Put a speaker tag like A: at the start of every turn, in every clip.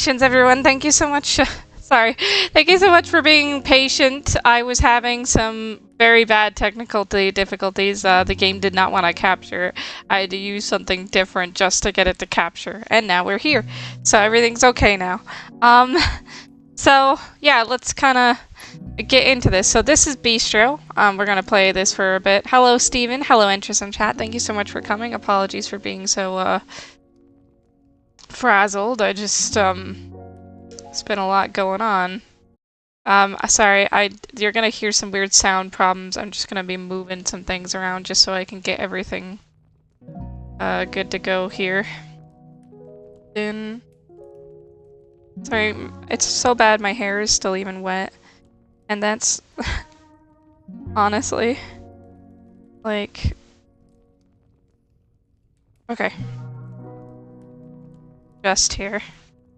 A: Congratulations, everyone. Thank you so much. Sorry. Thank you so much for being patient. I was having some very bad technical difficulties. The game did not want to capture. I had to use something different just to get it to capture. And now we're here. So everything's okay now. So yeah, let's kind of get into this. So this is Beastro. We're going to play this for a bit. Hello, Steven. Hello, interest in chat. Thank you so much for coming. Apologies for being so, frazzled. I just, it's been a lot going on. Sorry, you're gonna hear some weird sound problems. I'm just gonna be moving some things around just so I can get everything, good to go here. Then, sorry, it's so bad my hair is still even wet. And that's, honestly, like, okay. Just here.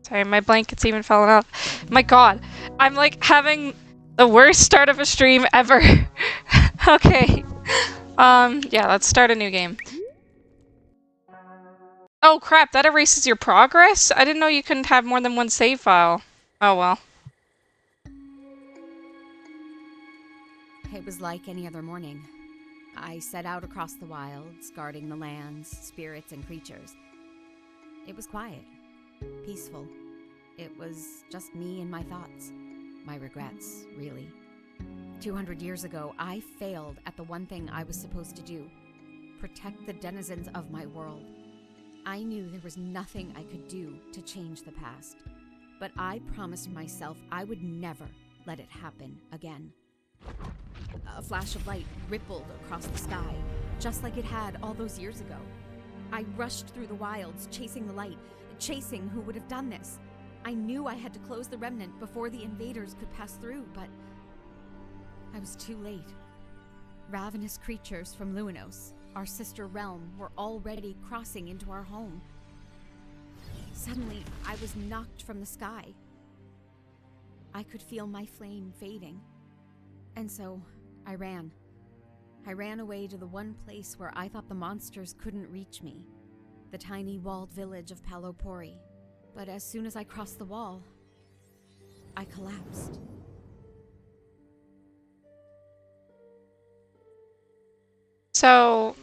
A: Sorry, my blanket's even falling off. My god, I'm like having the worst start of a stream ever. Okay. Yeah, let's start a new game. Oh crap, that erases your progress? I didn't know you couldn't have more than one save file. Oh well.
B: It was like any other morning. I set out across the wilds, guarding the lands, spirits, and creatures. It was quiet, peaceful. It was just me and my thoughts. My regrets, really. 200 years ago, I failed at the one thing I was supposed to do. Protect the denizens of my world. I knew there was nothing I could do to change the past. But I promised myself I would never let it happen again. A flash of light rippled across the sky, just like it had all those years ago. I rushed through the wilds, chasing the light, chasing who would have done this. I knew I had to close the remnant before the invaders could pass through, but I was too late. Ravenous creatures from Luinos, our sister realm, were already crossing into our home. Suddenly, I was knocked from the sky. I could feel my flame fading. And so, I ran. I ran away to the one place where I thought the monsters couldn't reach me. The tiny walled village of Palopori. But as soon as I crossed the wall, I collapsed.
A: So,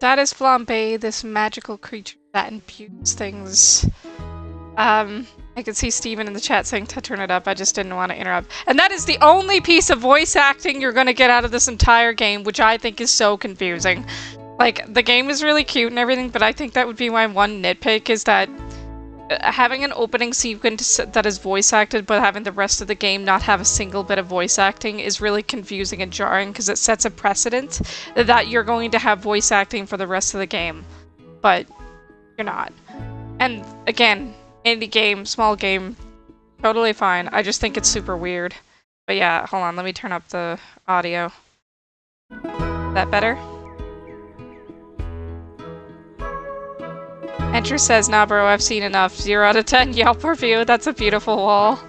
A: that is Flambe, this magical creature that imbues things. I can see Steven in the chat saying to turn it up. I just didn't want to interrupt. And that is the only piece of voice acting you're going to get out of this entire game, which I think is so confusing. Like, the game is really cute and everything, but I think that would be my one nitpick, is that having an opening sequence that is voice acted, but having the rest of the game not have a single bit of voice acting is really confusing and jarring, because it sets a precedent that you're going to have voice acting for the rest of the game. But you're not. And again, indie game, small game, totally fine. I just think it's super weird. But yeah, hold on, let me turn up the audio. Is that better? Enter says, nah bro, I've seen enough. 0 out of 10 Yelp review. That's a beautiful wall.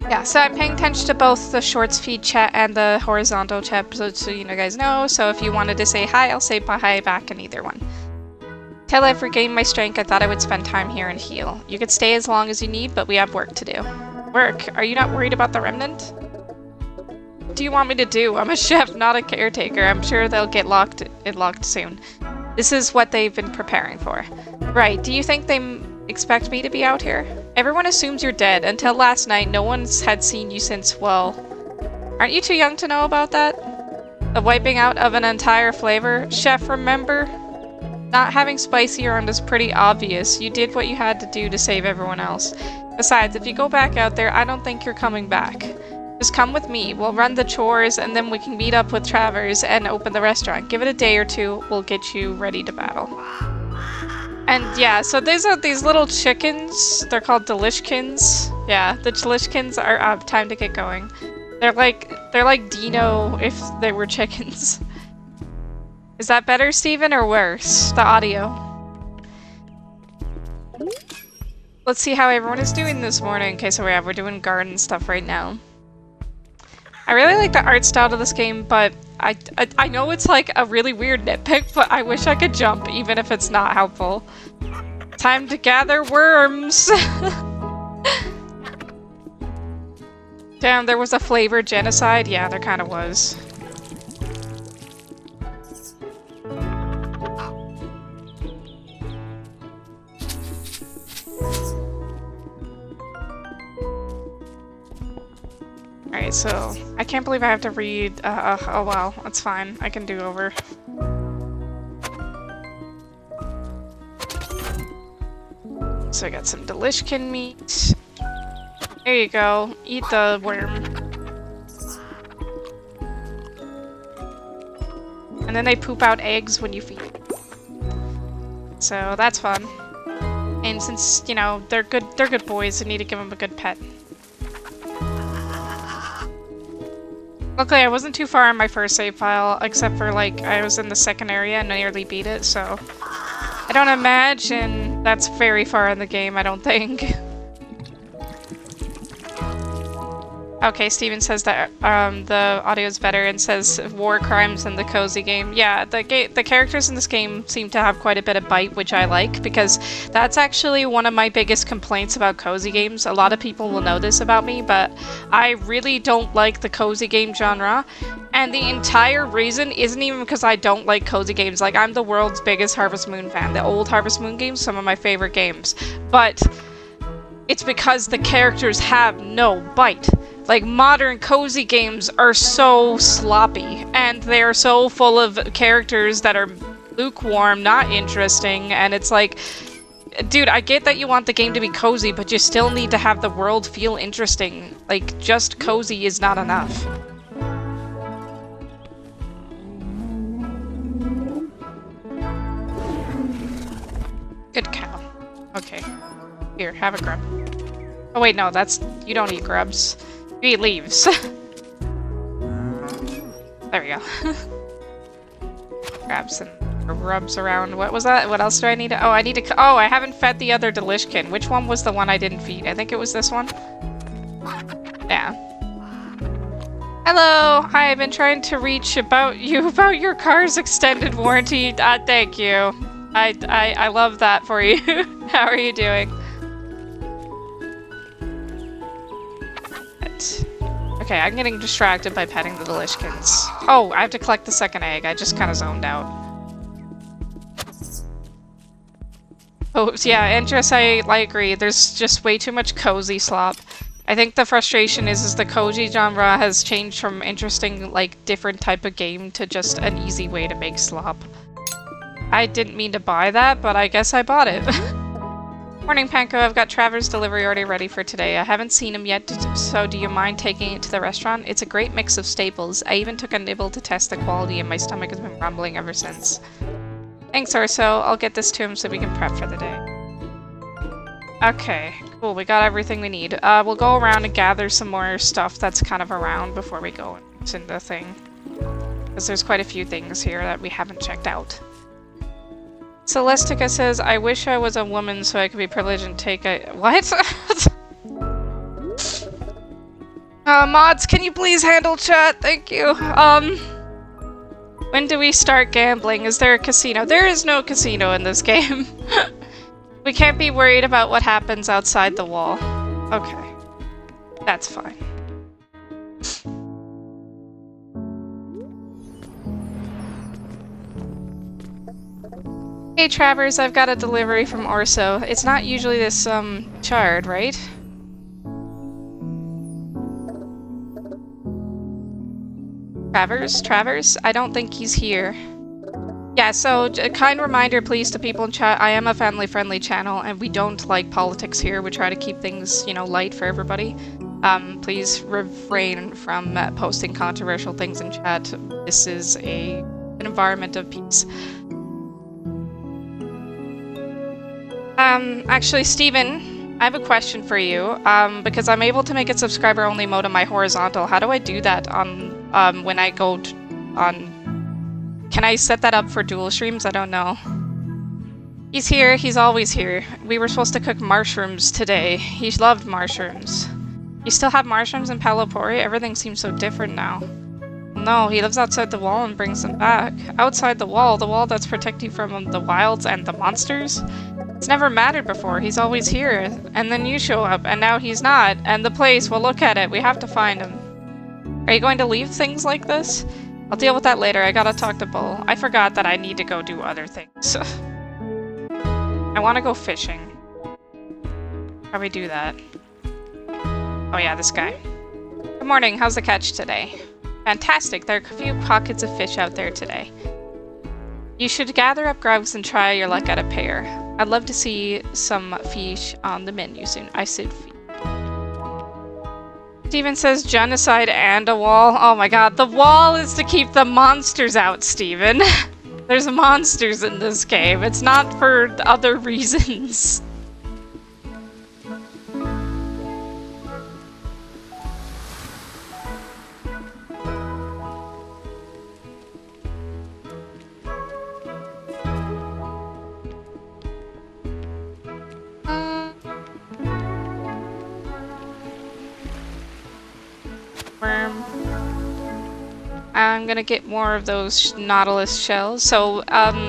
A: Yeah, so I'm paying attention to both the shorts feed chat and the horizontal chat, so you guys know. So if you wanted to say hi, I'll say hi back in either one. Till I've regained my strength, I thought I would spend time here and heal. You could stay as long as you need, but we have work to do. Work? Are you not worried about the remnant? What do you want me to do? I'm a chef, not a caretaker. I'm sure they'll get locked soon. This is what they've been preparing for. Right, do you think they expect me to be out here? Everyone assumes you're dead. Until last night, no one's had seen you since, well... Aren't you too young to know about that? The wiping out of an entire flavor? Chef, remember? Not having spicy around is pretty obvious. You did what you had to do to save everyone else. Besides, if you go back out there, I don't think you're coming back. Just come with me. We'll run the chores, and then we can meet up with Travers and open the restaurant. Give it a day or two, we'll get you ready to battle. And yeah, so these are these little chickens. They're called Delishkins. Yeah, the Delishkins are time to get going. They're like Dino if they were chickens. Is that better, Steven, or worse? The audio. Let's see how everyone is doing this morning. Okay, so we're doing garden stuff right now. I really like the art style of this game, but I know it's like a really weird nitpick, but I wish I could jump, even if it's not helpful. Time to gather worms! Damn, there was a flavored genocide? Yeah, there kind of was. Alright, so I can't believe I have to read. Oh well, that's fine. I can do over. So I got some delishkin meat. There you go. Eat the worm. And then they poop out eggs when you feed them. So that's fun. And since, you know, they're good boys, I need to give them a good pet. Luckily, I wasn't too far on my first save file, except for, like, I was in the second area and nearly beat it, so... I don't imagine that's very far in the game, I don't think. Okay, Steven says that the audio's better and says war crimes in the cozy game. Yeah, the characters in this game seem to have quite a bit of bite, which I like, because that's actually one of my biggest complaints about cozy games. A lot of people will know this about me, but I really don't like the cozy game genre. And the entire reason isn't even because I don't like cozy games. Like, I'm the world's biggest Harvest Moon fan. The old Harvest Moon games, some of my favorite games. But it's because the characters have no bite. Like, modern cozy games are so sloppy, and they're so full of characters that are lukewarm, not interesting, and it's like, dude, I get that you want the game to be cozy, but you still need to have the world feel interesting. Like, just cozy is not enough. Good cow. Okay. Here, have a grub. Oh wait, no, that's... you don't eat grubs. You eat leaves. There we go. Grab some rubs around. What was that? What else do I need to... oh, I need to... oh, I haven't fed the other delishkin. Which one was the one I didn't feed? I think it was this one. Yeah. Hello! Hi, I've been trying to reach about your car's extended warranty. Thank you. I love that for you. How are you doing? Okay, I'm getting distracted by petting the delishkins. Oh, I have to collect the second egg. I just kind of zoned out. Oh, yeah, Andress, I agree. There's just way too much cozy slop. I think the frustration is the cozy genre has changed from interesting, like, different type of game to just an easy way to make slop. I didn't mean to buy that, but I guess I bought it. Morning, Panko. I've got Traver's delivery already ready for today. I haven't seen him yet, so do you mind taking it to the restaurant? It's a great mix of staples. I even took a nibble to test the quality, and my stomach has been rumbling ever since. Thanks, Orso. I'll get this to him so we can prep for the day. Okay, cool. We got everything we need. We'll go around and gather some more stuff that's kind of around before we go into the thing. Because there's quite a few things here that we haven't checked out. Celestica says, I wish I was a woman so I could be privileged and take a... what? Mods, can you please handle chat? Thank you. When do we start gambling? Is there a casino? There is no casino in this game. We can't be worried about what happens outside the wall. Okay. That's fine. Hey Travers, I've got a delivery from Orso. It's not usually this, chard, right? Travers? I don't think he's here. Yeah, so a kind reminder please to people in chat, I am a family-friendly channel and we don't like politics here. We try to keep things, you know, light for everybody. Please refrain from posting controversial things in chat. This is an environment of peace. Actually, Steven, I have a question for you, because I'm able to make it subscriber-only mode on my horizontal. How do I do that on, when I go on... Can I set that up for dual streams? I don't know. He's here. He's always here. We were supposed to cook mushrooms today. He loved mushrooms. You still have mushrooms in Palopori? Everything seems so different now. No, he lives outside the wall and brings them back. Outside the wall that's protecting from the wilds and the monsters. It's never mattered before. He's always here. And then you show up, and now he's not. And the place, well, look at it. We have to find him. Are you going to leave things like this? I'll deal with that later. I gotta talk to Bull. I forgot that I need to go do other things. I want to go fishing. How do we do that? Oh yeah, this guy. Good morning. How's the catch today? Fantastic. There are a few pockets of fish out there today. You should gather up grubs and try your luck at a pair. I'd love to see some fish on the menu soon. I said fish. Steven says genocide and a wall. Oh my god, the wall is to keep the monsters out, Steven. There's monsters in this game. It's not for other reasons. I'm gonna get more of those Nautilus shells. So,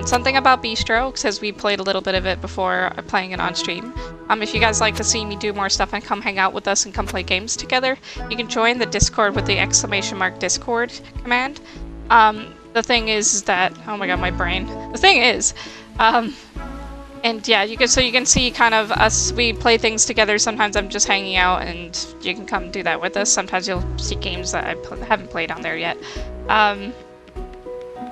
A: something about Beastro, says we played a little bit of it before playing it on stream. If you guys like to see me do more stuff and come hang out with us and come play games together, you can join the Discord with the !Discord command. The thing is that, oh my god, my brain. The thing is, and yeah, you can see kind of us, we play things together. Sometimes I'm just hanging out and you can come do that with us. Sometimes you'll see games that I haven't played on there yet. But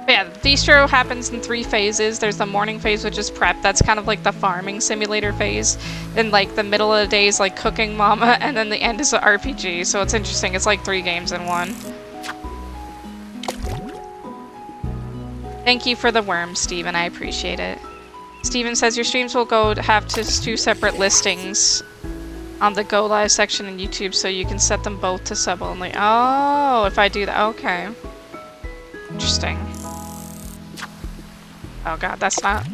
A: yeah, Beastro happens in 3 phases. There's the morning phase, which is prep. That's kind of like the farming simulator phase. Then like the middle of the day is like cooking mama, and then the end is the RPG. So it's interesting. It's like 3 games in one. Thank you for the worm, Steven. I appreciate it. Steven says your streams will have 2 separate listings on the Go Live section in YouTube, so you can set them both to sub only. Oh, if I do that, okay. Interesting. Oh god, that's not...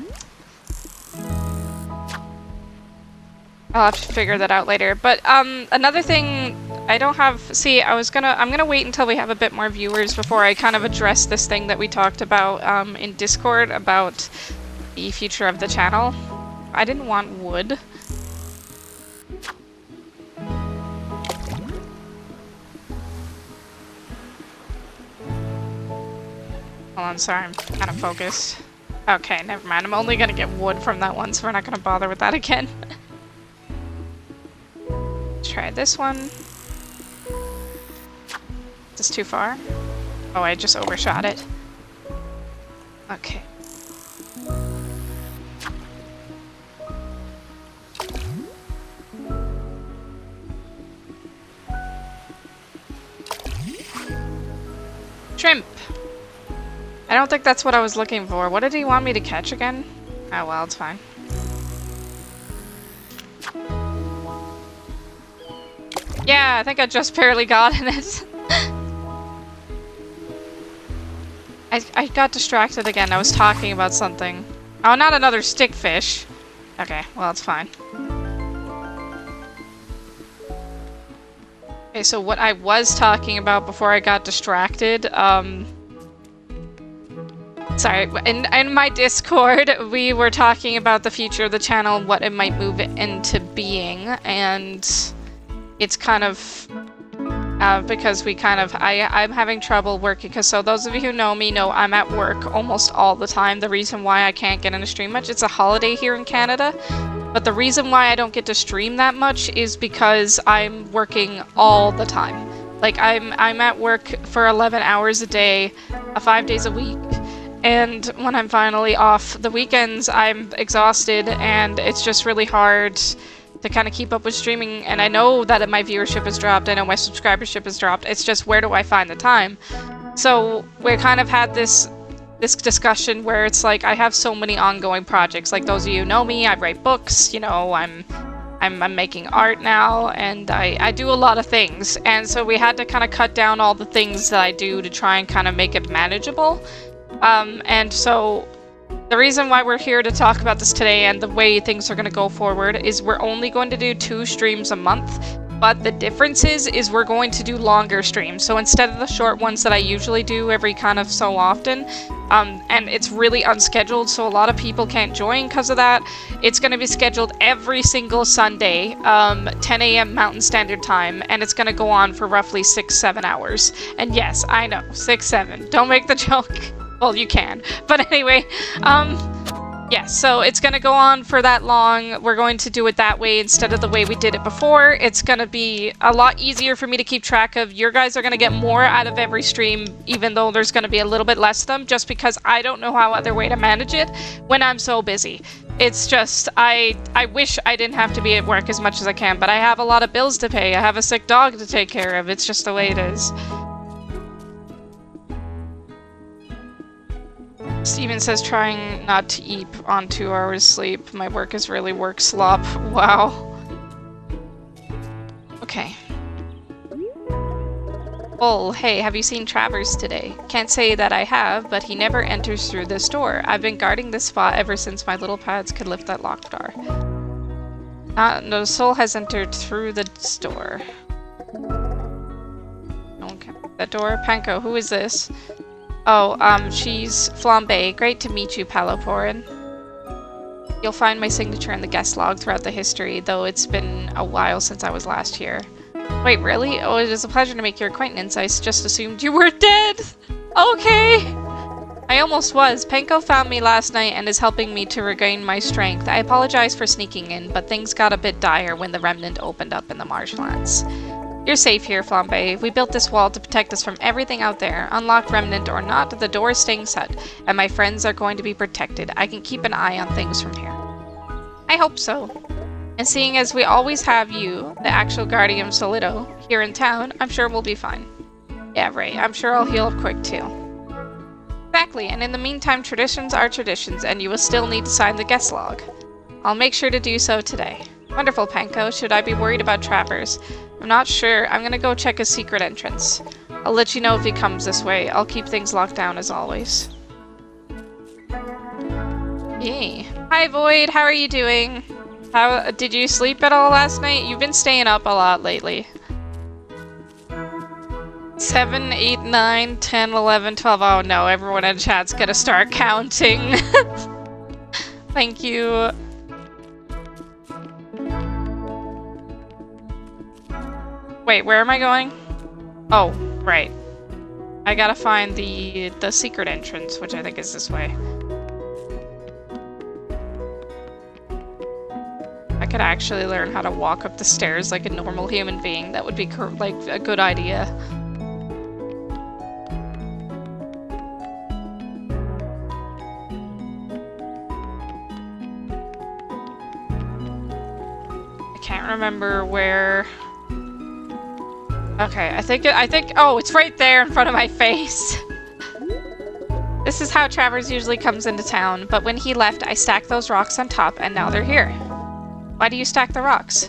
A: I'll have to figure that out later. But another thing I don't have... See, I'm gonna wait until we have a bit more viewers before I kind of address this thing that we talked about in Discord about the future of the channel. I didn't want wood. Hold on, sorry, I'm kind of focused. Okay, never mind. I'm only gonna get wood from that one, so we're not gonna bother with that again. Try this one. Is this too far? Oh, I just overshot it. Okay. Shrimp! I don't think that's what I was looking for. What did he want me to catch again? Oh well, it's fine. Yeah, I think I just barely got in it. I got distracted again. I was talking about something. Oh, not another stickfish. Okay, well, it's fine. Okay, so what I was talking about before I got distracted, sorry, in my Discord, we were talking about the future of the channel and what it might move into being, and it's kind of, because we kind of, I'm having trouble working, because so those of you who know me know I'm at work almost all the time. The reason why I can't get in a stream much, it's a holiday here in Canada, but the reason why I don't get to stream that much is because I'm working all the time. Like, I'm at work for 11 hours a day, 5 days a week, and when I'm finally off the weekends, I'm exhausted, and it's just really hard to kind of keep up with streaming. And I know that my viewership has dropped, I know my subscribership has dropped, it's just where do I find the time? So we kind of had this discussion where it's like I have so many ongoing projects. Like those of you who know me, I write books, you know, I'm making art now, and I do a lot of things, and so we had to kind of cut down all the things that I do to try and kind of make it manageable. And so the reason why we're here to talk about this today and the way things are going to go forward is we're only going to do 2 streams a month. But the difference is we're going to do longer streams. So instead of the short ones that I usually do every kind of so often, and it's really unscheduled, so a lot of people can't join because of that, it's going to be scheduled every single Sunday, 10 a.m. Mountain Standard Time, and it's going to go on for roughly 6-7 hours. And yes, I know, 6-7. Don't make the joke. Well, you can. But anyway, yes, so it's going to go on for that long. We're going to do it that way instead of the way we did it before. It's going to be a lot easier for me to keep track of. Your guys are going to get more out of every stream, even though there's going to be a little bit less of them, just because I don't know how other way to manage it when I'm so busy. It's just, I wish I didn't have to be at work as much as I can, but I have a lot of bills to pay. I have a sick dog to take care of. It's just the way it is. Steven says trying not to eat on 2 hours sleep. My work is really work slop. Wow. Okay. Oh, hey, have you seen Travers today? Can't say that I have, but he never enters through this door. I've been guarding this spot ever since my little pads could lift that locked door. No soul has entered through the door. Okay. That door? Panko, who is this? Oh, she's Flambe. Great to meet you, Paloporin. You'll find my signature in the guest log throughout the history, though it's been a while since I was last here. Wait, really? Oh, it is a pleasure to make your acquaintance. I just assumed you were dead! Okay! I almost was. Penko found me last night and is helping me to regain my strength. I apologize for sneaking in, but things got a bit dire when the remnant opened up in the marshlands. You're safe here, Flambe. We built this wall to protect us from everything out there. Unlocked remnant or not, the door is staying shut, and my friends are going to be protected. I can keep an eye on things from here. I hope so. And seeing as we always have you, the actual Guardian Solido, here in town, I'm sure we'll be fine. Yeah, right. I'm sure I'll heal up quick, too. Exactly, and in the meantime, traditions are traditions, and you will still need to sign the guest log. I'll make sure to do so today. Wonderful, Panko. Should I be worried about Travers? I'm not sure. I'm gonna go check his secret entrance. I'll let you know if he comes this way. I'll keep things locked down as always. Yay. Hi, Void. How are you doing? How did you sleep at all last night? You've been staying up a lot lately. 7, 8, 9, 10, 11, 12. Oh no, everyone in chat's gonna start counting. Thank you. Wait, where am I going? Oh, right. I gotta find the secret entrance, which I think is this way. I could actually learn how to walk up the stairs like a normal human being. That would be like a good idea. I can't remember where. Okay, I think, oh, it's right there in front of my face. This is how Travers usually comes into town, but when he left, I stacked those rocks on top, and now they're here. Why do you stack the rocks?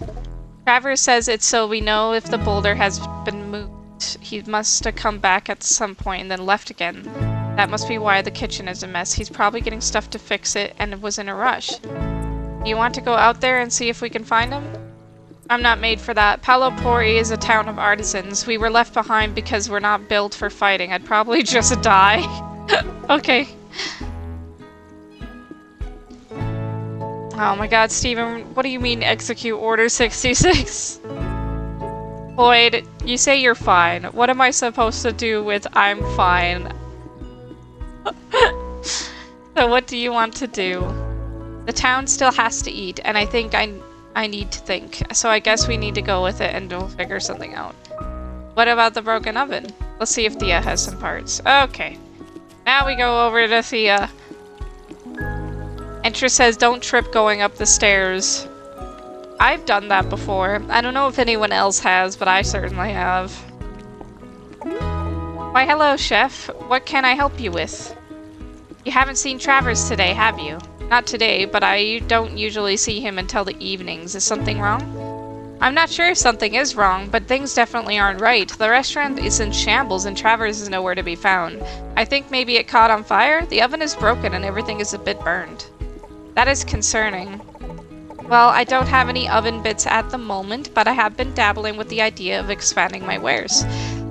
A: Travers says it's so we know if the boulder has been moved. He must have come back at some point and then left again. That must be why the kitchen is a mess. He's probably getting stuff to fix it and was in a rush. Do you want to go out there and see if we can find him? I'm not made for that. Palopori is a town of artisans. We were left behind because we're not built for fighting. I'd probably just die. Okay. Oh my god, Steven, what do you mean execute Order 66? Boyd, you say you're fine. What am I supposed to do with I'm fine? So what do you want to do? The town still has to eat, and I think I need to think. So I guess we need to go with it and we'll figure something out. What about the broken oven? Let's see if Thea has some parts. Okay. Now we go over to Thea. Entra says don't trip going up the stairs. I've done that before. I don't know if anyone else has, but I certainly have. Why hello, chef. What can I help you with? You haven't seen Travers today, have you? Not today, but I don't usually see him until the evenings. Is something wrong? I'm not sure if something is wrong, but things definitely aren't right. The restaurant is in shambles and Travers is nowhere to be found. I think maybe it caught on fire? The oven is broken and everything is a bit burned. That is concerning. Well, I don't have any oven bits at the moment, but I have been dabbling with the idea of expanding my wares.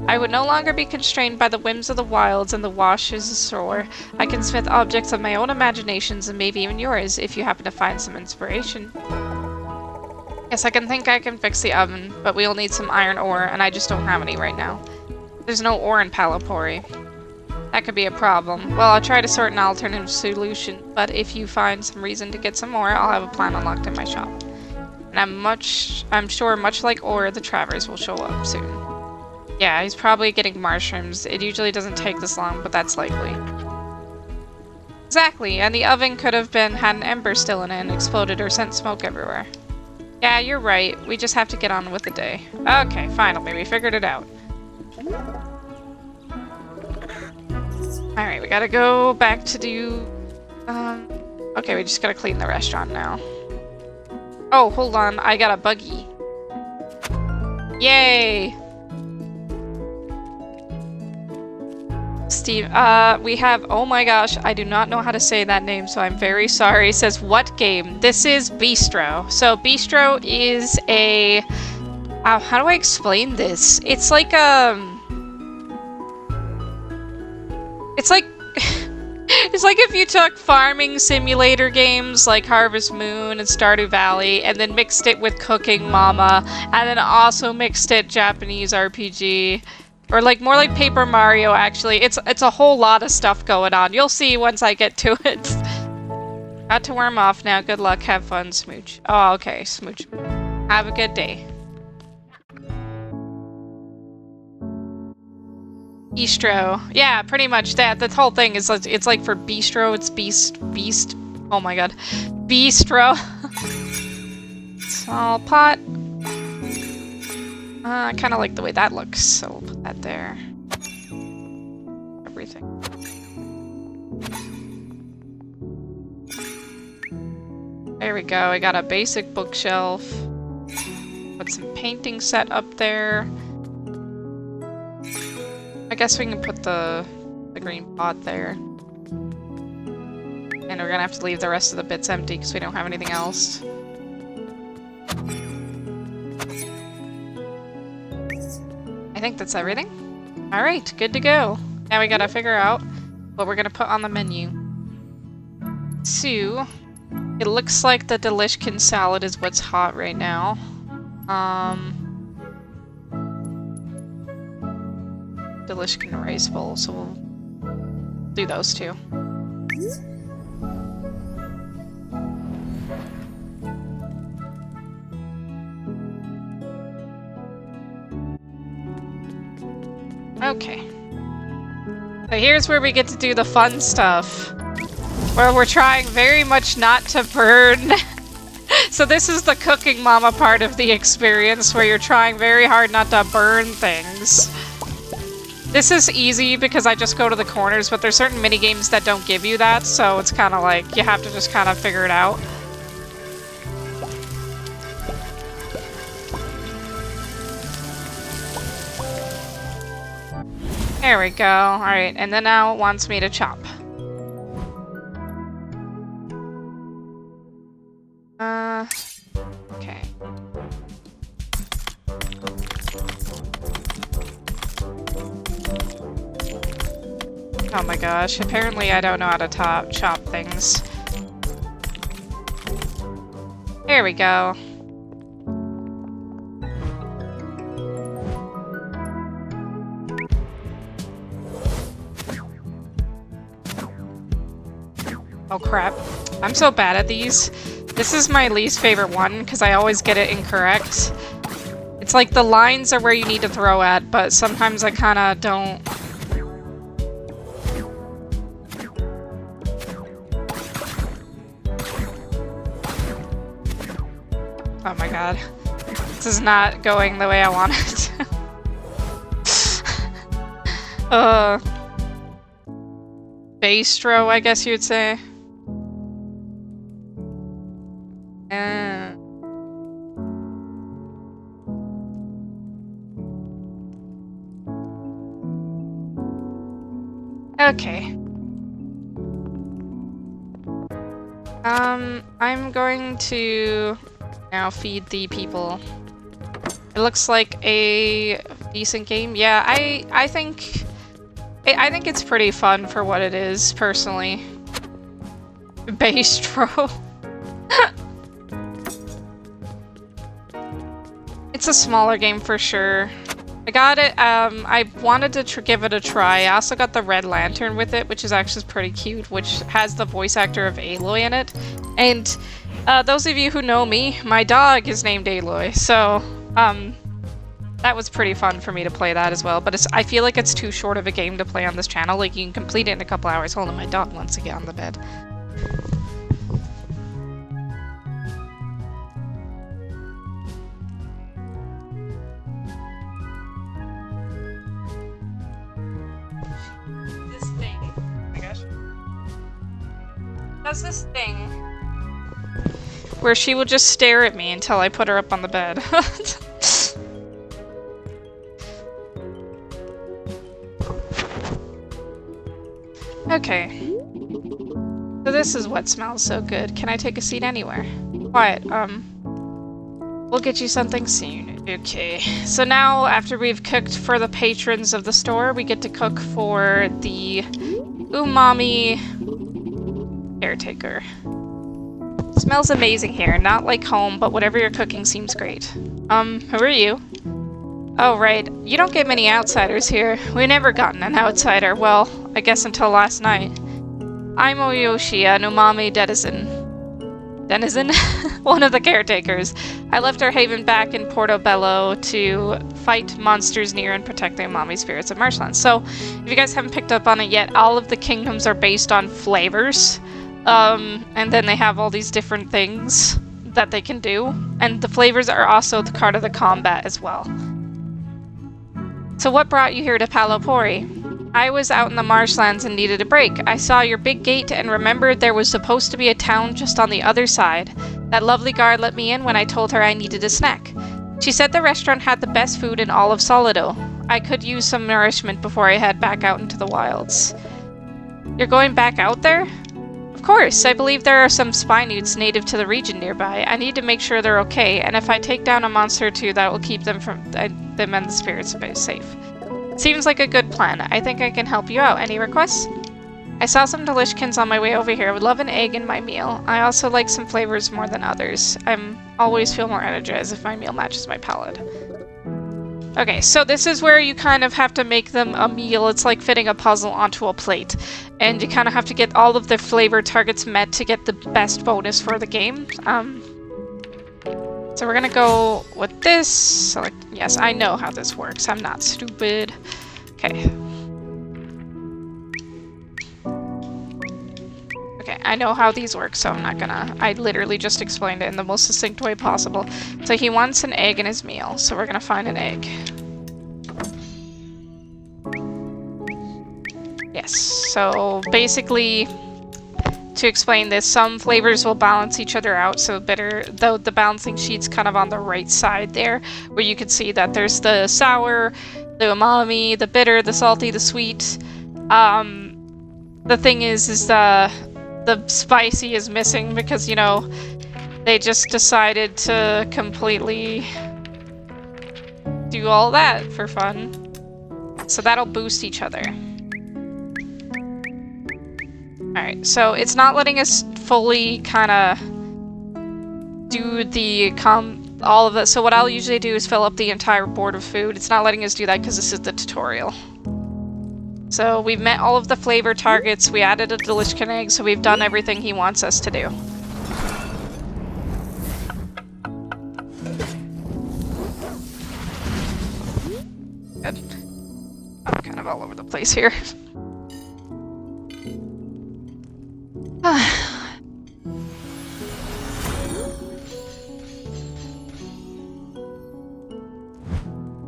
A: I would no longer be constrained by the whims of the wilds and the washes ashore. I can smith objects of my own imaginations and maybe even yours if you happen to find some inspiration. Yes, I think I can fix the oven, but we'll need some iron ore, and I just don't have any right now. There's no ore in Palapori. That could be a problem. Well, I'll try to sort an alternative solution, but if you find some reason to get some more, I'll have a plan unlocked in my shop. And I'm sure much like ore, the Travers will show up soon. Yeah, he's probably getting mushrooms. It usually doesn't take this long, but that's likely. Exactly, and the oven could have had an ember still in it and exploded or sent smoke everywhere. Yeah, you're right. We just have to get on with the day. Okay, finally, we figured it out. Alright, we gotta go back to do... Okay, we just gotta clean the restaurant now. Oh, hold on. I got a buggy. Yay! Steve, we have... Oh my gosh, I do not know how to say that name, so I'm very sorry. It says, what game? This is Beastro. So, Beastro is a... how do I explain this? It's like, It's like... It's like if you took farming simulator games like Harvest Moon and Stardew Valley and then mixed it with Cooking Mama and then also mixed it Japanese RPG. Or like more like Paper Mario actually. It's a whole lot of stuff going on. You'll see once I get to it. Got to worm off now. Good luck. Have fun, Smooch. Oh, okay. Smooch. Have a good day. Beastro. Yeah, pretty much that. The whole thing is it's like for Beastro, it's beast. Oh my god. Beastro. Small pot. I kind of like the way that looks, so we'll put that there. Everything. There we go. I got a basic bookshelf. Put some painting set up there. I guess we can put the green pot there. And we're gonna have to leave the rest of the bits empty because we don't have anything else. I think that's everything. Alright, good to go. Now we gotta figure out what we're gonna put on the menu. So, it looks like the Delishkin salad is what's hot right now. Delishkin rice bowl, so we'll do those two. Okay. So here's where we get to do the fun stuff. Where we're trying very much not to burn. So this is the Cooking Mama part of the experience, where you're trying very hard not to burn things. This is easy because I just go to the corners, but there's certain minigames that don't give you that, so it's kind of like, you have to just kind of figure it out. There we go. Alright, and then now it wants me to chop. Okay. Oh my gosh, apparently I don't know how to chop things. There we go. Oh crap. I'm so bad at these. This is my least favorite one, because I always get it incorrect. It's like the lines are where you need to throw at, but sometimes I kinda don't... Oh my god. This is not going the way I want it to. Beastro, I guess you'd say. Okay. I'm going to now feed the people. It looks like a decent game. Yeah, I think it's pretty fun for what it is, personally. Beastro. It's a smaller game for sure. I got it, I wanted to give it a try. I also got the Red Lantern with it, which is actually pretty cute, which has the voice actor of Aloy in it. And those of you who know me, my dog is named Aloy, so that was pretty fun for me to play that as well. But I feel like it's too short of a game to play on this channel. Like, you can complete it in a couple hours. Hold on, my dog wants to get on the bed. Does this thing where she will just stare at me until I put her up on the bed. Okay. So this is what smells so good. Can I take a seat anywhere? Quiet, we'll get you something soon. Okay. So now, after we've cooked for the patrons of the store, we get to cook for the umami caretaker. Smells amazing here. Not like home, but whatever you're cooking seems great. Who are you? Oh, right. You don't get many outsiders here. We never gotten an outsider. Well, I guess until last night. I'm Oyoshi, an umami denizen. Denizen? One of the caretakers. I left our haven back in Portobello to fight monsters near and protect the umami spirits of marshlands. So, if you guys haven't picked up on it yet, all of the kingdoms are based on flavors. And then they have all these different things that they can do. And the flavors are also the part of the combat as well. So what brought you here to Palopori? I was out in the marshlands and needed a break. I saw your big gate and remembered there was supposed to be a town just on the other side. That lovely guard let me in when I told her I needed a snack. She said the restaurant had the best food in all of Solido. I could use some nourishment before I head back out into the wilds. You're going back out there? Of course, I believe there are some spinutes native to the region nearby. I need to make sure they're okay, and if I take down a monster or two, that will keep them and the spirits safe. Seems like a good plan. I think I can help you out. Any requests? I saw some delishkins on my way over here. I would love an egg in my meal. I also like some flavors more than others. Always feel more energized if my meal matches my palate. Okay, so this is where you kind of have to make them a meal. It's like fitting a puzzle onto a plate. And you kind of have to get all of the flavor targets met to get the best bonus for the game. So we're gonna go with this. So, yes, I know how this works. I'm not stupid. Okay. Okay, I know how these work, so I'm not gonna... I literally just explained it in the most succinct way possible. So he wants an egg in his meal, so we're gonna find an egg. Yes, so basically, to explain this, some flavors will balance each other out, so though the balancing sheet's kind of on the right side there, where you can see that there's the sour, the umami, the bitter, the salty, the sweet. The thing is the spicy is missing because, you know, they just decided to completely do all that for fun. So that'll boost each other. Alright, so it's not letting us fully kind of do all of that. So what I'll usually do is fill up the entire board of food. It's not letting us do that because this is the tutorial. So we've met all of the flavor targets, we added a delishkin egg, so we've done everything he wants us to do. Good. I'm kind of all over the place here.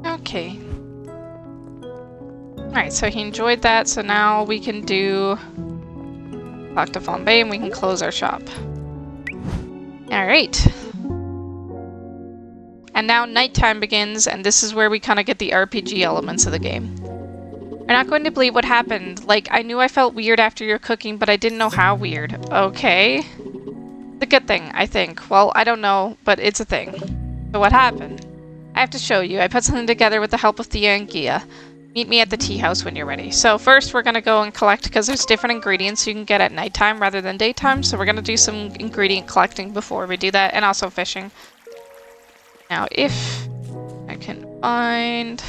A: Okay. Alright, so he enjoyed that, so now we can do Talk to Flambe and we can close our shop. Alright. And now nighttime begins, and this is where we kind of get the RPG elements of the game. You're not going to believe what happened. Like, I knew I felt weird after your cooking, but I didn't know how weird. Okay. It's a good thing, I think. Well, I don't know, but it's a thing. So what happened? I have to show you. I put something together with the help of Thea and Gia. Meet me at the tea house when you're ready. So first we're going to go and collect, because there's different ingredients you can get at nighttime rather than daytime. So we're going to do some ingredient collecting before we do that, and also fishing. Now, if I can find...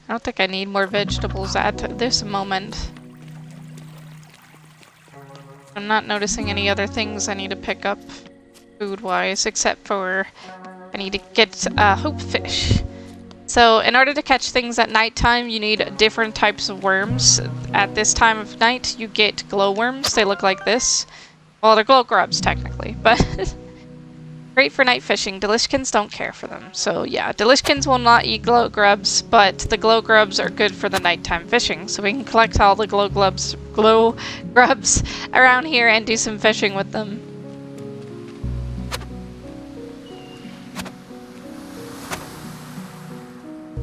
A: I don't think I need more vegetables at this moment. I'm not noticing any other things I need to pick up food-wise, except for I need to get hoop fish. So in order to catch things at nighttime, you need different types of worms. At this time of night, you get glowworms. They look like this. Well, they're glow grubs, technically, but... Great for night fishing. Delishkins don't care for them. So yeah, Delishkins will not eat glow grubs, but the glow grubs are good for the nighttime fishing. So we can collect all the glow grubs around here and do some fishing with them.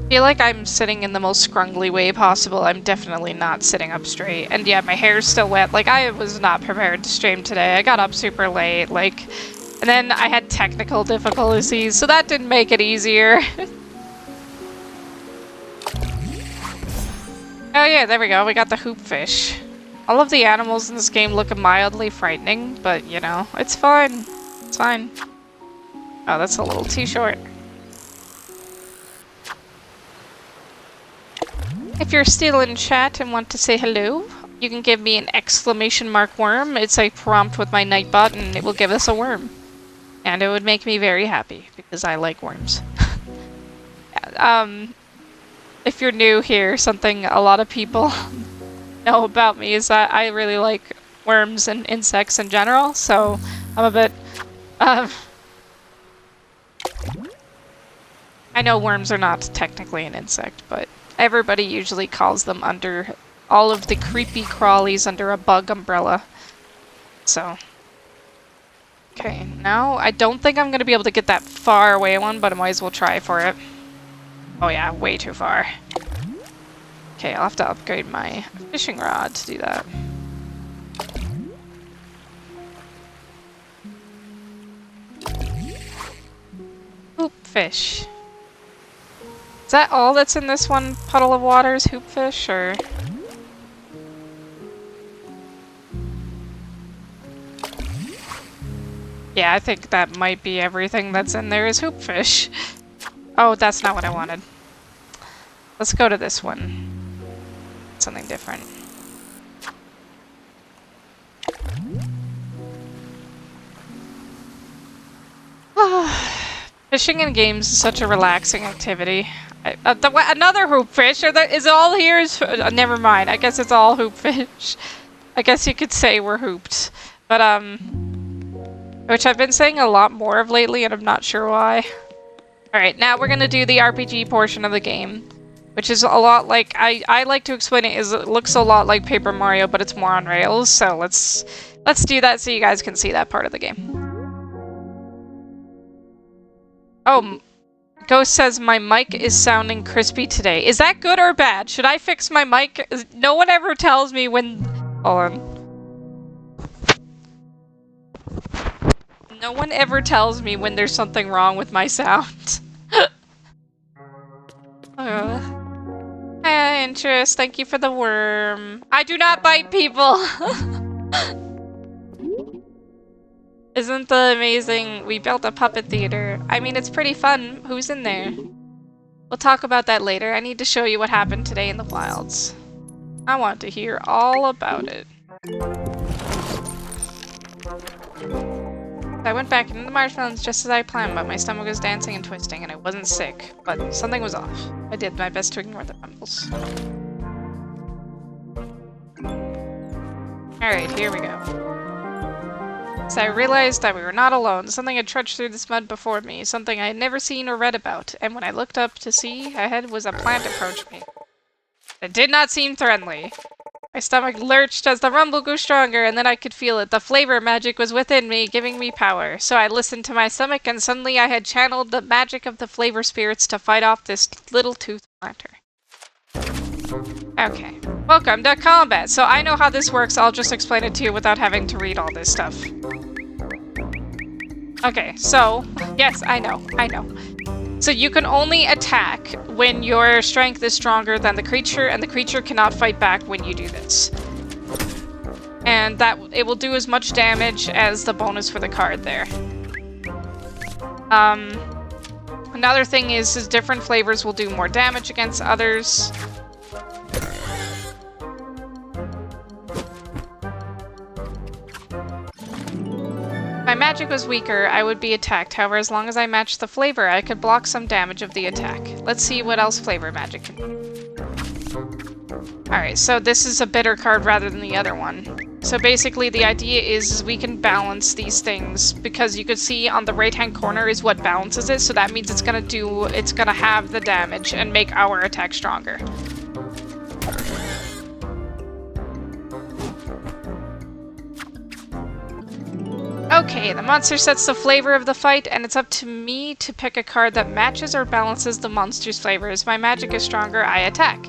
A: I feel like I'm sitting in the most scrungly way possible. I'm definitely not sitting up straight. And yeah, my hair's still wet. Like, I was not prepared to stream today. I got up super late, like... And then I had technical difficulties, so that didn't make it easier. Oh yeah, there we go. We got the hoop fish. All of the animals in this game look mildly frightening, but you know, it's fine. It's fine. Oh, that's a little too short. If you're still in chat and want to say hello, you can give me an exclamation mark worm. It's a prompt with my Nightbot, and it will give us a worm. And it would make me very happy, because I like worms. If you're new here, something a lot of people know about me is that I really like worms and insects in general, so I'm a bit... I know worms are not technically an insect, but everybody usually calls them under all of the creepy crawlies under a bug umbrella. So... Okay, now I don't think I'm going to be able to get that far away one, but I might as well try for it. Oh yeah, way too far. Okay, I'll have to upgrade my fishing rod to do that. Hoop fish. Is that all that's in this one puddle of water is hoop fish, or...? Yeah, I think that might be everything that's in there is hoop fish. Oh, that's not what I wanted. Let's go to this one. Something different. Fishing in games is such a relaxing activity. Another hoop fish? Is it all here? Never mind. I guess it's all hoop fish. I guess you could say we're hooped. But, which I've been saying a lot more of lately, and I'm not sure why. Alright, now we're gonna do the RPG portion of the game. Which is a lot like, I like to explain it as it looks a lot like Paper Mario, but it's more on rails. So let's do that so you guys can see that part of the game. Oh, Ghost says my mic is sounding crispy today. Is that good or bad? Should I fix my mic? No one ever tells me when... Hold on. No one ever tells me when there's something wrong with my sound. Hi, Interest. Thank you for the worm. I do not bite people! Isn't that amazing? We built a puppet theater. I mean, it's pretty fun. Who's in there? We'll talk about that later. I need to show you what happened today in the wilds. I want to hear all about it. I went back into the marshmallows just as I planned, but my stomach was dancing and twisting, and I wasn't sick. But something was off. I did my best to ignore the pimples. Alright, here we go. So I realized that we were not alone. Something had trudged through this mud before me, something I had never seen or read about, and when I looked up to see ahead was a plant approached me. It did not seem friendly. My stomach lurched as the rumble grew stronger, and then I could feel it. The flavor magic was within me, giving me power. So I listened to my stomach, and suddenly I had channeled the magic of the flavor spirits to fight off this little tooth planter. Okay. Welcome to combat. So I know how this works. I'll just explain it to you without having to read all this stuff. Okay, so... Yes, I know. So you can only attack when your strength is stronger than the creature, and the creature cannot fight back when you do this. And that it will do as much damage as the bonus for the card there. Another thing is different flavors will do more damage against others. If my magic was weaker, I would be attacked. However, as long as I matched the flavor, I could block some damage of the attack. Let's see what else flavor magic can do. Alright, so this is a bitter card rather than the other one. So basically the idea is we can balance these things, because you could see on the right hand corner is what balances it, so that means it's gonna have the damage and make our attack stronger. Okay, the monster sets the flavor of the fight, and it's up to me to pick a card that matches or balances the monster's flavor. As my magic is stronger, I attack.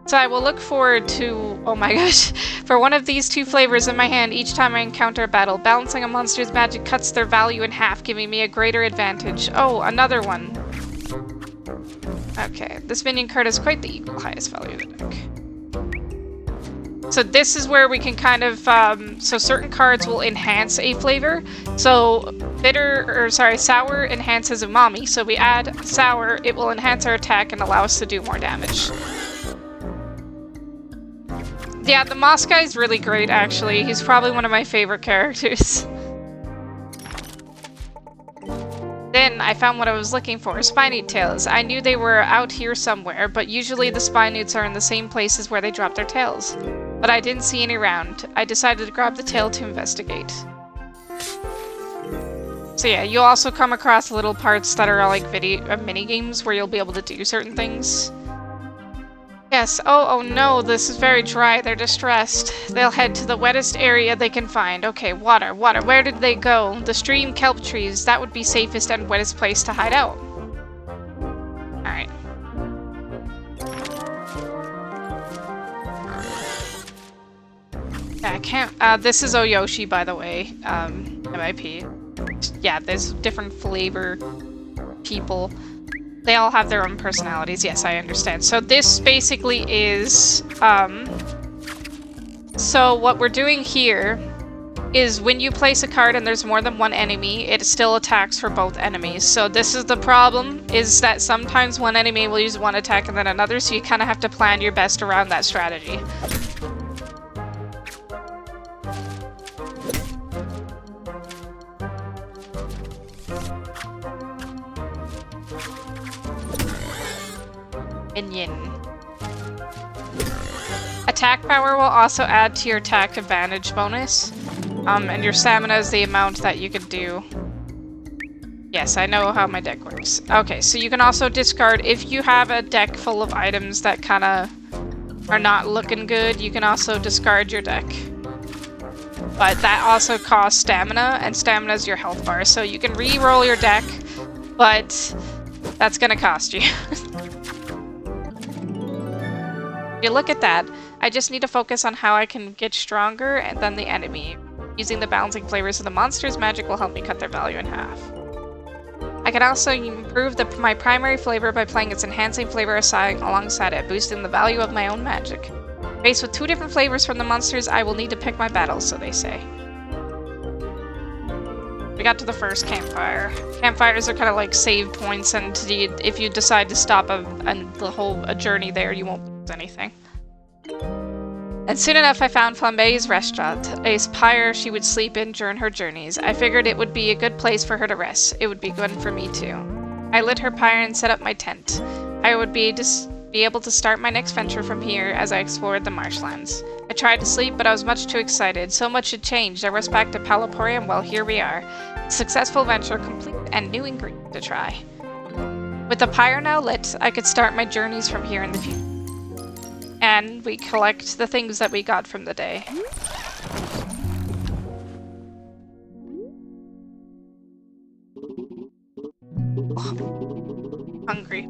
A: So I will look forward to, oh my gosh, for one of these two flavors in my hand each time I encounter a battle. Balancing a monster's magic cuts their value in half, giving me a greater advantage. Oh, another one. Okay, this minion card has quite the equal highest value of the deck. So this is where we can kind of, so certain cards will enhance a flavor. So sour enhances umami. So we add sour, it will enhance our attack and allow us to do more damage. Yeah, the moss guy is really great, actually. He's probably one of my favorite characters. Then I found what I was looking for, spiny tails. I knew they were out here somewhere, but usually the spinoots are in the same places where they drop their tails. But I didn't see any around. I decided to grab the tail to investigate. So yeah, you'll also come across little parts that are like mini games where you'll be able to do certain things. Yes, oh no, this is very dry. They're distressed. They'll head to the wettest area they can find. Okay, water. Where did they go? The stream, kelp trees. That would be safest and wettest place to hide out. Alright. Yeah, I can't, this is Oyoshi, by the way. MIP. Yeah, there's different flavor people. They all have their own personalities. Yes, I understand. So this basically is, so what we're doing here is when you place a card and there's more than one enemy, it still attacks for both enemies. So this is the problem, is that sometimes one enemy will use one attack and then another, so you kind of have to plan your best around that strategy. Minion. Attack power will also add to your attack advantage bonus. And your stamina is the amount that you can do. Yes, I know how my deck works. Okay, so you can also discard, if you have a deck full of items that kind of are not looking good, you can also discard your deck. But that also costs stamina, and stamina is your health bar, so you can re-roll your deck, but that's gonna cost you. You look at that, I just need to focus on how I can get stronger than the enemy. Using the balancing flavors of the monster's magic will help me cut their value in half. I can also improve my primary flavor by playing its enhancing flavor alongside it, boosting the value of my own magic. Faced with two different flavors from the monsters, I will need to pick my battles, so they say. We got to the first campfire. Campfires are kind of like save points, and if you decide to stop the whole journey there, you won't lose anything. And soon enough I found Flambe's restaurant, a pyre she would sleep in during her journeys. I figured it would be a good place for her to rest. It would be good for me too. I lit her pyre and set up my tent. I would be able to start my next venture from here as I explored the marshlands. I tried to sleep, but I was much too excited. So much had changed. I rushed back to Palaporium. Well, here we are. Successful venture complete and new ingredient to try. With the pyre now lit, I could start my journeys from here in the future. and we collect the things that we got from the day. Oh, hungry.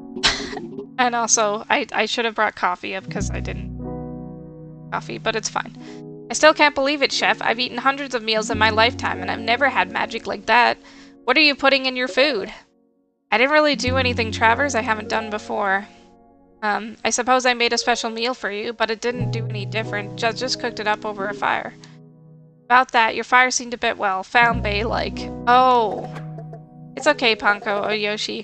A: And also, I should have brought coffee up because I didn't. Coffee, but it's fine. I still can't believe it, Chef. I've eaten hundreds of meals in my lifetime, and I've never had magic like that. What are you putting in your food? I didn't really do anything, Travers, I haven't done before. I suppose I made a special meal for you, but it didn't do any different. Just cooked it up over a fire. About that, your fire seemed a bit, well, found bay-like. Oh. It's okay, Panko or Yoshi.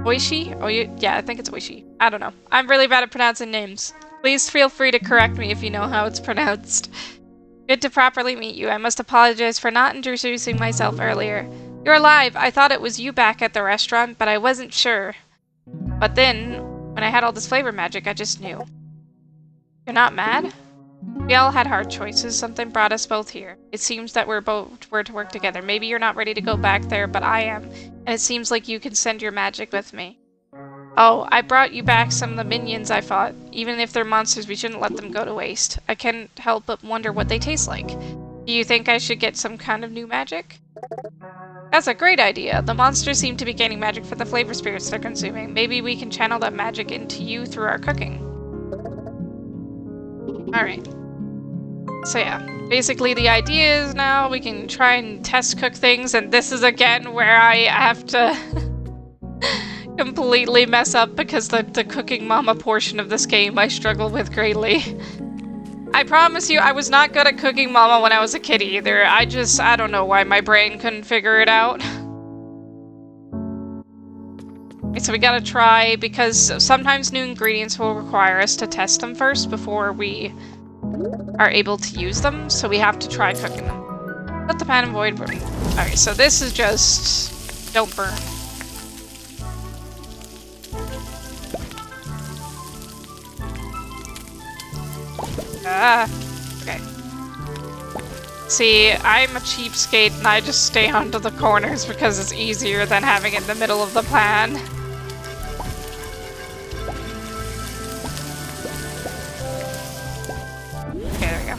A: Oishi? Oh, yeah, I think it's Oishi. I don't know. I'm really bad at pronouncing names. Please feel free to correct me if you know how it's pronounced. Good to properly meet you. I must apologize for not introducing myself earlier. You're alive. I thought it was you back at the restaurant, but I wasn't sure. But then, when I had all this flavor magic, I just knew. You're not mad? We all had hard choices. Something brought us both here. It seems that we're to work together. Maybe you're not ready to go back there, but I am. And it seems like you can send your magic with me. Oh, I brought you back some of the minions I fought. Even if they're monsters, we shouldn't let them go to waste. I can't help but wonder what they taste like. Do you think I should get some kind of new magic? That's a great idea. The monsters seem to be gaining magic for the flavor spirits they're consuming. Maybe we can channel that magic into you through our cooking. Alright. So yeah, basically the idea is now we can try and test cook things, and this is again where I have to completely mess up because the cooking mama portion of this game I struggle with greatly. I promise you I was not good at cooking mama when I was a kid either. I don't know why my brain couldn't figure it out. Okay, so we gotta try, because sometimes new ingredients will require us to test them first before we are able to use them, so we have to try cooking them. Let the pan avoid burning. Alright, so this is just... don't burn. Okay. See, I'm a cheapskate and I just stay onto the corners because it's easier than having it in the middle of the pan. Okay, there we go.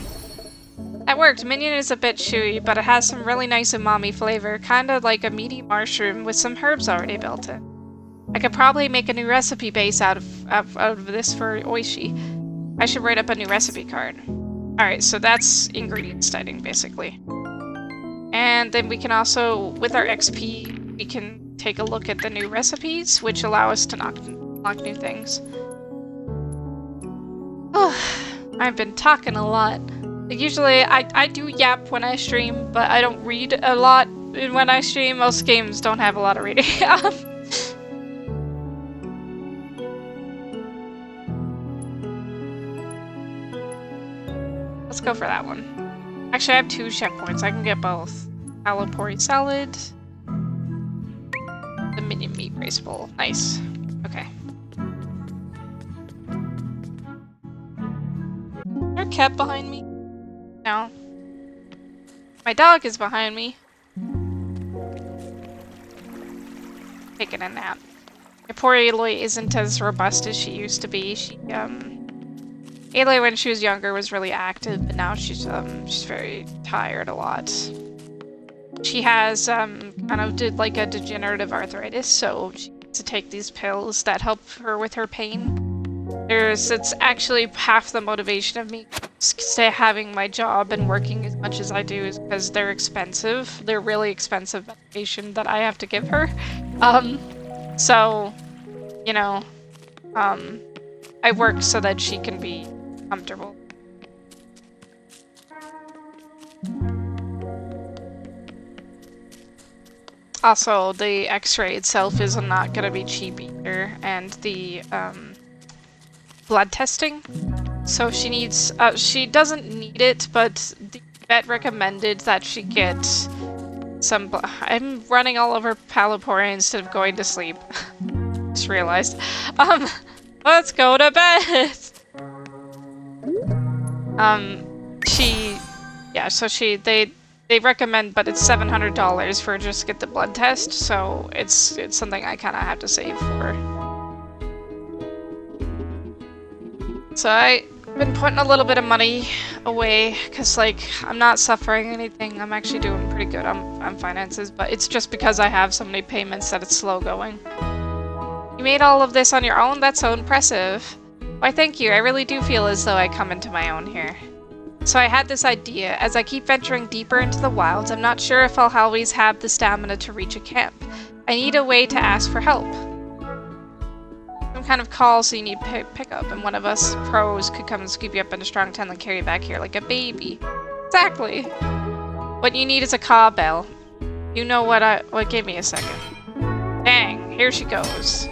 A: That worked. Minion is a bit chewy, but it has some really nice umami flavor, kinda like a meaty mushroom with some herbs already built in. I could probably make a new recipe base out of this for Oishi. I should write up a new recipe card. Alright, so that's ingredient studying, basically. And then we can also, with our XP, we can take a look at the new recipes, which allow us to unlock new things. Oh, I've been talking a lot. Usually, I do yap when I stream, but I don't read a lot when I stream. Most games don't have a lot of reading. Let's go for that one. Actually, I have 2 chef points. I can get both. Alipori salad. The minion meat rice bowl. Nice. Okay. Is there a cat behind me? No. My dog is behind me. Taking a nap. My poor Aloy isn't as robust as she used to be. Aloy, when she was younger, was really active, but now she's very tired a lot. She has, kind of like a degenerative arthritis, so she needs to take these pills that help her with her pain. It's actually half the motivation of me having my job and working as much as I do is because they're expensive. They're really expensive medication that I have to give her. So, you know, I work so that she can be comfortable. Also, the x-ray itself is not gonna be cheap either, and the blood testing. So she needs, she doesn't need it, but the vet recommended that she get some I'm running all over Palipori instead of going to sleep. Just realized. Let's go to bed! They recommend, but it's $700 for just get the blood test, so it's something I kind of have to save for. So I've been putting a little bit of money away because, like, I'm not suffering anything. I'm actually doing pretty good on finances, but it's just because I have so many payments that it's slow going. You made all of this on your own? That's so impressive. Why, thank you. I really do feel as though I come into my own here. So I had this idea. As I keep venturing deeper into the wilds, I'm not sure if I'll always have the stamina to reach a camp. I need a way to ask for help. Some kind of call, so you need pickup, and one of us pros could come and scoop you up in a strong tent and carry you back here like a baby. Exactly. What you need is a call bell. You know what give me a second. Dang, here she goes.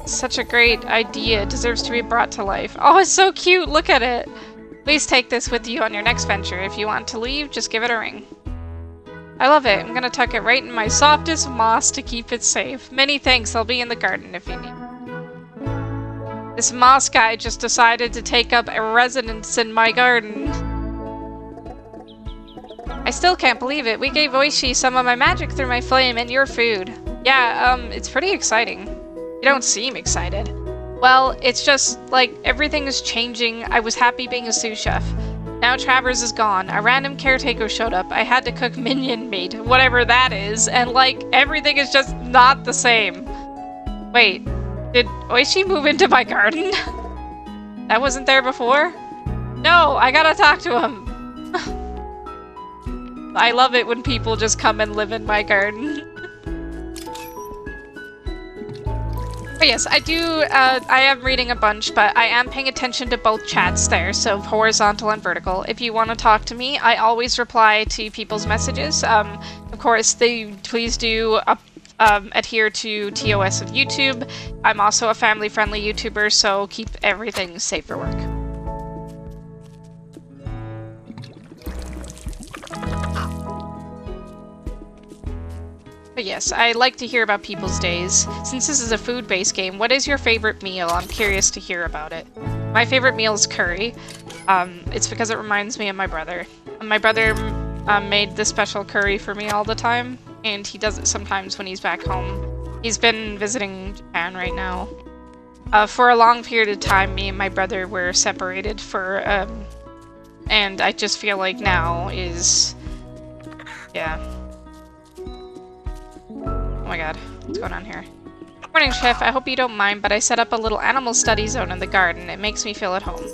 A: Such a great idea. It deserves to be brought to life. Oh, it's so cute. Look at it. Please take this with you on your next venture. If you want to leave, just give it a ring. I love it. I'm gonna tuck it right in my softest moss to keep it safe. Many thanks. I'll be in the garden if you need. This moss guy just decided to take up a residence in my garden. I still can't believe it. We gave Oishi some of my magic through my flame and your food. Yeah, it's pretty exciting. You don't seem excited. Well, it's just, like, everything is changing. I was happy being a sous chef. Now Travers is gone. A random caretaker showed up. I had to cook minion meat, whatever that is, and, like, everything is just not the same. Wait, did Oishi move into my garden? That wasn't there before? No, I gotta talk to him. I love it when people just come and live in my garden. But yes, I do, I am reading a bunch, but I am paying attention to both chats there, so horizontal and vertical. If you want to talk to me, I always reply to people's messages. Of course, please do adhere to TOS of YouTube. I'm also a family-friendly YouTuber, so keep everything safe for work. But yes, I like to hear about people's days. Since this is a food-based game, what is your favorite meal? I'm curious to hear about it. My favorite meal is curry. It's because it reminds me of my brother. My brother made this special curry for me all the time, and he does it sometimes when he's back home. He's been visiting Japan right now. For a long period of time, me and my brother were separated and I just feel like now is... yeah. Oh my god, what's going on here? Morning, Chef. I hope you don't mind, but I set up a little animal study zone in the garden. It makes me feel at home.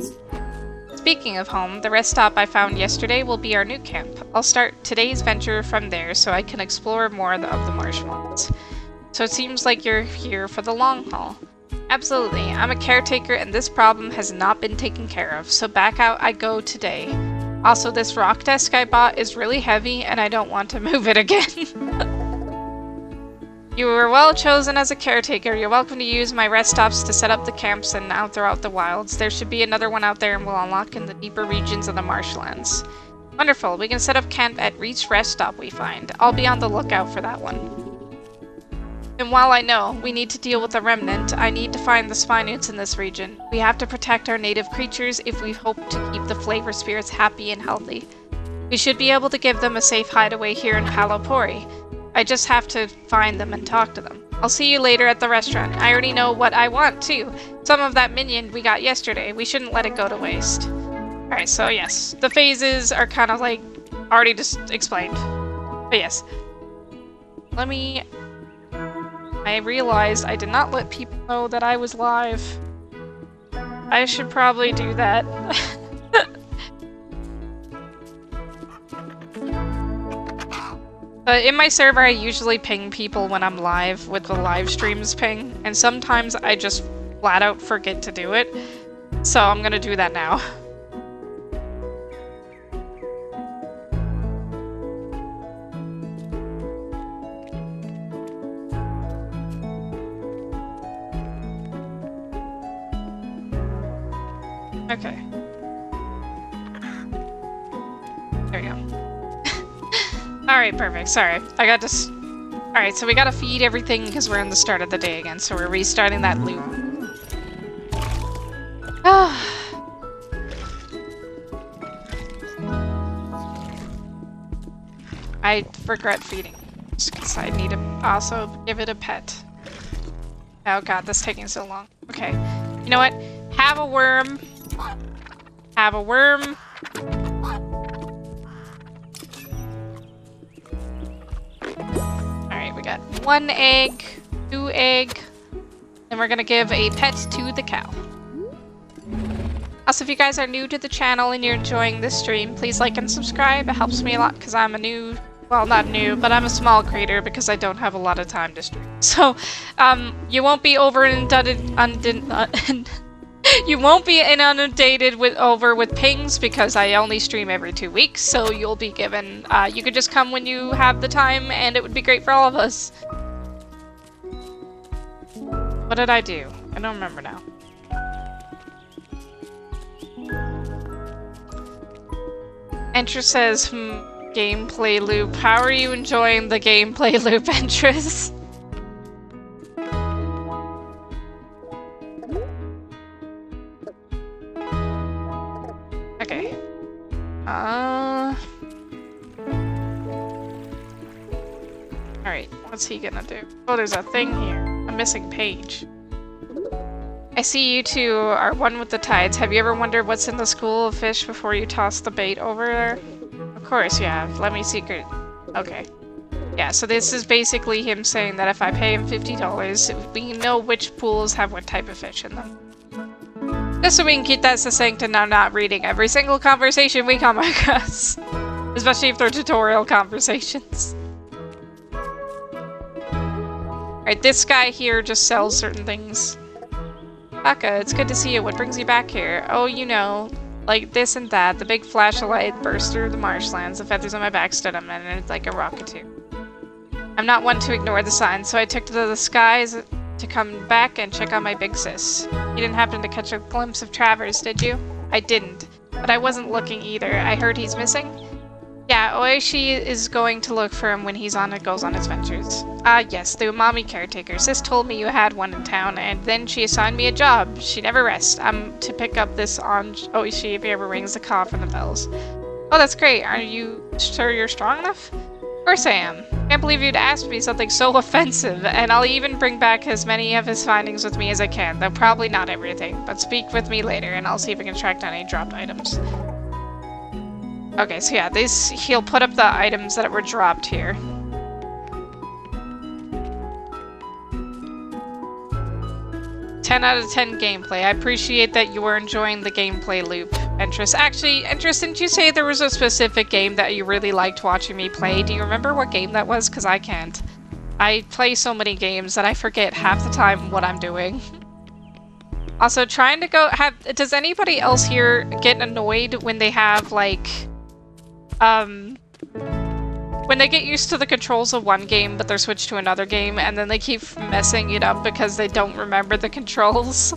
A: Speaking of home, the rest stop I found yesterday will be our new camp. I'll start today's venture from there so I can explore more of the marshlands. So it seems like you're here for the long haul. Absolutely. I'm a caretaker and this problem has not been taken care of, so back out I go today. Also, this rock desk I bought is really heavy and I don't want to move it again. You were well chosen as a caretaker. You're welcome to use my rest stops to set up the camps and out throughout the wilds. There should be another one out there and we'll unlock in the deeper regions of the marshlands. Wonderful. We can set up camp at each rest stop we find. I'll be on the lookout for that one. And while I know we need to deal with the remnant, I need to find the Spinutes in this region. We have to protect our native creatures if we hope to keep the flavor spirits happy and healthy. We should be able to give them a safe hideaway here in Halopori. I just have to find them and talk to them. I'll see you later at the restaurant. I already know what I want, too. Some of that minion we got yesterday. We shouldn't let it go to waste. Alright, so yes. The phases are kind of like already just explained. But yes. I realized I did not let people know that I was live. I should probably do that. But in my server, I usually ping people when I'm live with the live streams ping, and sometimes I just flat out forget to do it. So I'm gonna do that now. Okay. There we go. Alright, perfect. Sorry. I got to... Alright, so we gotta feed everything because we're in the start of the day again, so we're restarting that loop. I regret feeding just because I need to also give it a pet. Oh god, this is taking so long. Okay. You know what? Have a worm. Have a worm. Alright, we got 1 egg, 2 egg, and we're gonna give a pet to the cow. Also, if you guys are new to the channel and you're enjoying this stream, please like and subscribe. It helps me a lot because I'm a new, well, not new, but I'm a small creator because I don't have a lot of time to stream. So, you won't be you won't be inundated with pings because I only stream every 2 weeks. So you'll be given, you could just come when you have the time, and it would be great for all of us. What did I do? I don't remember now. Entra says, gameplay loop. How are you enjoying the gameplay loop, Entris? Okay. Alright, what's he gonna do? Oh, there's a thing here. A missing page. I see you two are one with the tides. Have you ever wondered what's in the school of fish before you toss the bait over there? Of course you have. Let me secret. Okay. Yeah, so this is basically him saying that if I pay him $50, we know which pools have what type of fish in them. Just so we can keep that succinct and I'm not reading every single conversation we come across. Especially if they're tutorial conversations. Alright, this guy here just sells certain things. Baka, it's good to see you. What brings you back here? Oh, you know, like this and that. The big flash of light burst through the marshlands. The feathers on my back stood up and it's like a rocket too. I'm not one to ignore the signs, so I took to the skies to come back and check on my big sis. You didn't happen to catch a glimpse of Travers, did you? I didn't, but I wasn't looking either. I heard he's missing. Yeah, Oishi is going to look for him when he's goes on his ventures. Yes, the umami caretaker. Sis told me you had one in town, and then she assigned me a job. She never rests. I'm to pick up this on Oishi if he ever rings the call from the bells. Oh, that's great. Are you sure you're strong enough? Of course I am. Can't believe you'd ask me something so offensive, and I'll even bring back as many of his findings with me as I can, though probably not everything. But speak with me later, and I'll see if I can track down any dropped items. Okay, so yeah, he'll put up the items that were dropped here. 10 out of 10 gameplay. I appreciate that you were enjoying the gameplay loop, Entris. Actually, Entris, didn't you say there was a specific game that you really liked watching me play? Do you remember what game that was? Because I can't. I play so many games that I forget half the time what I'm doing. Also, trying to go does anybody else here get annoyed when they have, like, when they get used to the controls of one game, but they're switched to another game, and then they keep messing it up because they don't remember the controls?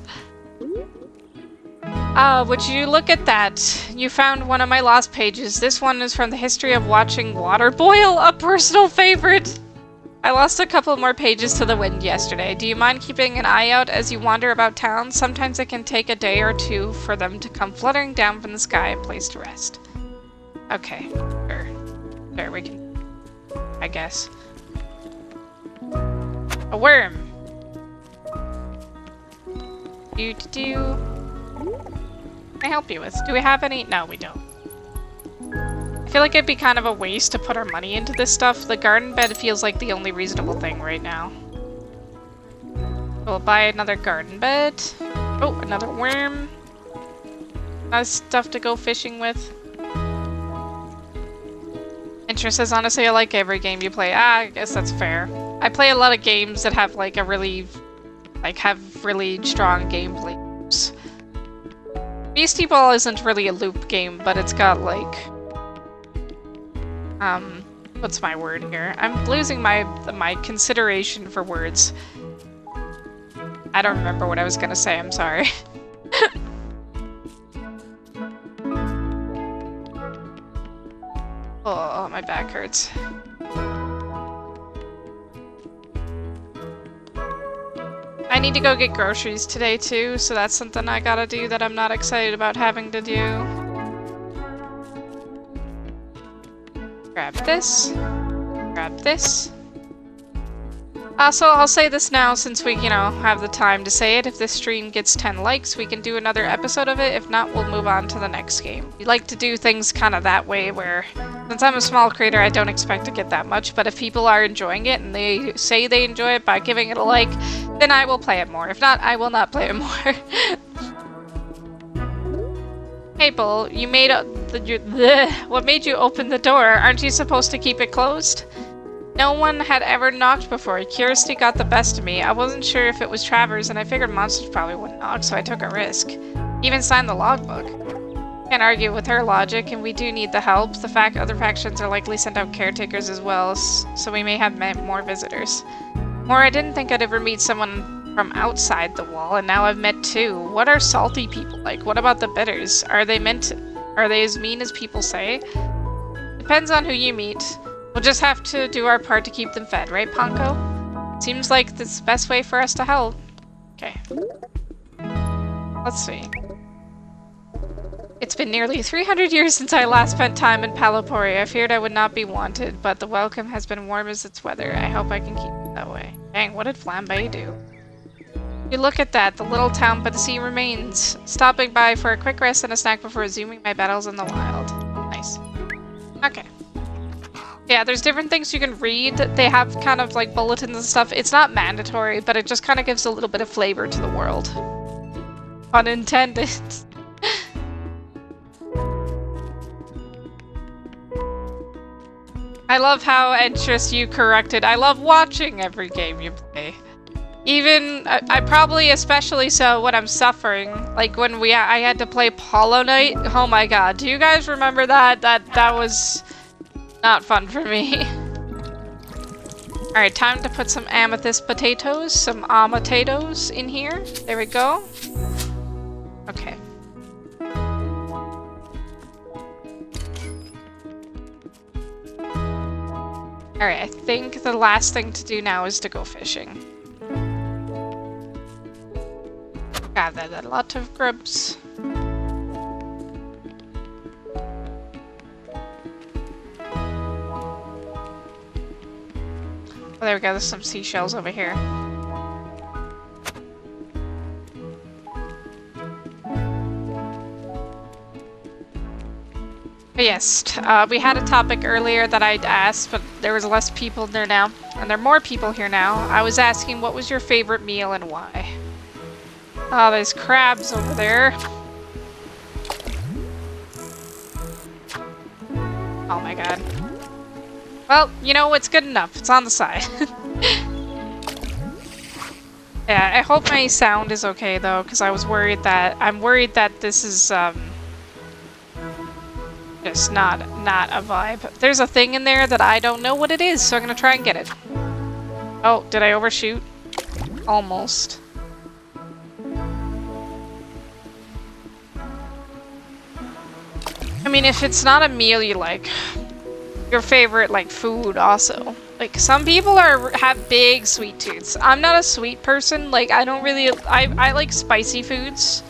A: Would you look at that? You found one of my lost pages. This one is from the history of watching water boil, a personal favorite. I lost a couple more pages to the wind yesterday. Do you mind keeping an eye out as you wander about town? Sometimes it can take a day or two for them to come fluttering down from the sky and place to rest. Okay, sure. There, we can... I guess. A worm! Can I help you with? Do we have any? No, we don't. I feel like it'd be kind of a waste to put our money into this stuff. The garden bed feels like the only reasonable thing right now. We'll buy another garden bed. Oh, another worm. Nice stuff to go fishing with. Interest says, honestly, I like every game you play. I guess that's fair. I play a lot of games that have, like, have really strong gameplay loops. Beastie Ball isn't really a loop game, but it's got, like... what's my word here? I'm losing my consideration for words. I don't remember what I was gonna say, I'm sorry. Oh, my back hurts. I need to go get groceries today too, so that's something I gotta do that I'm not excited about having to do. Grab this. Grab this. So I'll say this now since we, have the time to say it. If this stream gets 10 likes, we can do another episode of it. If not, we'll move on to the next game. We like to do things kind of that way where, since I'm a small creator, I don't expect to get that much. But if people are enjoying it and they say they enjoy it by giving it a like, then I will play it more. If not, I will not play it more. Hey, Bull, you made what made you open the door? Aren't you supposed to keep it closed? No one had ever knocked before. Curiosity got the best of me. I wasn't sure if it was Travers, and I figured monsters probably wouldn't knock, so I took a risk. Even signed the logbook. Can't argue with her logic, and we do need the help. The fact other factions are likely sent out caretakers as well, so we may have more visitors. I didn't think I'd ever meet someone from outside the wall, and now I've met two. What are salty people like? What about the bitters? Are they as mean as people say? Depends on who you meet. We'll just have to do our part to keep them fed, right, Ponko? Seems like this is the best way for us to help. Okay. Let's see. It's been nearly 300 years since I last spent time in Palapori. I feared I would not be wanted, but the welcome has been warm as its weather. I hope I can keep it that way. Dang, what did Flambe do? You look at that, the little town by the sea remains. Stopping by for a quick rest and a snack before resuming my battles in the wild. Nice. Okay. Yeah, there's different things you can read. They have kind of like bulletins and stuff. It's not mandatory, but it just kind of gives a little bit of flavor to the world. Unintended. I love how Entrust you corrected. I love watching every game you play. Even, I probably especially so when I'm suffering. Like when I had to play Hollow Knight. Oh my god, do you guys remember that? That was not fun for me. Alright, time to put some amethyst potatoes, some amatatos in here. There we go. Okay. Alright, I think the last thing to do now is to go fishing. Gathered a lot of grubs. Oh, there we go, there's some seashells over here. But yes, we had a topic earlier that I'd asked, but there was less people there now. And there are more people here now. I was asking, what was your favorite meal and why? Oh, there's crabs over there. Oh my god. Well, you know, it's good enough. It's on the side. Yeah, I hope my sound is okay though, because I'm worried that this is just not a vibe. There's a thing in there that I don't know what it is, so I'm gonna try and get it. Oh, did I overshoot? Almost. I mean, if it's not a meal you like, your favorite, like, food also. Like, some people have big sweet tooths. I'm not a sweet person. Like, I don't really... I like spicy foods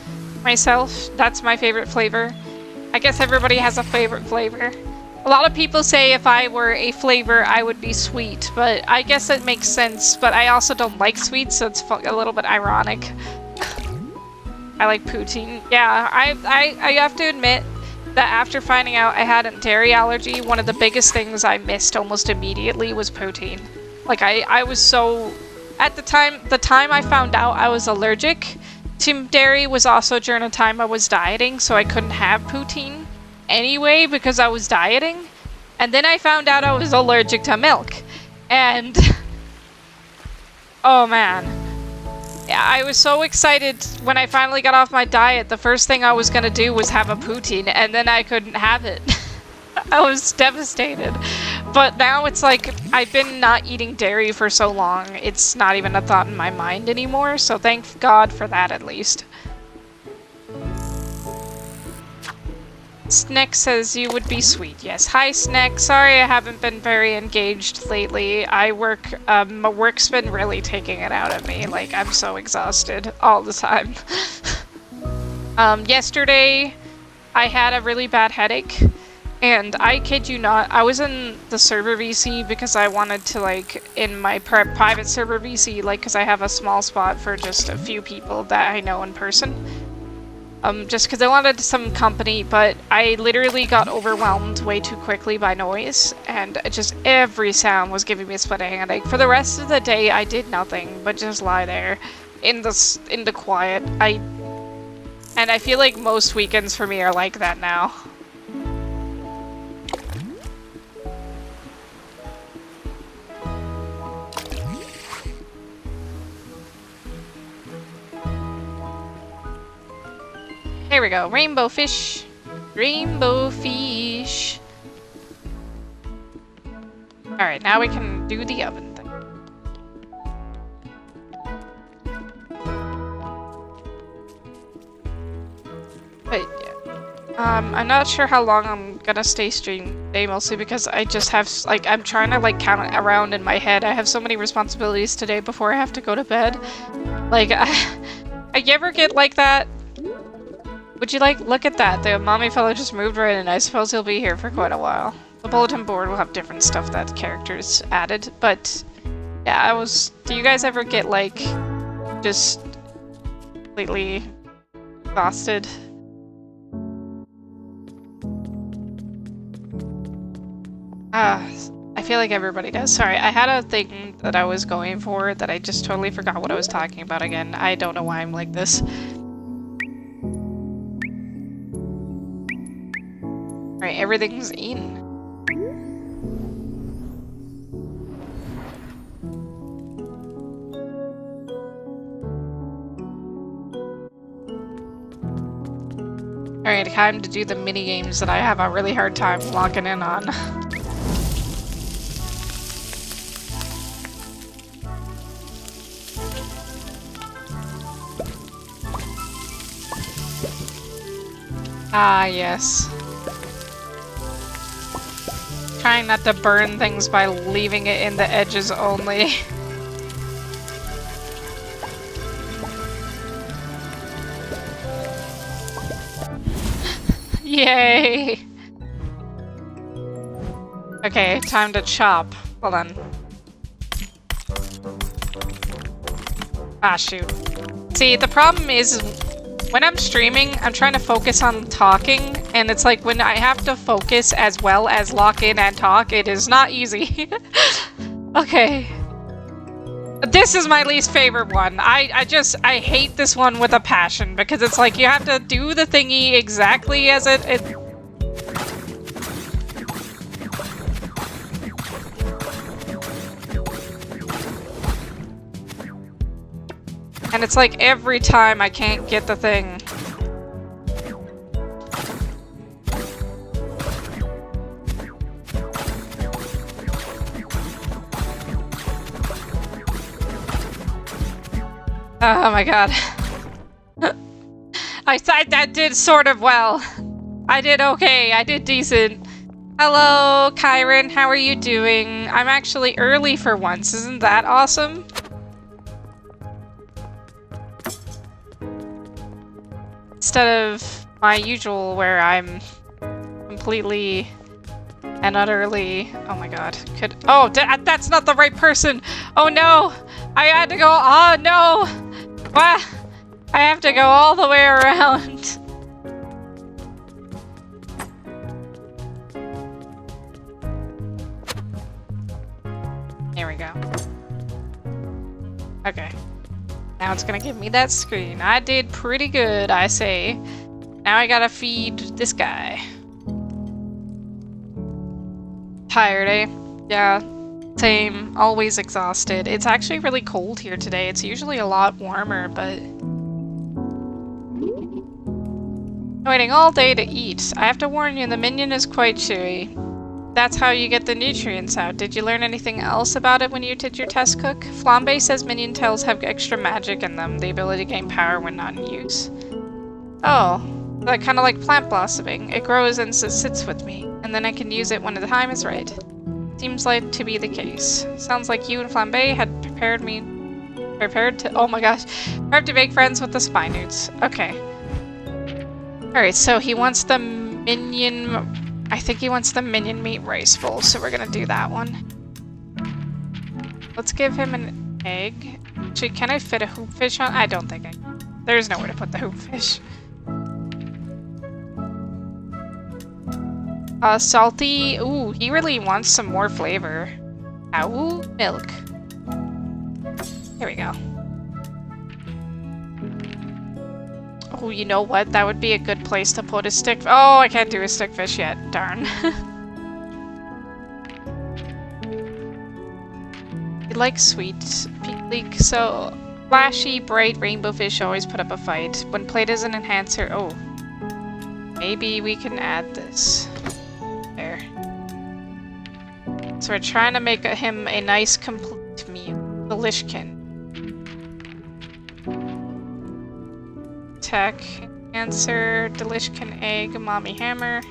A: myself. That's my favorite flavor. I guess everybody has a favorite flavor. A lot of people say if I were a flavor, I would be sweet. But I guess it makes sense. But I also don't like sweets, so it's a little bit ironic. I like poutine. Yeah, I have to admit that after finding out I had a dairy allergy, one of the biggest things I missed almost immediately was poutine. Like, I was so... At the time I found out I was allergic to dairy was also during a time I was dieting, so I couldn't have poutine anyway because I was dieting. And then I found out I was allergic to milk. And... oh man. Yeah, I was so excited when I finally got off my diet. The first thing I was gonna do was have a poutine, and then I couldn't have it. I was devastated. But now it's like, I've been not eating dairy for so long, it's not even a thought in my mind anymore, so thank God for that at least. Sneck says you would be sweet. Yes. Hi, Sneck. Sorry I haven't been very engaged lately. My work's been really taking it out of me. Like, I'm so exhausted all the time. Yesterday, I had a really bad headache, And I kid you not, I was in the server VC because I wanted to, like, in my private server VC, like, because I have a small spot for just a few people that I know in person. Just because I wanted some company, but I literally got overwhelmed way too quickly by noise, and just every sound was giving me a splitting headache. For the rest of the day, I did nothing but just lie there in the quiet. And I feel like most weekends for me are like that now. Here we go. Rainbow fish. Rainbow fish. Alright, now we can do the oven thing. But yeah. I'm not sure how long I'm gonna stay streaming today, mostly because I just have, like, I'm trying to, like, count it around in my head. I have so many responsibilities today before I have to go to bed. Like, you ever get like that? Would you like, look at that, the mommy fellow just moved right in. I suppose he'll be here for quite a while. The bulletin board will have different stuff that characters added, but yeah, do you guys ever get, like, just completely exhausted? I feel like everybody does. Sorry, I had a thing that I was going for that I just totally forgot what I was talking about again. I don't know why I'm like this. Alright, everything's eaten. Alright, time to do the mini games that I have a really hard time locking in on. Ah, yes. Trying not to burn things by leaving it in the edges only. Yay! Okay, time to chop. Hold on. Ah, shoot. See, the problem is when I'm streaming, I'm trying to focus on talking, and it's like when I have to focus as well as lock in and talk, it is not easy. Okay. This is my least favorite one. I hate this one with a passion, because it's like you have to do the thingy exactly as it and it's like every time I can't get the thing. Oh my god. I thought that did sort of well. I did okay. I did decent. Hello, Kyron. How are you doing? I'm actually early for once. Isn't that awesome? Instead of my usual where I'm completely and utterly... Oh my god. Oh, that's not the right person! Oh no! I had to go... Oh no! What? I have to go all the way around. Here we go. Okay. Now it's gonna give me that screen. I did pretty good, I say. Now I gotta feed this guy. Tired, eh? Yeah. Same. Always exhausted. It's actually really cold here today. It's usually a lot warmer, but... Waiting all day to eat. I have to warn you, the minion is quite chewy. That's how you get the nutrients out. Did you learn anything else about it when you did your test cook? Flambe says minion tails have extra magic in them, the ability to gain power when not in use. Oh, that kind of like plant blossoming. It grows and sits with me, and then I can use it when the time is right. Seems like to be the case. Sounds like you and Flambe had prepared to, oh my gosh, prepared to make friends with the Spinoots. Okay. Alright, so he wants the minion I think he wants the minion meat rice bowl, so we're gonna do that one. Let's give him an egg. Actually, can I fit a hoopfish on? I don't think I can. There's nowhere to put the hoopfish. Salty. Ooh, he really wants some more flavor. Ow, milk. Here we go. Oh, you know what? That would be a good place to put a stick. Oh, I can't do a stickfish yet. Darn. You like sweet pink leek, so flashy, bright rainbow fish always put up a fight. When played as an enhancer, oh, maybe we can add this. There. So we're trying to make him a nice, complete meal. Delishkin. Tech, answer, Delishkin egg, mommy hammer.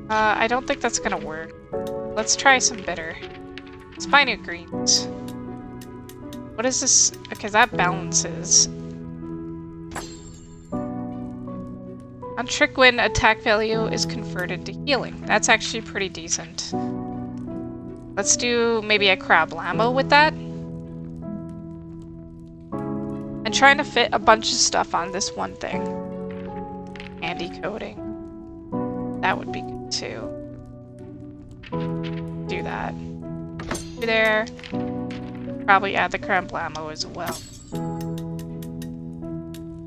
A: I don't think that's gonna work. Let's try some bitter. Spiny greens. What is this? Okay, that balances. On Trick Win, attack value is converted to healing. That's actually pretty decent. Let's do maybe a crab lambo with that. I'm trying to fit a bunch of stuff on this one thing. Candy coating. That would be good too. Do that. There. Probably add the crab lambo as well.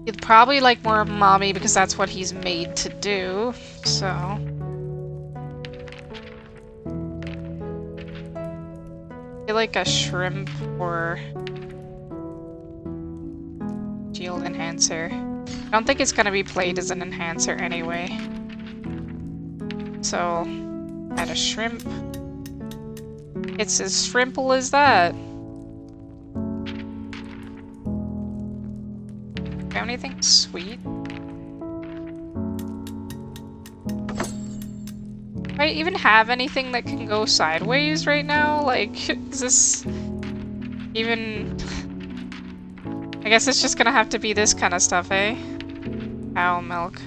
A: He'd probably like more mommy because that's what he's made to do, so. I feel like a shrimp or shield enhancer. I don't think it's gonna be played as an enhancer anyway. So, add a shrimp. It's as shrimple as that. Got anything sweet? Do I even have anything that can go sideways right now? Like, is this even... I guess it's just gonna have to be this kind of stuff, eh? Cow milk.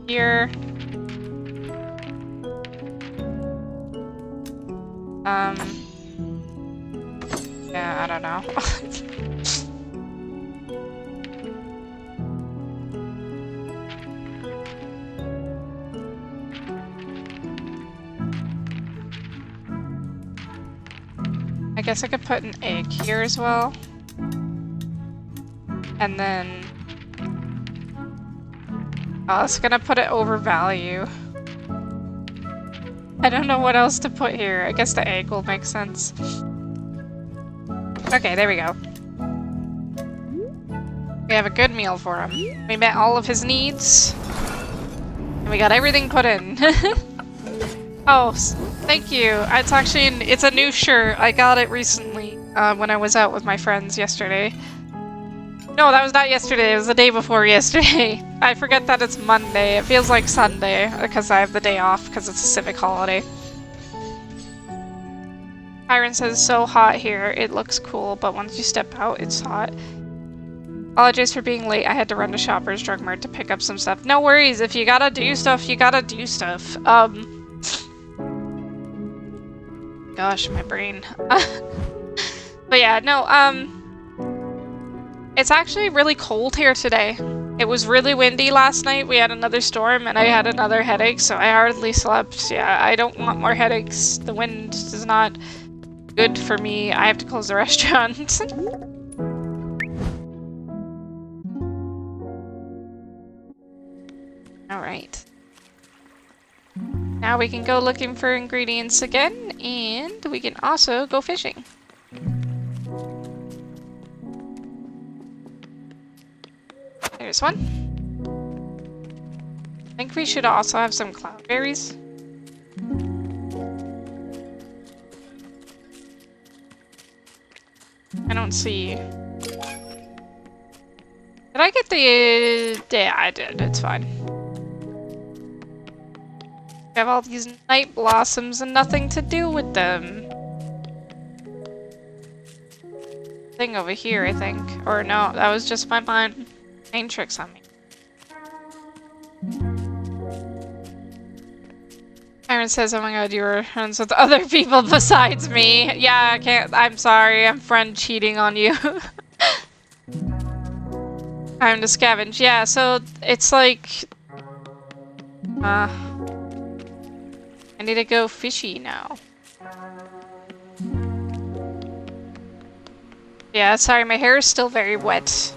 A: Here. Yeah, I don't know. I guess I could put an egg here as well. And then... oh, it's gonna put it over value. I don't know what else to put here. I guess the egg will make sense. Okay, there we go. We have a good meal for him. We met all of his needs. And we got everything put in. Oh, thank you. It's actually it's a new shirt. I got it recently when I was out with my friends yesterday. No, that was not yesterday. It was the day before yesterday. I forget that it's Monday. It feels like Sunday because I have the day off because it's a civic holiday. Kyron says, so hot here. It looks cool, but once you step out, it's hot. Apologies for being late. I had to run to Shoppers Drug Mart to pick up some stuff. No worries. If you gotta do stuff, you gotta do stuff. Gosh, my brain. But yeah, no, it's actually really cold here today. It was really windy last night. We had another storm and I had another headache, so I hardly slept. Yeah, I don't want more headaches. The wind is not good for me. I have to close the restaurant. Alright. Now we can go looking for ingredients again, and we can also go fishing. There's one. I think we should also have some cloudberries. I don't see... Did I get the... Yeah, I did. It's fine. We have all these night blossoms and nothing to do with them. thing over here, I think. Or no, that was just my mind playing tricks on me. Aaron says, oh my god, you were friends with other people besides me. Yeah, I can't. I'm sorry, I'm friend cheating on you. Time to scavenge. Yeah, so it's like... I need to go fishy now. Yeah, sorry, my hair is still very wet.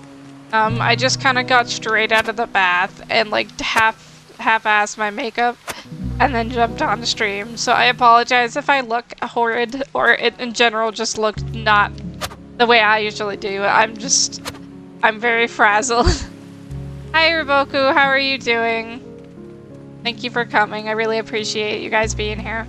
A: I just kind of got straight out of the bath and like half-assed my makeup and then jumped on the stream. So I apologize if I look horrid or it in general just looked not the way I usually do. I'm very frazzled. Hi, Roboku, how are you doing? Thank you for coming. I really appreciate you guys being here.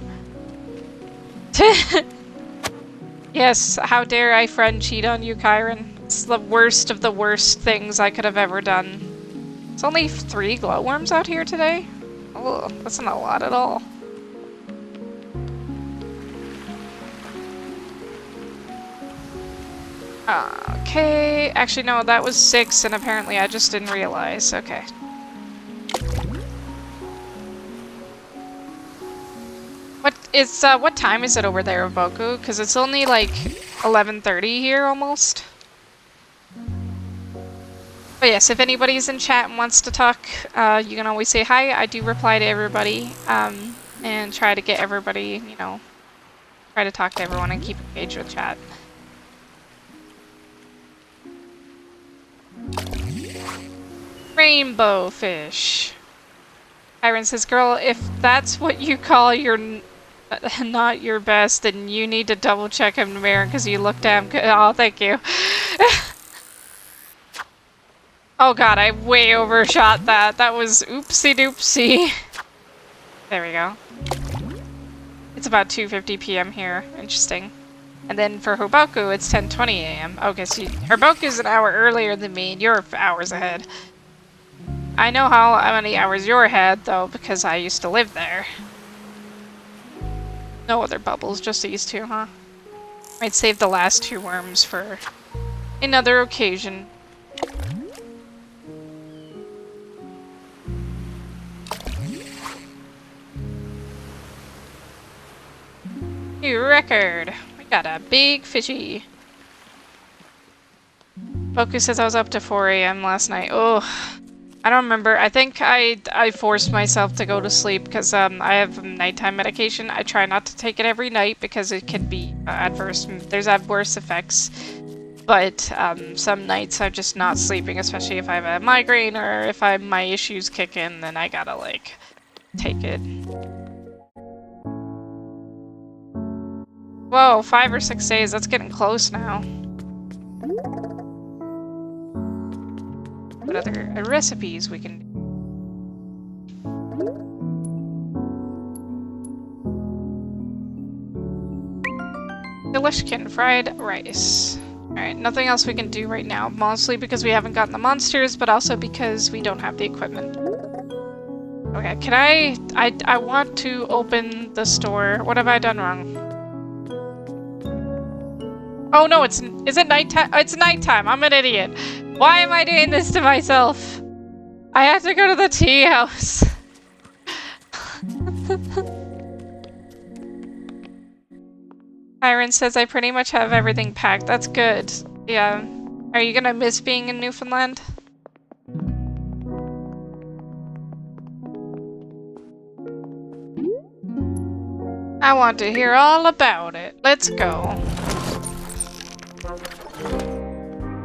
A: Yes, how dare I friend cheat on you, Kyron? It's the worst of the worst things I could have ever done. It's only 3 glowworms out here today? Oh, that's not a lot at all. Okay, actually no, that was 6 and apparently I just didn't realize. Okay. What time is it over there, Boku? Because it's only like 11:30 here almost. But yes, if anybody's in chat and wants to talk, you can always say hi. I do reply to everybody, and try to get everybody, you know, try to talk to everyone and keep engaged with chat. Rainbow fish. Kyron says, girl, if that's what you call your not your best, then you need to double check him in the mirror because you look damn good. Oh, thank you. Oh god, I way overshot that. That was oopsie doopsie. There we go. It's about 2:50 p.m. here. Interesting. And then for Hoboku, it's 10:20 a.m. Okay, so Hoboku's an hour earlier than me, and you're hours ahead. I know how many hours you're ahead, though, because I used to live there. No other bubbles, just these 2, huh? Might save the last 2 worms for another occasion. New record! We got a big fishy. Boku says I was up to 4 a.m. last night. Oh, I don't remember. I think I forced myself to go to sleep because I have nighttime medication. I try not to take it every night because it can be adverse. There's adverse effects. But some nights I'm just not sleeping, especially if I have a migraine or if my issues kick in, then I gotta like take it. Whoa, 5 or 6 days. That's getting close now. What other recipes we can do? Delishkin fried rice. Alright, nothing else we can do right now. Mostly because we haven't gotten the monsters, but also because we don't have the equipment. Okay, can I want to open the store. What have I done wrong? Oh no, is it nighttime? It's nighttime. I'm an idiot. Why am I doing this to myself? I have to go to the tea house. Iron says I pretty much have everything packed. That's good. Yeah. Are you gonna miss being in Newfoundland? I want to hear all about it. Let's go.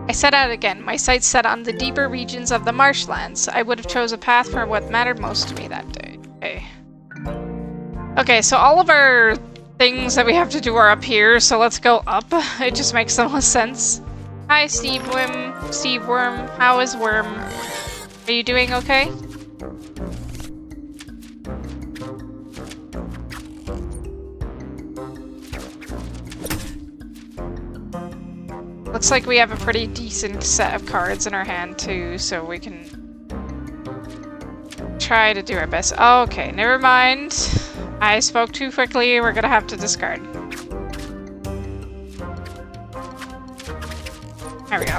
A: I set out again, my sights set on the deeper regions of the marshlands. I would have chose a path for what mattered most to me that day. Okay. Okay, so all of our things that we have to do are up here, so let's go up. It just makes the most sense. Hi, Steve Worm. How is Worm? Are you doing okay? Looks like we have a pretty decent set of cards in our hand too, so we can try to do our best. Okay, never mind. I spoke too quickly, we're gonna have to discard. There we go.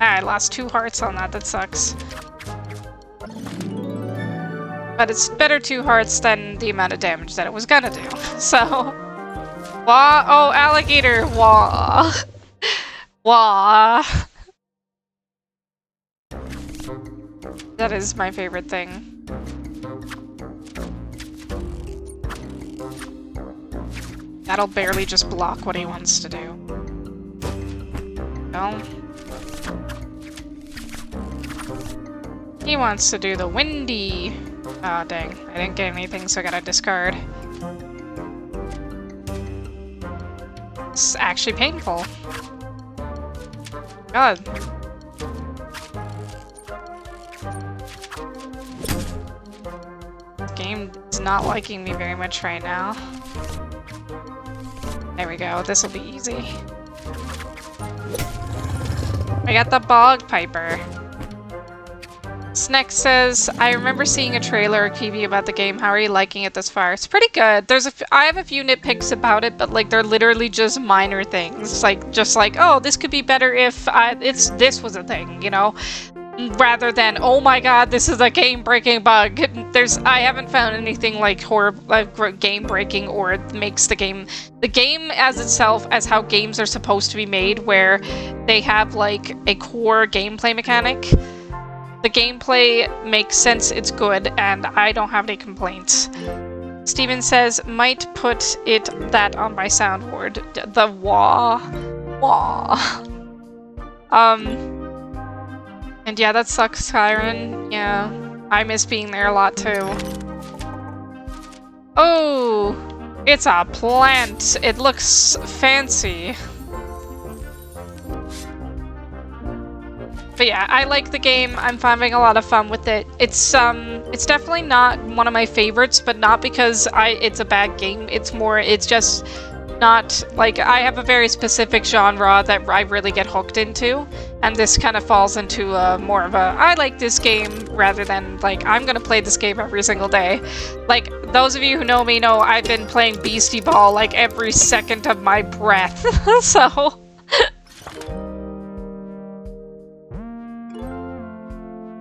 A: I lost 2 hearts on that. That sucks. But it's better 2 hearts than the amount of damage that it was gonna do. So... Wah! Oh, alligator! Wah! Wah! That is my favorite thing. That'll barely just block what he wants to do. No. He wants to do the windy. Ah, oh, dang. I didn't get anything, so I gotta discard. It's actually painful. God. This game is not liking me very much right now. There we go. This will be easy. I got the Bog Piper. Sneck says, I remember seeing a trailer or preview about the game. How are you liking it thus far? It's pretty good. I have a few nitpicks about it, but like they're literally just minor things. Like just like, oh, this could be better if this was a thing, you know? Rather than, oh my god, this is a game-breaking bug. I haven't found anything like game-breaking or it makes the game as itself, as how games are supposed to be made, where they have like a core gameplay mechanic. The gameplay makes sense, it's good, and I don't have any complaints. Steven says, might put that on my soundboard. The wah. Wah. And yeah, that sucks, Kyron. Yeah, I miss being there a lot too. Oh, it's a plant. It looks fancy. But yeah, I like the game. I'm having a lot of fun with it. It's definitely not one of my favorites, but not because it's a bad game. It's just not, like, I have a very specific genre that I really get hooked into, and this kind of falls into more of a, I like this game, rather than, like, I'm gonna play this game every single day. Like, those of you who know me know I've been playing Beastie Ball, like, every second of my breath, so...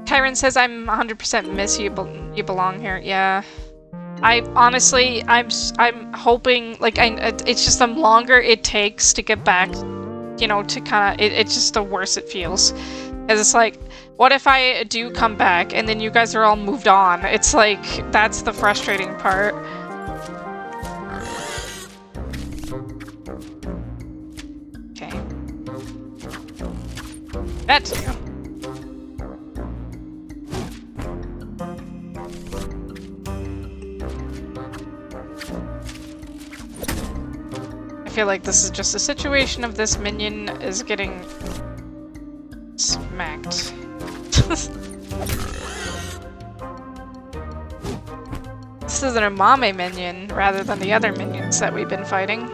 A: Kyron says, I'm 100% miss you, you belong here. Yeah. I honestly, I'm hoping, like, it's just the longer it takes to get back, you know, to kind of, it's just the worse it feels. Because it's like, what if I do come back and then you guys are all moved on? It's like, that's the frustrating part. Okay. That's you. I feel like this is just a situation of this minion is getting smacked. This is an umame minion rather than the other minions that we've been fighting.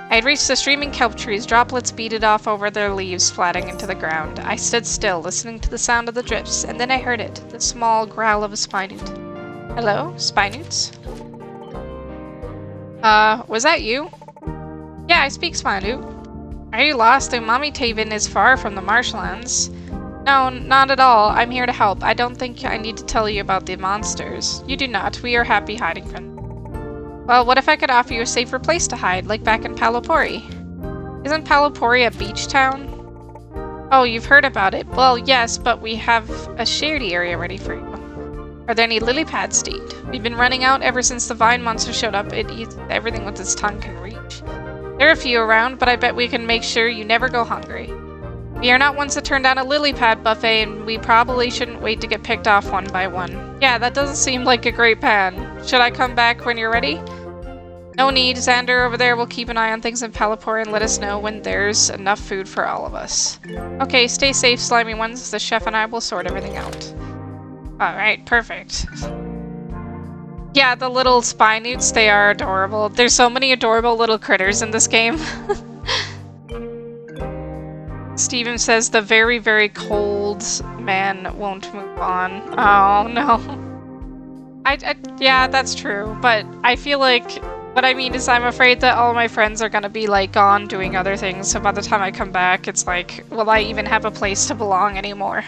A: I had reached the streaming kelp trees. Droplets beaded off over their leaves, flattening into the ground. I stood still, listening to the sound of the drifts, and then I heard it, the small growl of a spinute. Hello, Spinutes? Was that you? Yeah, I speak Spinute. Are you lost? Umami Taven is far from the marshlands. No, not at all. I'm here to help. I don't think I need to tell you about the monsters. You do not. We are happy hiding from them. Well, what if I could offer you a safer place to hide, like back in Palopori? Isn't Palopori a beach town? Oh, you've heard about it. Well, yes, but we have a sharedy area ready for you. Are there any lily pads to eat? We've been running out ever since the vine monster showed up. It eats everything with its tongue can reach. There are a few around, but I bet we can make sure you never go hungry. We are not ones to turn down a lily pad buffet, and we probably shouldn't wait to get picked off one by one. Yeah, that doesn't seem like a great plan. Should I come back when you're ready? No need. Xander over there will keep an eye on things in Palopori and let us know when there's enough food for all of us. Okay, stay safe, slimy ones. The chef and I will sort everything out. Alright, perfect. Yeah, the little Spinutes, they are adorable. There's so many adorable little critters in this game. Steven says the very, very cold man won't move on. Oh, no. Yeah, that's true, but I feel like What I mean is I'm afraid that all my friends are gonna be, like, gone doing other things, so by the time I come back, it's like, will I even have a place to belong anymore?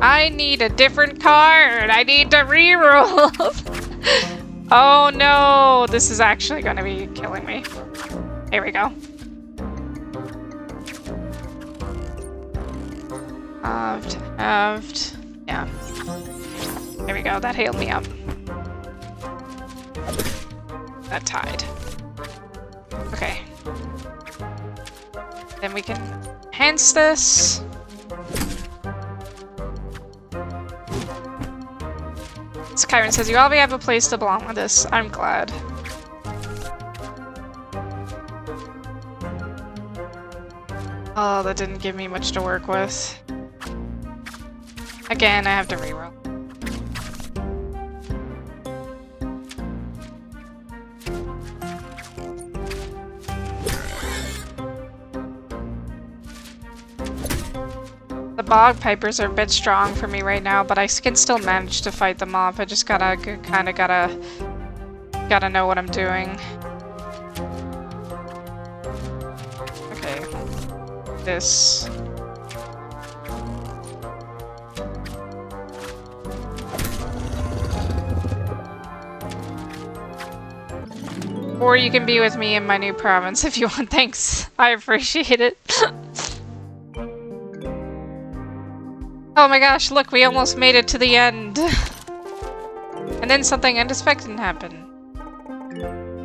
A: I need a different card! I need to reroll! Oh no! This is actually gonna be killing me. Here we go. Halved. Yeah. There we go, that healed me up. That tied. Okay. Then we can enhance this. Kyron says, you already have a place to belong with this. I'm glad. Oh, that didn't give me much to work with. Again, I have to reroll. The bog pipers are a bit strong for me right now, but I can still manage to fight them off. I just gotta know what I'm doing. Okay. This. Or you can be with me in my new province if you want. Thanks. I appreciate it. Oh my gosh, look, we almost made it to the end. And then something unexpected happened.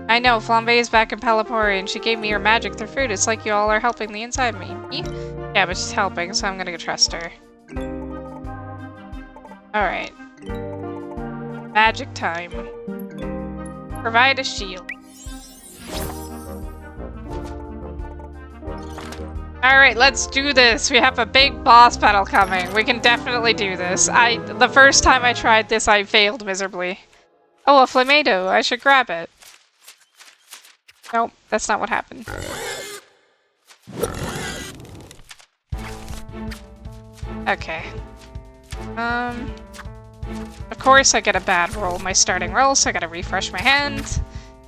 A: I know, Flambe is back in Palapori and she gave me her magic through food. It's like you all are helping the inside of me. Yeah, but she's helping, so I'm gonna go trust her. Alright. Magic time. Provide a shield. Alright, let's do this. We have a big boss battle coming. We can definitely do this. The first time I tried this, I failed miserably. Oh, a Flamedo. I should grab it. Nope, that's not what happened. Okay. Of course I get a bad roll, my starting roll, so I gotta refresh my hand.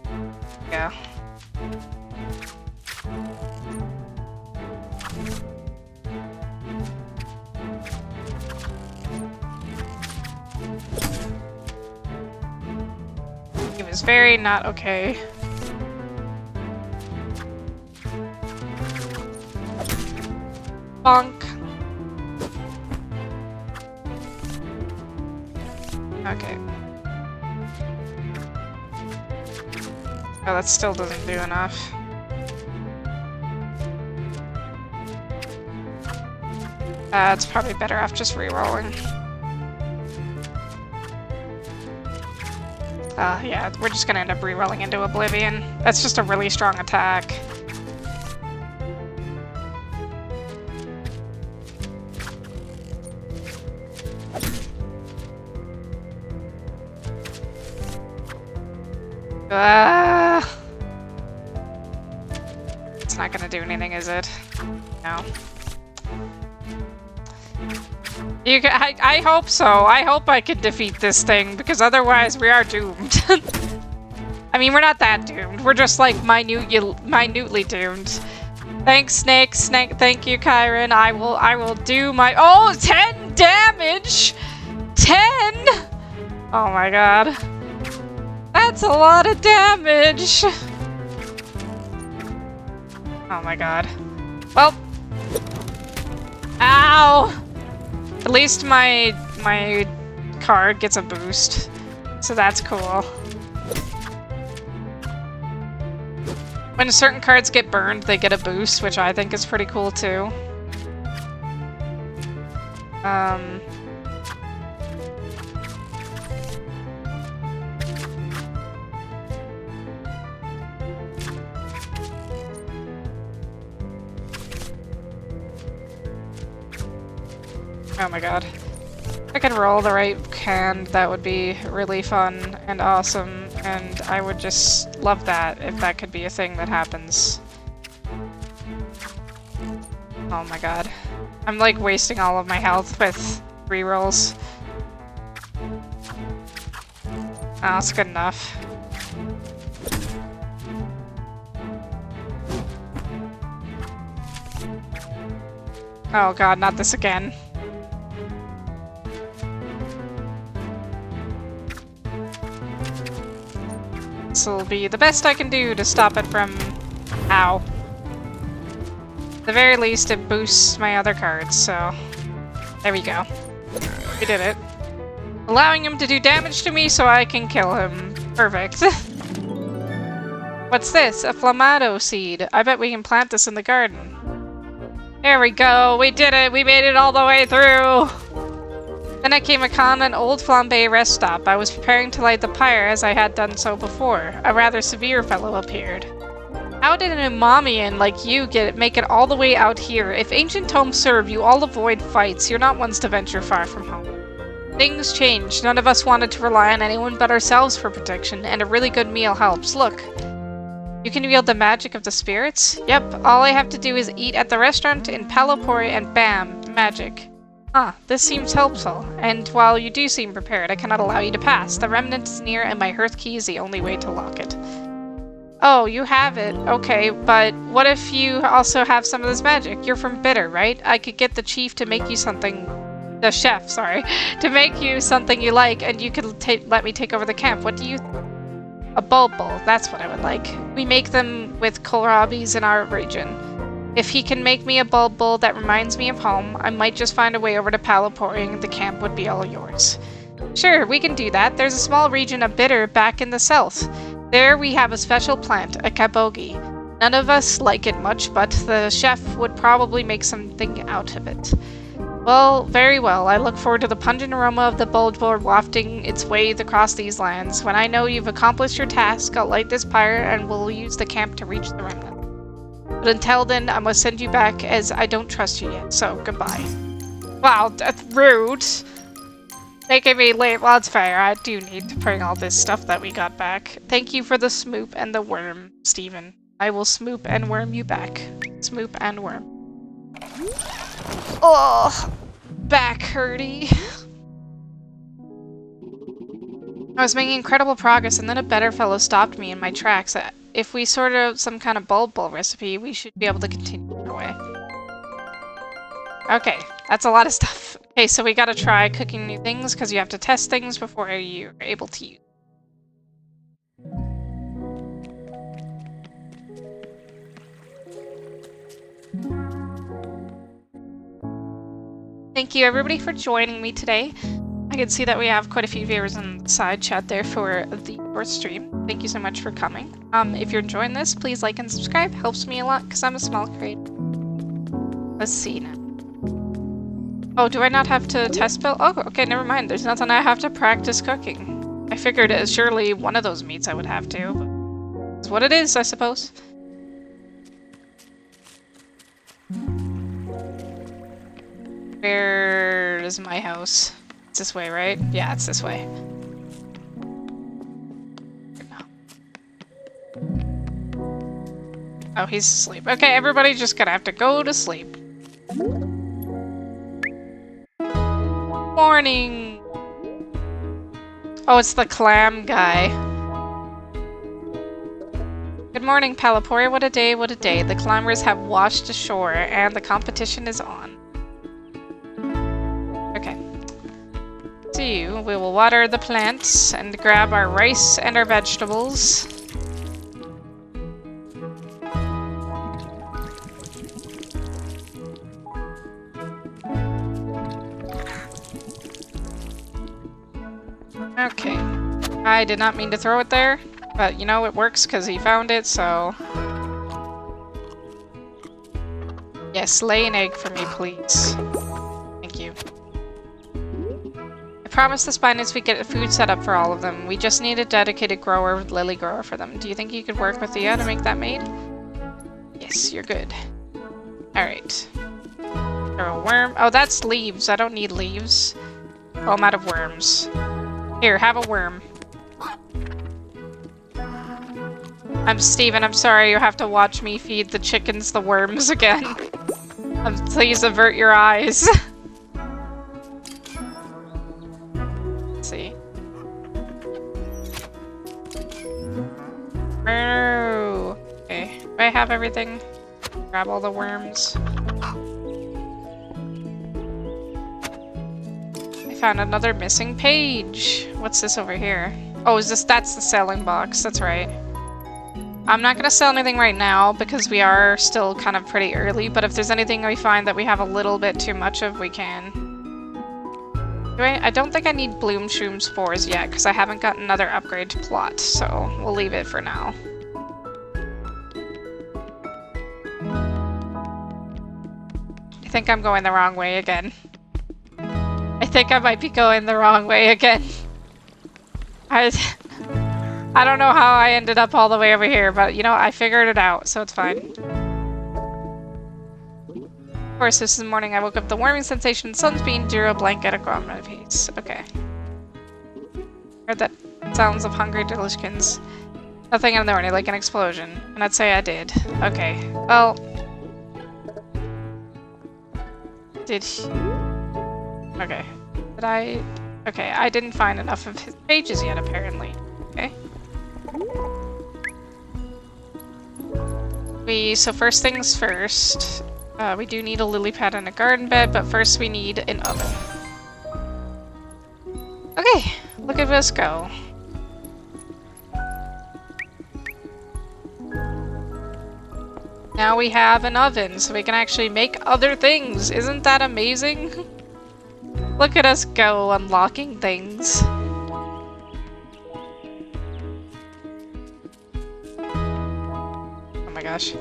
A: There we go. It was very not okay. Bonk. Okay. Oh, that still doesn't do enough. It's probably better off just re-rolling. Yeah, we're just gonna end up re-rolling into Oblivion. That's just a really strong attack. It's not gonna do anything, is it? No. I hope so. I hope I can defeat this thing, because otherwise we are doomed. I mean, we're not that doomed. We're just, like, minutely doomed. Thanks, Snake. Thank you, Kyron. I will do my— Oh, 10 damage! 10?! Oh my god. That's a lot of damage! Oh my god. Well. Ow! At least my card gets a boost. So that's cool. When certain cards get burned, they get a boost, which I think is pretty cool too. Oh my god. If I could roll the right hand, that would be really fun and awesome, and I would just love that if that could be a thing that happens. Oh my god. I'm like wasting all of my health with rerolls. Oh, that's good enough. Oh god, not this again. This will be the best I can do to stop it from... Ow. At the very least, it boosts my other cards, so... There we go. We did it. Allowing him to do damage to me so I can kill him. Perfect. What's this? A Flamado seed. I bet we can plant this in the garden. There we go. We did it. We made it all the way through. Then I came upon an old flambe rest stop. I was preparing to light the pyre as I had done so before. A rather severe fellow appeared. How did an Umamian like you make it all the way out here? If ancient tomes serve, you all avoid fights. You're not ones to venture far from home. Things changed. None of us wanted to rely on anyone but ourselves for protection, and a really good meal helps. Look. You can wield the magic of the spirits? Yep, all I have to do is eat at the restaurant in Palopori and bam, magic. Ah, this seems helpful, and while you do seem prepared, I cannot allow you to pass. The remnant is near, and my hearth key is the only way to lock it. Oh, you have it. Okay, but what if you also have some of this magic? You're from Bitter, right? I could get the chief to make you something... The chef, sorry. To make you something you like, and you could let me take over the camp. What do you... A bulbul, that's what I would like. We make them with kohlrabis in our region. If he can make me a bulbul that reminds me of home, I might just find a way over to Palopori and the camp would be all yours. Sure, we can do that. There's a small region of Bitter back in the south. There we have a special plant, a kabogi. None of us like it much, but the chef would probably make something out of it. Well, very well. I look forward to the pungent aroma of the bulbul wafting its way across these lands. When I know you've accomplished your task, I'll light this pyre and we'll use the camp to reach the remnant. But until then, I must send you back as I don't trust you yet, so goodbye. Wow, that's rude. Making me late. Well, it's fair. I do need to bring all this stuff that we got back. Thank you for the smoop and the worm, Stephen. I will smoop and worm you back. Smoop and worm. Oh, back hurty. I was making incredible progress and then a better fellow stopped me in my tracks. If we sort out some kind of bulbul recipe, we should be able to continue our way. Okay, that's a lot of stuff. Okay, so we gotta try cooking new things because you have to test things before you're able to use. Thank you everybody for joining me today. I can see that we have quite a few viewers in the side chat there for the fourth stream. Thank you so much for coming. If you're enjoying this, please like and subscribe. Helps me a lot because I'm a small creator. Let's see now. Oh, do I not have to test build? Oh, okay, never mind. There's nothing I have to practice cooking. I figured it was surely one of those meats I would have to, but it's what it is, I suppose. Where is my house? It's this way, right? Yeah, it's this way. Oh, he's asleep. Okay, everybody's just gonna have to go to sleep. Morning! Oh, it's the clam guy. Good morning, Palopori. What a day, what a day. The climbers have washed ashore, and the competition is on. Okay. So we will water the plants, and grab our rice and our vegetables. Okay. I did not mean to throw it there, but you know, it works because he found it, so... Yes, lay an egg for me, please. Thank you. I promised the Spinets we'd get food set up for all of them. We just need a dedicated grower, lily grower for them. Do you think you could work with Thea to make that made? Yes, you're good. Alright. Throw a worm. Oh, that's leaves. I don't need leaves. Oh, I'm out of worms. Here, have a worm. I'm Steven, I'm sorry you have to watch me feed the chickens the worms again. Please avert your eyes. Let's see. Oh. Okay. Do I have everything? Grab all the worms. I found another missing page. What's this over here? Oh, that's the selling box. That's right. I'm not gonna sell anything right now because we are still kind of pretty early, but if there's anything we find that we have a little bit too much of, we can. I don't think I need bloom shroom spores yet because I haven't got another upgrade to plot, so we'll leave it for now. I think I'm going the wrong way again. I think I might be going the wrong way again. I don't know how I ended up all the way over here, but you know, I figured it out, so it's fine. Of course, this is the morning I woke up, the warming sensation, sun's being zero, blanket, a grommet piece. Okay. Heard that sounds of hungry delicious. Nothing in the morning, like an explosion. And I'd say I did. Okay. Well. Okay. Did I? Okay, I didn't find enough of his pages yet, apparently. Okay. So first things first, we do need a lily pad and a garden bed, but first we need an oven. Okay, look at us go. Now we have an oven, so we can actually make other things. Isn't that amazing? Look at us go, unlocking things. Gosh.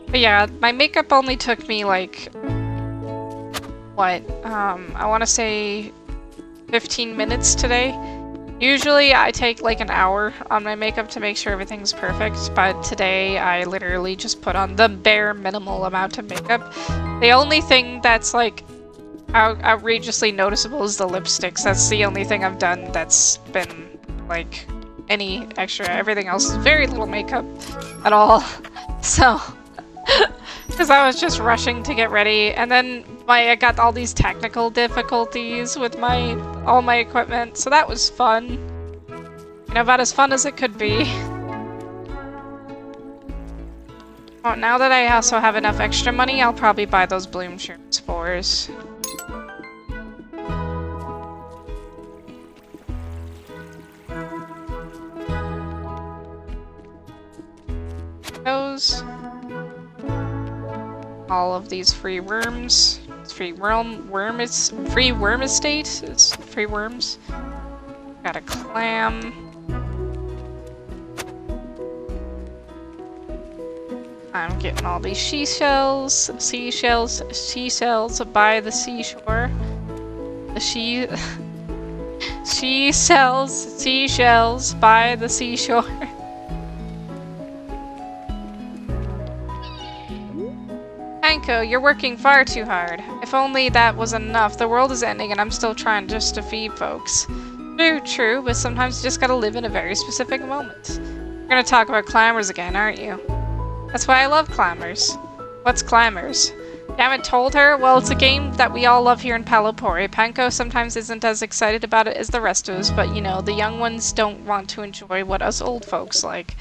A: But yeah, my makeup only took me like what? I want to say 15 minutes today. Usually I take like an hour on my makeup to make sure everything's perfect, but today I literally just put on the bare minimal amount of makeup. The only thing that's like outrageously noticeable is the lipsticks. That's the only thing I've done that's been like any extra. Everything else is very little makeup at all. So, because I was just rushing to get ready, and then I got all these technical difficulties with all my equipment, so that was fun. You know, about as fun as it could be. Oh, now that I also have enough extra money, I'll probably buy those bloom shroom spores. All of these free worms. It's free worm estate. It's free worms. Got a clam. I'm getting all these seashells by the seashore. Seashells by the seashore. Panko, you're working far too hard. If only that was enough. The world is ending and I'm still trying just to feed folks. True, but sometimes you just gotta live in a very specific moment. You're gonna talk about climbers again, aren't you? That's why I love climbers. What's climbers? You haven't told her? Well, it's a game that we all love here in Palopori. Panko sometimes isn't as excited about it as the rest of us, but you know, the young ones don't want to enjoy what us old folks like.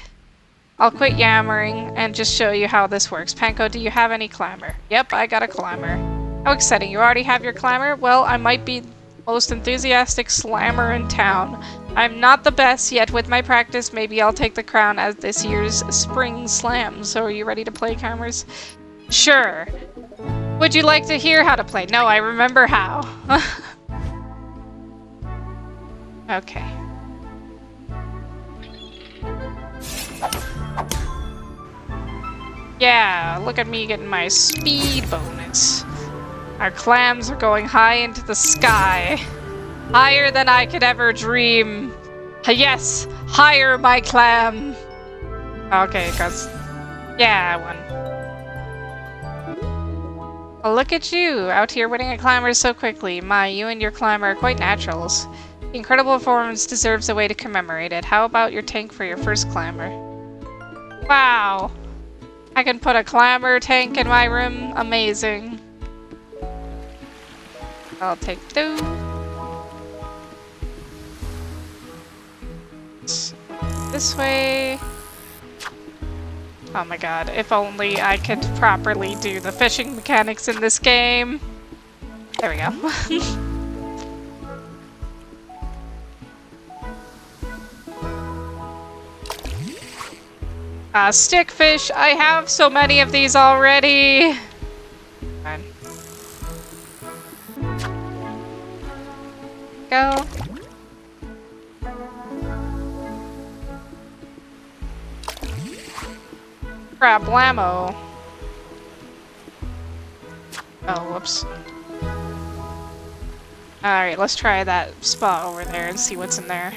A: I'll quit yammering and just show you how this works. Panko, do you have any climber? Yep, I got a climber. How exciting. You already have your climber? Well, I might be the most enthusiastic slammer in town. I'm not the best, yet with my practice, maybe I'll take the crown as this year's spring slam. So are you ready to play, climbers? Sure. Would you like to hear how to play? No, I remember how. Okay. Yeah, look at me getting my speed bonus. Our clams are going high into the sky. Higher than I could ever dream. Yes, higher, my clam. Okay, guys. Yeah, I won. Well, look at you, out here winning a climber so quickly. My, you and your climber are quite naturals. The incredible performance deserves a way to commemorate it. How about your tank for your first climber? Wow. I can put a climber tank in my room. Amazing. I'll take those. This way. Oh my god, if only I could properly do the fishing mechanics in this game. There we go. Stickfish, I have so many of these already. Fine. Go. Crab-lamo. Oh, whoops. Alright, let's try that spot over there and see what's in there.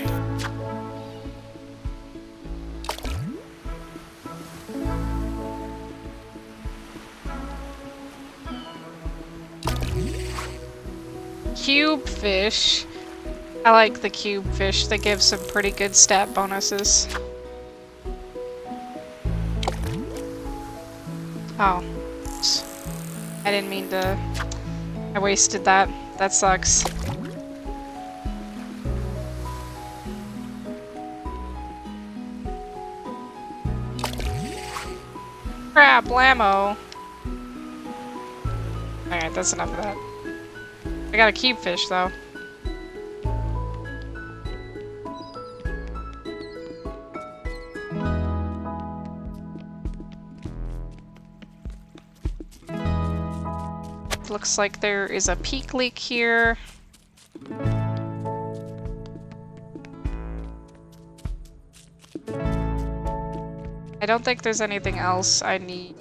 A: Cube fish. I like the cube fish. They give some pretty good stat bonuses. Oh. Oops. I didn't mean to... I wasted that. That sucks. Crab-lamo. Alright, that's enough of that. I got a cube fish, though. Looks like there is a peak leak here. I don't think there's anything else I need.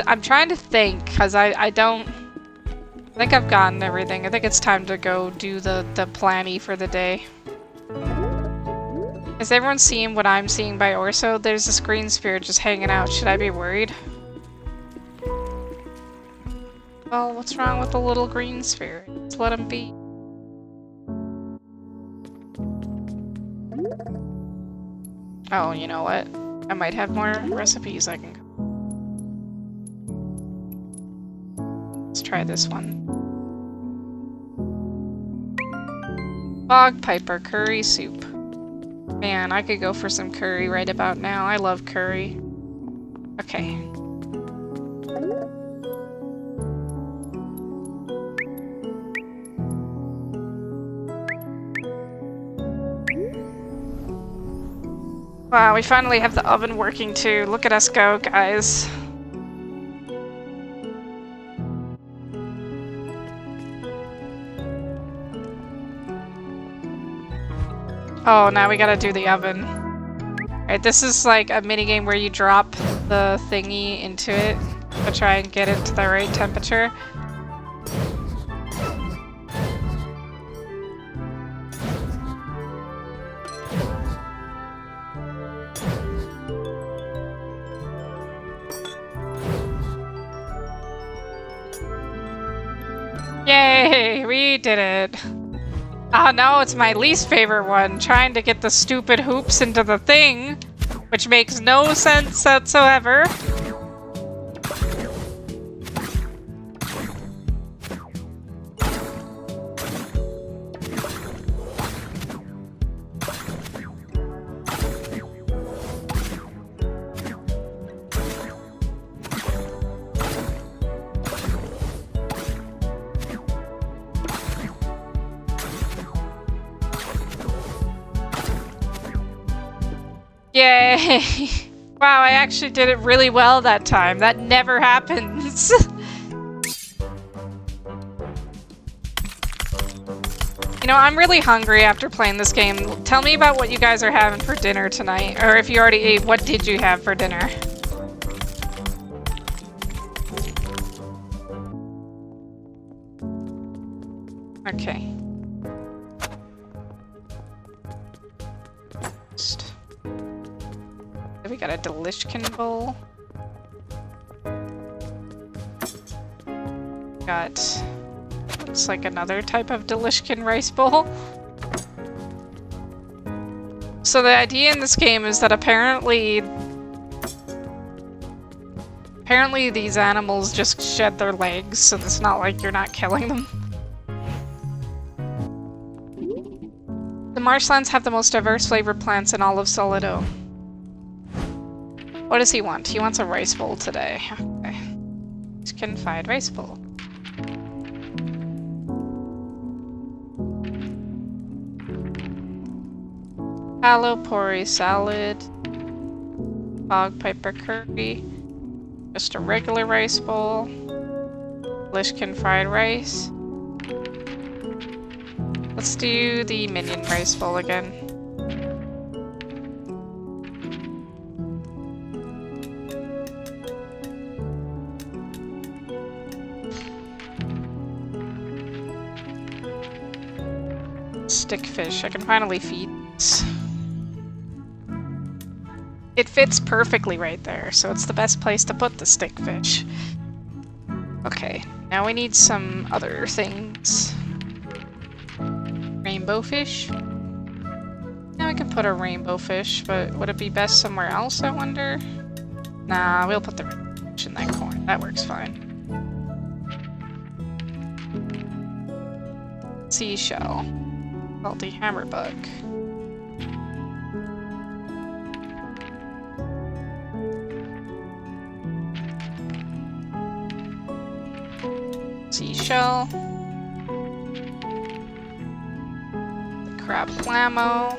A: I'm trying to think, because I don't... I think I've gotten everything. I think it's time to go do the planny for the day. Is everyone seeing what I'm seeing by Orso? There's this green spirit just hanging out. Should I be worried? Well, what's wrong with the little green spirit? Just let him be. Oh, you know what? I might have more recipes I can... Let's try this one. Bog Piper curry soup. Man, I could go for some curry right about now. I love curry. Okay. Wow, we finally have the oven working too. Look at us go, guys. Oh, now we gotta do the oven. Alright, this is like a minigame where you drop the thingy into it to try and get it to the right temperature. Yay! We did it! Oh no, it's my least favorite one, trying to get the stupid hoops into the thing, which makes no sense whatsoever. Yay! Wow, I actually did it really well that time. That never happens. You know, I'm really hungry after playing this game. Tell me about what you guys are having for dinner tonight. Or if you already ate, what did you have for dinner? Okay. We got a Delishkin bowl. Got... looks like another type of Delishkin rice bowl. So the idea in this game is that apparently apparently these animals just shed their legs, so it's not like you're not killing them. The marshlands have the most diverse flavored plants in all of Solido. What does he want? He wants a rice bowl today. Okay. Confide rice bowl. Aloe pori salad. Bog piper curry. Just a regular rice bowl. Lishkin fried rice. Let's do the minion rice bowl again. Stickfish. I can finally feed this. It fits perfectly right there, so it's the best place to put the stickfish. Okay, now we need some other things. Rainbow fish? Now we can put a rainbow fish, but would it be best somewhere else, I wonder? Nah, we'll put the rainbow fish in that corner. That works fine. Seashell. Salty hammerbug. Seashell. The crab clammo.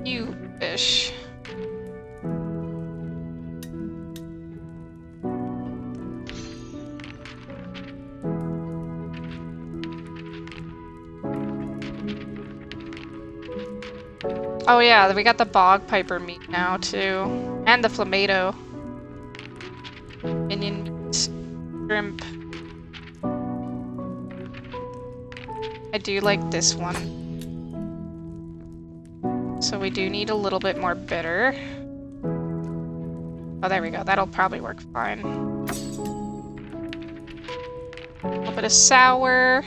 A: You fish. Oh yeah, we got the bog piper meat now too. And the flamingo. Minion meat. Shrimp. I do like this one. So we do need a little bit more bitter. Oh, there we go. That'll probably work fine. A little bit of sour.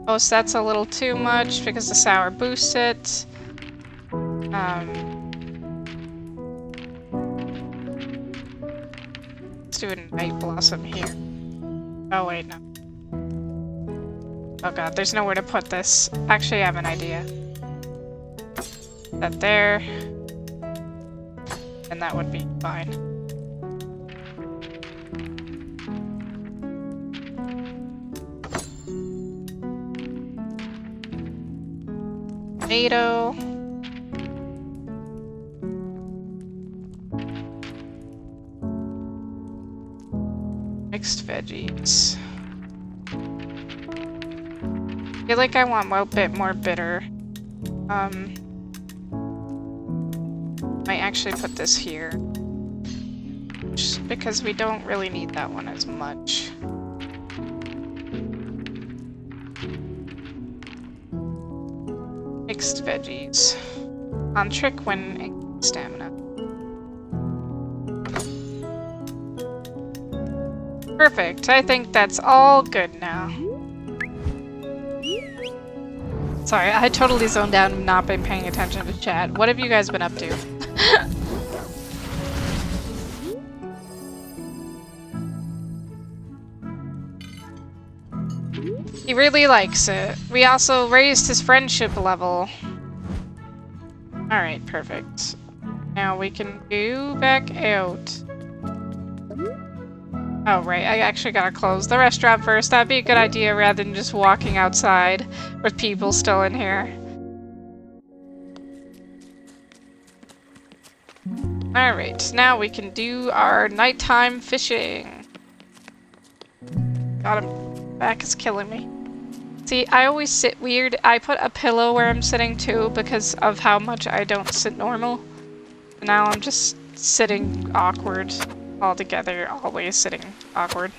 A: Oh, so that's a little too much because the sour boosts it. Let's do a night blossom here. Oh wait, no. Oh god, there's nowhere to put this. Actually, I have an idea. That there. And that would be fine. Tomato. Mixed veggies. I feel like I want a bit more bitter. Might actually put this here. Just because we don't really need that one as much. Mixed veggies. On trick when stamina. Perfect. I think that's all good now. Sorry, I totally zoned out and not been paying attention to chat. What have you guys been up to? He really likes it. We also raised his friendship level. Alright, perfect. Now we can go back out. Oh, right, I actually gotta close the restaurant first. That'd be a good idea rather than just walking outside with people still in here. Alright, now we can do our nighttime fishing. Got him. Back is killing me. See, I always sit weird. I put a pillow where I'm sitting too because of how much I don't sit normal. Now I'm just sitting awkward. All together, always sitting awkward.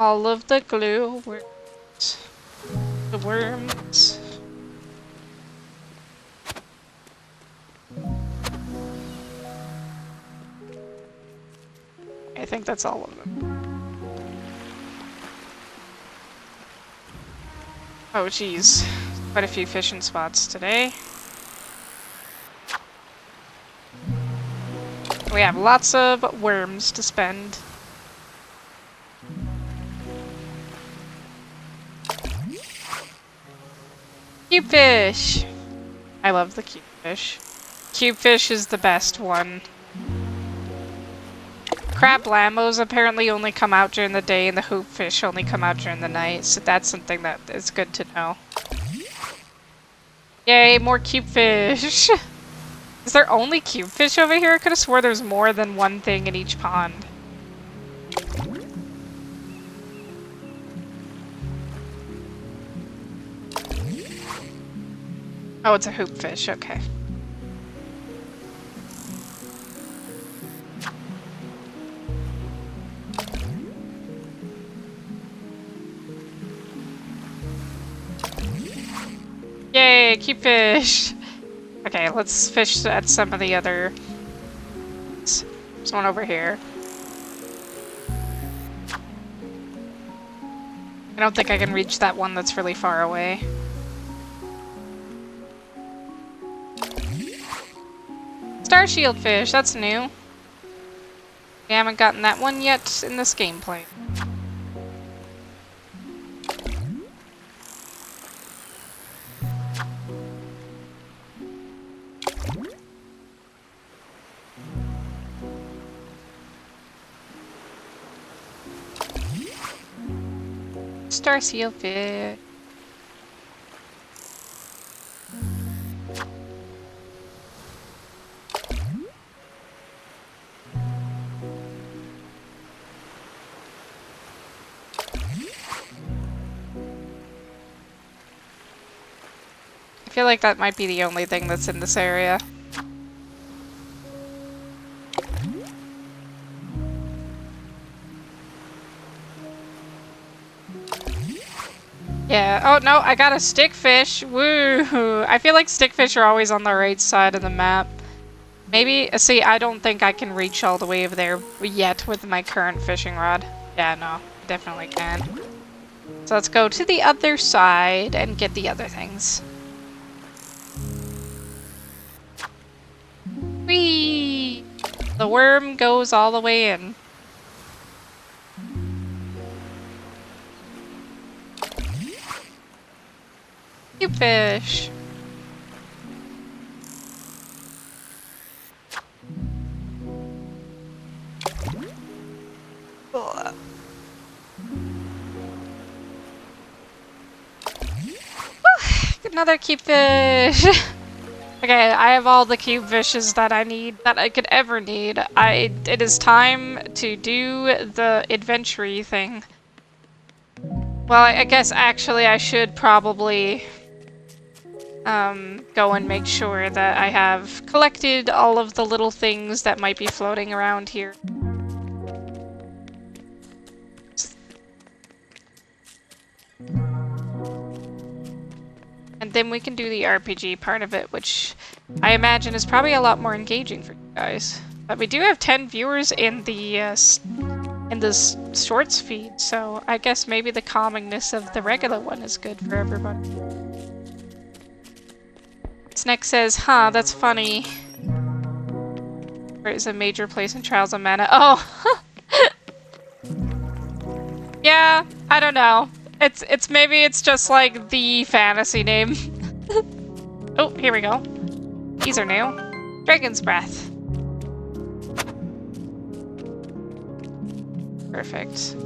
A: All of the glue worms. The worms. I think that's all of them. Oh geez, quite a few fishing spots today. We have lots of worms to spend. Cube fish! I love the cube fish. Cube fish is the best one. Crab lambos apparently only come out during the day and the hoop fish only come out during the night, so that's something that is good to know. Yay, more cube fish! Is there only cube fish over here? I could have swore there's more than one thing in each pond. Oh, it's a hoop fish, okay. Yay, cube fish! Okay, let's fish at some of the other... There's one over here. I don't think I can reach that one that's really far away. Star shield fish, that's new. We haven't gotten that one yet in this gameplay. Star seal fish. I feel like that might be the only thing that's in this area. Yeah, oh no, I got a stickfish! Woo! I feel like stickfish are always on the right side of the map. Maybe, see, I don't think I can reach all the way over there yet with my current fishing rod. Yeah, no, definitely can. So let's go to the other side and get the other things. Whee! The worm goes all the way in. Cube fish. Ugh. Another cube fish. Okay, I have all the cube fishes that I need, that I could ever need. It is time to do the adventure-y thing. Well, I guess actually I should probably go and make sure that I have collected all of the little things that might be floating around here. And then we can do the RPG part of it, which I imagine is probably a lot more engaging for you guys. But we do have 10 viewers in the shorts feed, so I guess maybe the calmingness of the regular one is good for everybody. Snack says, huh, that's funny. Where is a major place in Trials of Mana? Oh! Yeah, I don't know. It's maybe it's just like the fantasy name. Oh, here we go. These are new. Dragon's Breath. Perfect.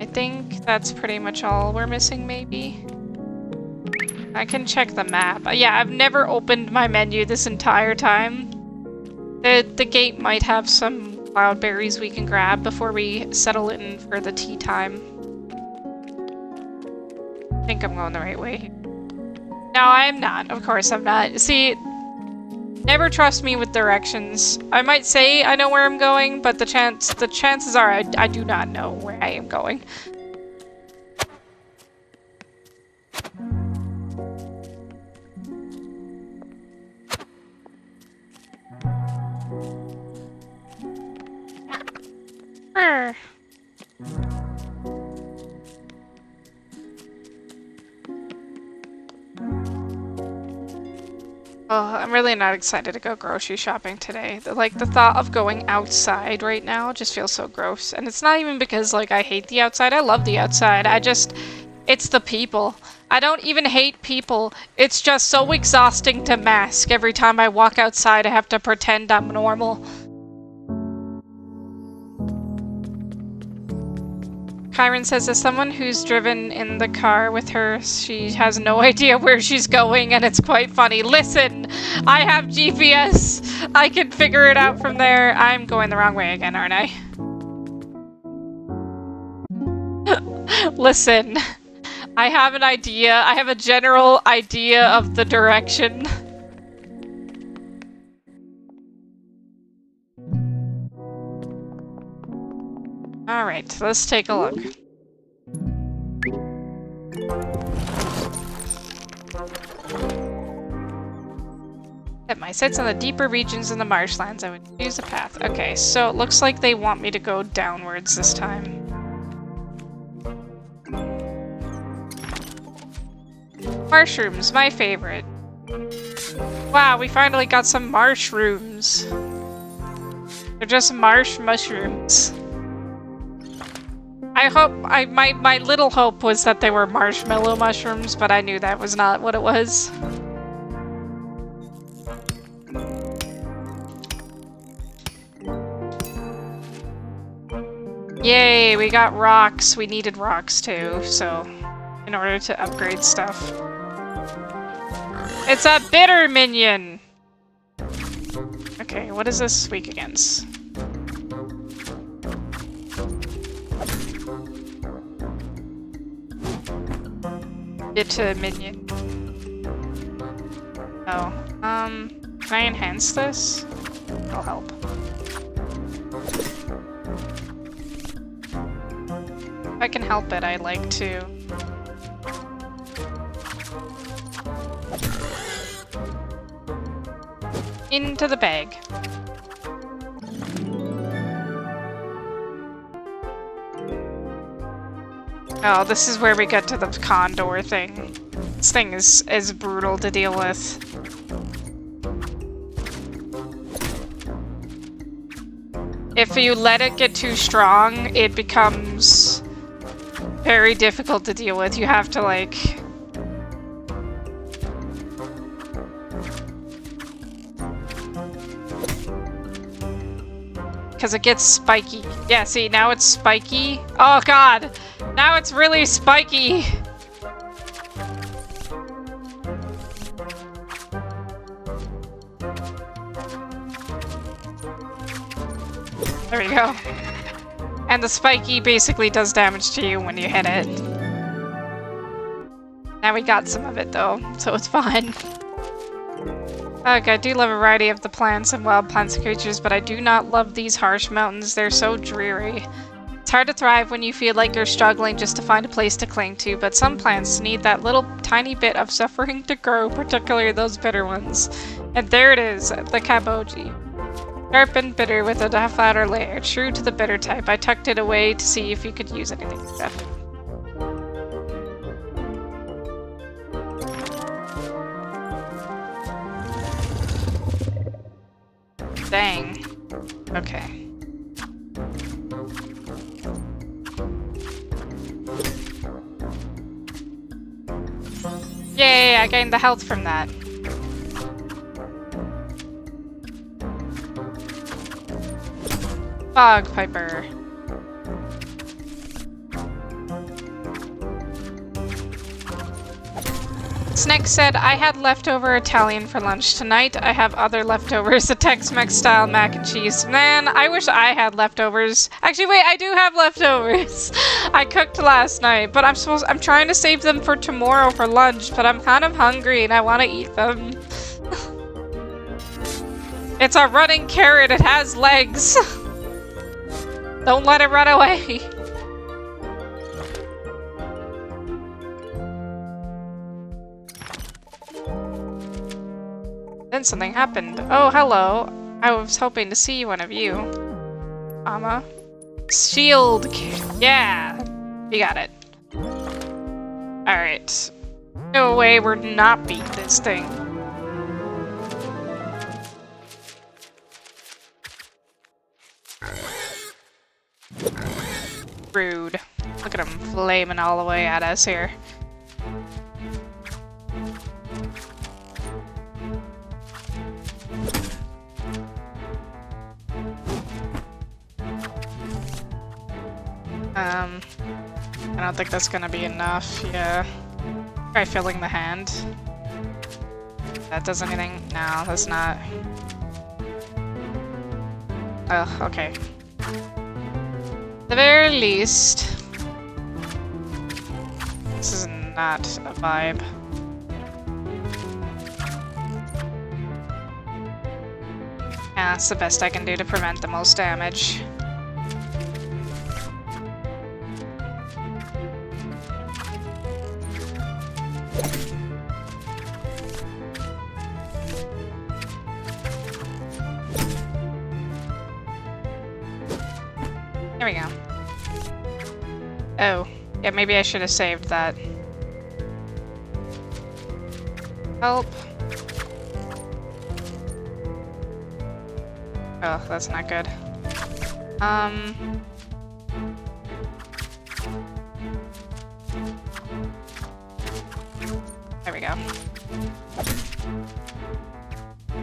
A: I think that's pretty much all we're missing, maybe. I can check the map. Yeah, I've never opened my menu this entire time. The gate might have some cloudberries we can grab before we settle in for the tea time. I think I'm going the right way. No, I'm not. Of course I'm not. See, never trust me with directions. I might say I know where I'm going, but the chances are I do not know where I am going. Oh, I'm really not excited to go grocery shopping today. Like, the thought of going outside right now just feels so gross. And it's not even because, like, I hate the outside. I love the outside. It's the people. I don't even hate people. It's just so exhausting to mask. Every time I walk outside, I have to pretend I'm normal. Kyron says, as someone who's driven in the car with her, she has no idea where she's going, and it's quite funny. Listen, I have GPS. I can figure it out from there. I'm going the wrong way again, aren't I? Listen, I have an idea. I have a general idea of the direction. Alright, let's take a look. Set my sights on the deeper regions in the marshlands. I would use a path. Okay, so it looks like they want me to go downwards this time. Mushrooms, my favorite. Wow, we finally got some mushrooms. They're just marsh mushrooms. I hope, my little hope was that they were marshmallow mushrooms, but I knew that was not what it was. Yay, we got rocks. We needed rocks too, so in order to upgrade stuff. It's a bitter minion! Okay, what is this weak against? Bitter minion. Oh, can I enhance this? That'll help. If I can help it, I'd like to. Into the bag. Oh, this is where we get to the condor thing. This thing is brutal to deal with. If you let it get too strong, it becomes very difficult to deal with. You have to, like... because it gets spiky. Yeah, see, now it's spiky. Oh god! Now it's really spiky! There we go. And the spiky basically does damage to you when you hit it. Now we got some of it though, so it's fine. Okay, I do love a variety of the plants and wild plants and creatures, but I do not love these harsh mountains. They're so dreary. It's hard to thrive when you feel like you're struggling just to find a place to cling to, but some plants need that little tiny bit of suffering to grow, particularly those bitter ones. And there it is, the kaboji. Sharp and bitter with a half outer layer, true to the bitter type. I tucked it away to see if you could use anything like that. Dang. Okay. Yay, I gained the health from that. Fog Piper. Snake said, I had leftover Italian for lunch tonight. I have other leftovers, a Tex-Mex style mac and cheese. Man, I wish I had leftovers. Actually, wait, I do have leftovers. I cooked last night, but I'm trying to save them for tomorrow for lunch, but I'm kind of hungry and I want to eat them. It's a running carrot. It has legs. Don't let it run away. Then something happened. Oh, hello. I was hoping to see one of you. Mama. Shield. Yeah. You got it. Alright. No way we're not beating this thing. flaming all the way at us here. I don't think that's gonna be enough, yeah. Try filling the hand. That does anything? No, that's not. Oh, okay. At the very least, this is not a vibe. Yeah, that's the best I can do to prevent the most damage. There we go. Oh, yeah, maybe I should have saved that. Help. Oh, that's not good. There we go.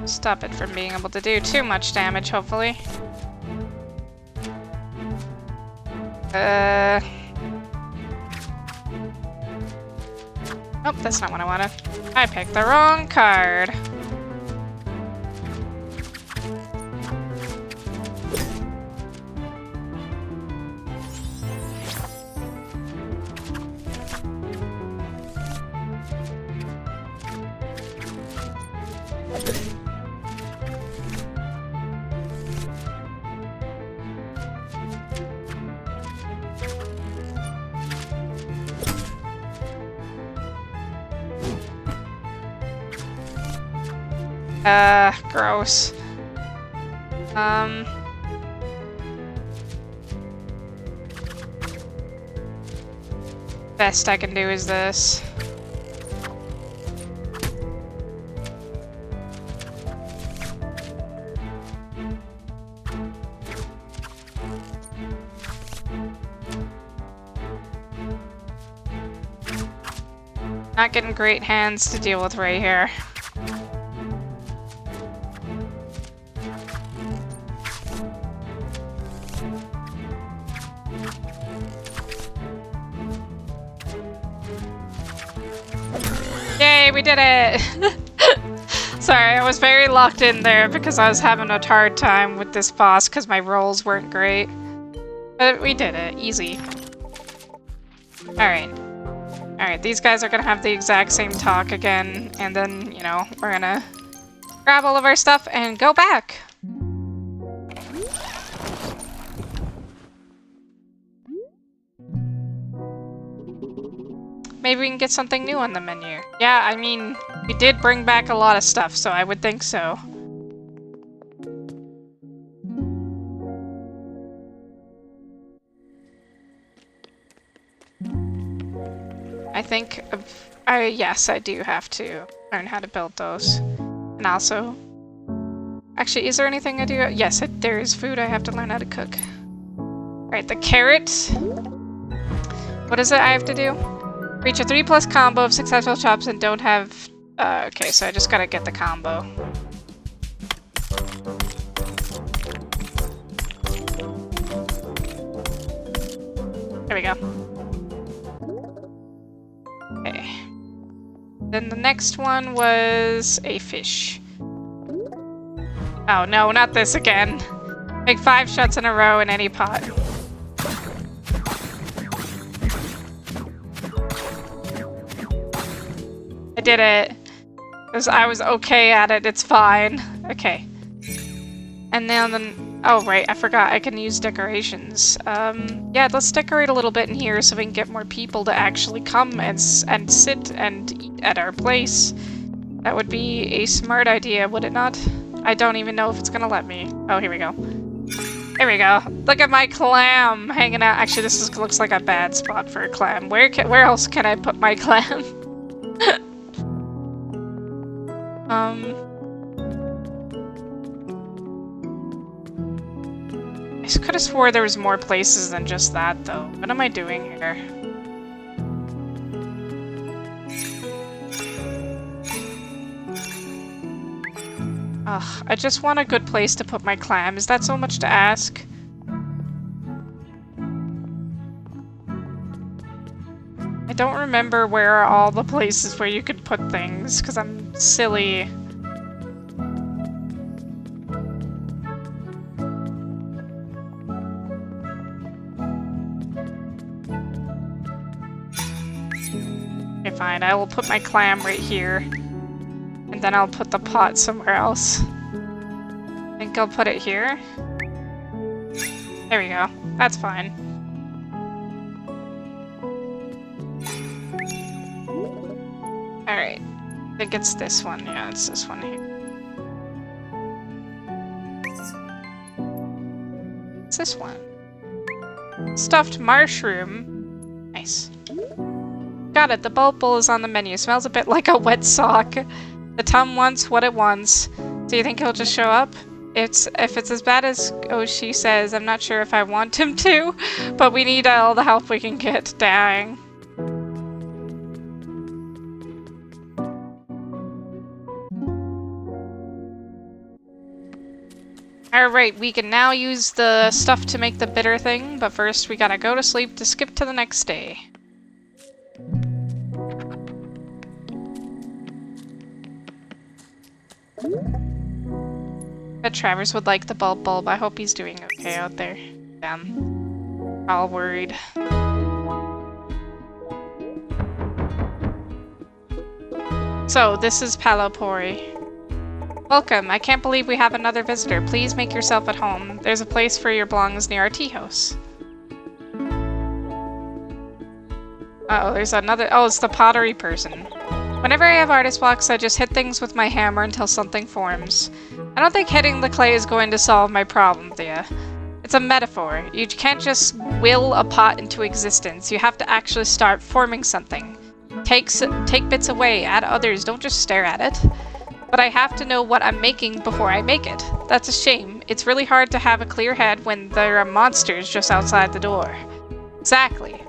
A: Stop it from being able to do too much damage, hopefully. Nope, that's not what I wanted. I picked the wrong card. Gross. Best I can do is this. Not getting great hands to deal with right here. Yay, we did it! Sorry, I was very locked in there because I was having a hard time with this boss because my rolls weren't great. But we did it. Easy. Alright. Alright, these guys are gonna have the exact same talk again, and then, you know, we're gonna grab all of our stuff and go back! Maybe we can get something new on the menu. Yeah, I mean, we did bring back a lot of stuff, so I would think so. I think, yes, I do have to learn how to build those. And also, actually, is there anything I do? Yes, there is food I have to learn how to cook. Alright, the carrot. What is it I have to do? Reach a 3+ combo of successful chops and don't have... okay, so I just gotta get the combo. There we go. Okay. Then the next one was a fish. Oh no, not this again. Make 5 shots in a row in any pot. I did it. I was okay at it, it's fine. Okay. And now then... oh, right, I forgot I can use decorations. Yeah, let's decorate a little bit in here so we can get more people to actually come and sit and eat at our place. That would be a smart idea, would it not? I don't even know if it's gonna let me. Oh, here we go. There we go. Look at my clam hanging out. Actually, this looks like a bad spot for a clam. Where else can I put my clam? I could have swore there was more places than just that, though. What am I doing here? Ugh, I just want a good place to put my clam. Is that so much to ask? I don't remember where are all the places where you could put things, because I'm silly. Okay, fine. I will put my clam right here. And then I'll put the pot somewhere else. I think I'll put it here. There we go. That's fine. Alright. I think it's this one. Yeah, it's this one here. It's this one. Stuffed mushroom. Nice. Got it. The bulb bowl is on the menu. Smells a bit like a wet sock. The Tum wants what it wants. Do you think he'll just show up? If it's as bad as Oshi says, I'm not sure if I want him to, but we need all the help we can get. Dang. Alright, we can now use the stuff to make the bitter thing, but first we gotta go to sleep to skip to the next day. Bet Travers would like the bulb. I hope he's doing okay out there. Damn. All worried. So, this is Palopori. Welcome. I can't believe we have another visitor. Please make yourself at home. There's a place for your belongings near our tea house. Uh-oh, there's another- oh, it's the pottery person. Whenever I have artist blocks, I just hit things with my hammer until something forms. I don't think hitting the clay is going to solve my problem, Thea. It's a metaphor. You can't just will a pot into existence. You have to actually start forming something. Take bits away, add others, don't just stare at it. But I have to know what I'm making before I make it. That's a shame. It's really hard to have a clear head when there are monsters just outside the door. Exactly.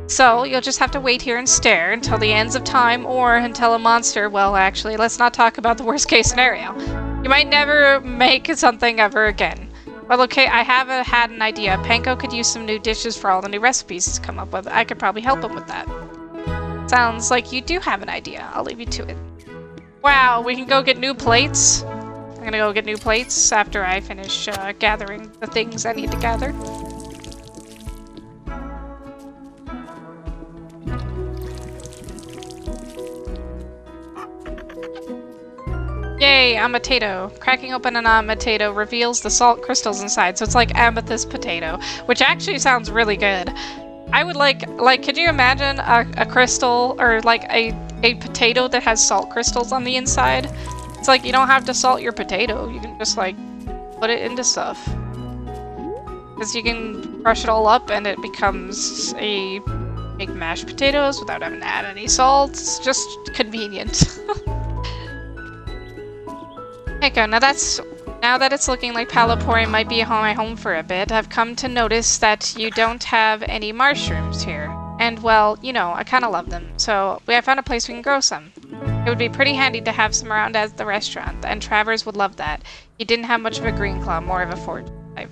A: So, you'll just have to wait here and stare until the ends of time, or until a monster— well, actually, let's not talk about the worst case scenario. You might never make something ever again. Well, okay, I have had an idea. Panko could use some new dishes for all the new recipes he's come up with. I could probably help him with that. Sounds like you do have an idea. I'll leave you to it. Wow, we can go get new plates. I'm gonna go get new plates after I finish gathering the things I need to gather. Yay, Amatato. Cracking open an Amatato reveals the salt crystals inside, so it's like amethyst potato, which actually sounds really good. I would like, could you imagine a crystal, or like a potato that has salt crystals on the inside? It's like you don't have to salt your potato, you can just like put it into stuff. Because you can crush it all up and it becomes a big mashed potatoes without having to add any salt. It's just convenient. Okay, now that it's looking like Palopori might be my home for a bit, I've come to notice that you don't have any mushrooms here. And well, you know, I kinda love them, so I found a place we can grow some. It would be pretty handy to have some around at the restaurant, and Travers would love that. He didn't have much of a green claw, more of a forge type.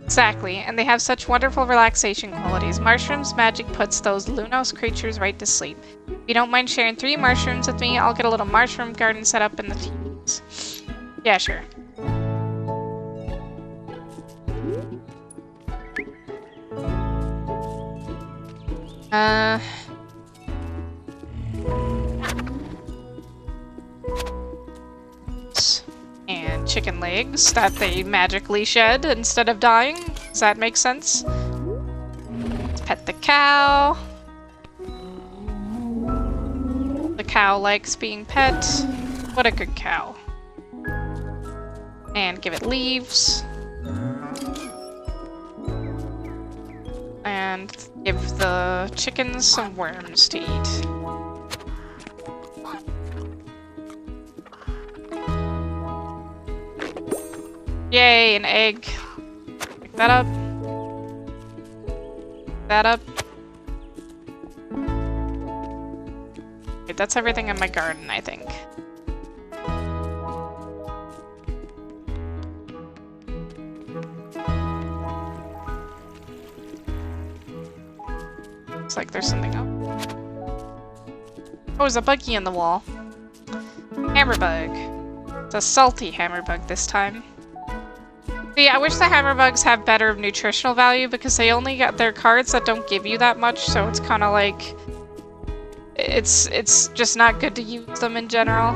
A: Exactly, and they have such wonderful relaxation qualities. Mushrooms magic puts those Lunos creatures right to sleep. If you don't mind sharing 3 mushrooms with me, I'll get a little mushroom garden set up in the teens. Yeah, sure. And chicken legs that they magically shed instead of dying. Does that make sense? Let's pet the cow. The cow likes being pet. What a good cow. And give it leaves. And give the chickens some worms to eat. Yay, an egg. Pick that up. That up. Okay, that's everything in my garden, I think. looks like there's something up. Oh, there's a buggy in the wall. Hammerbug. It's a salty hammerbug this time. But yeah, I wish the hammerbugs have better nutritional value because they only got their cards that don't give you that much, so it's kind of like it's just not good to use them in general.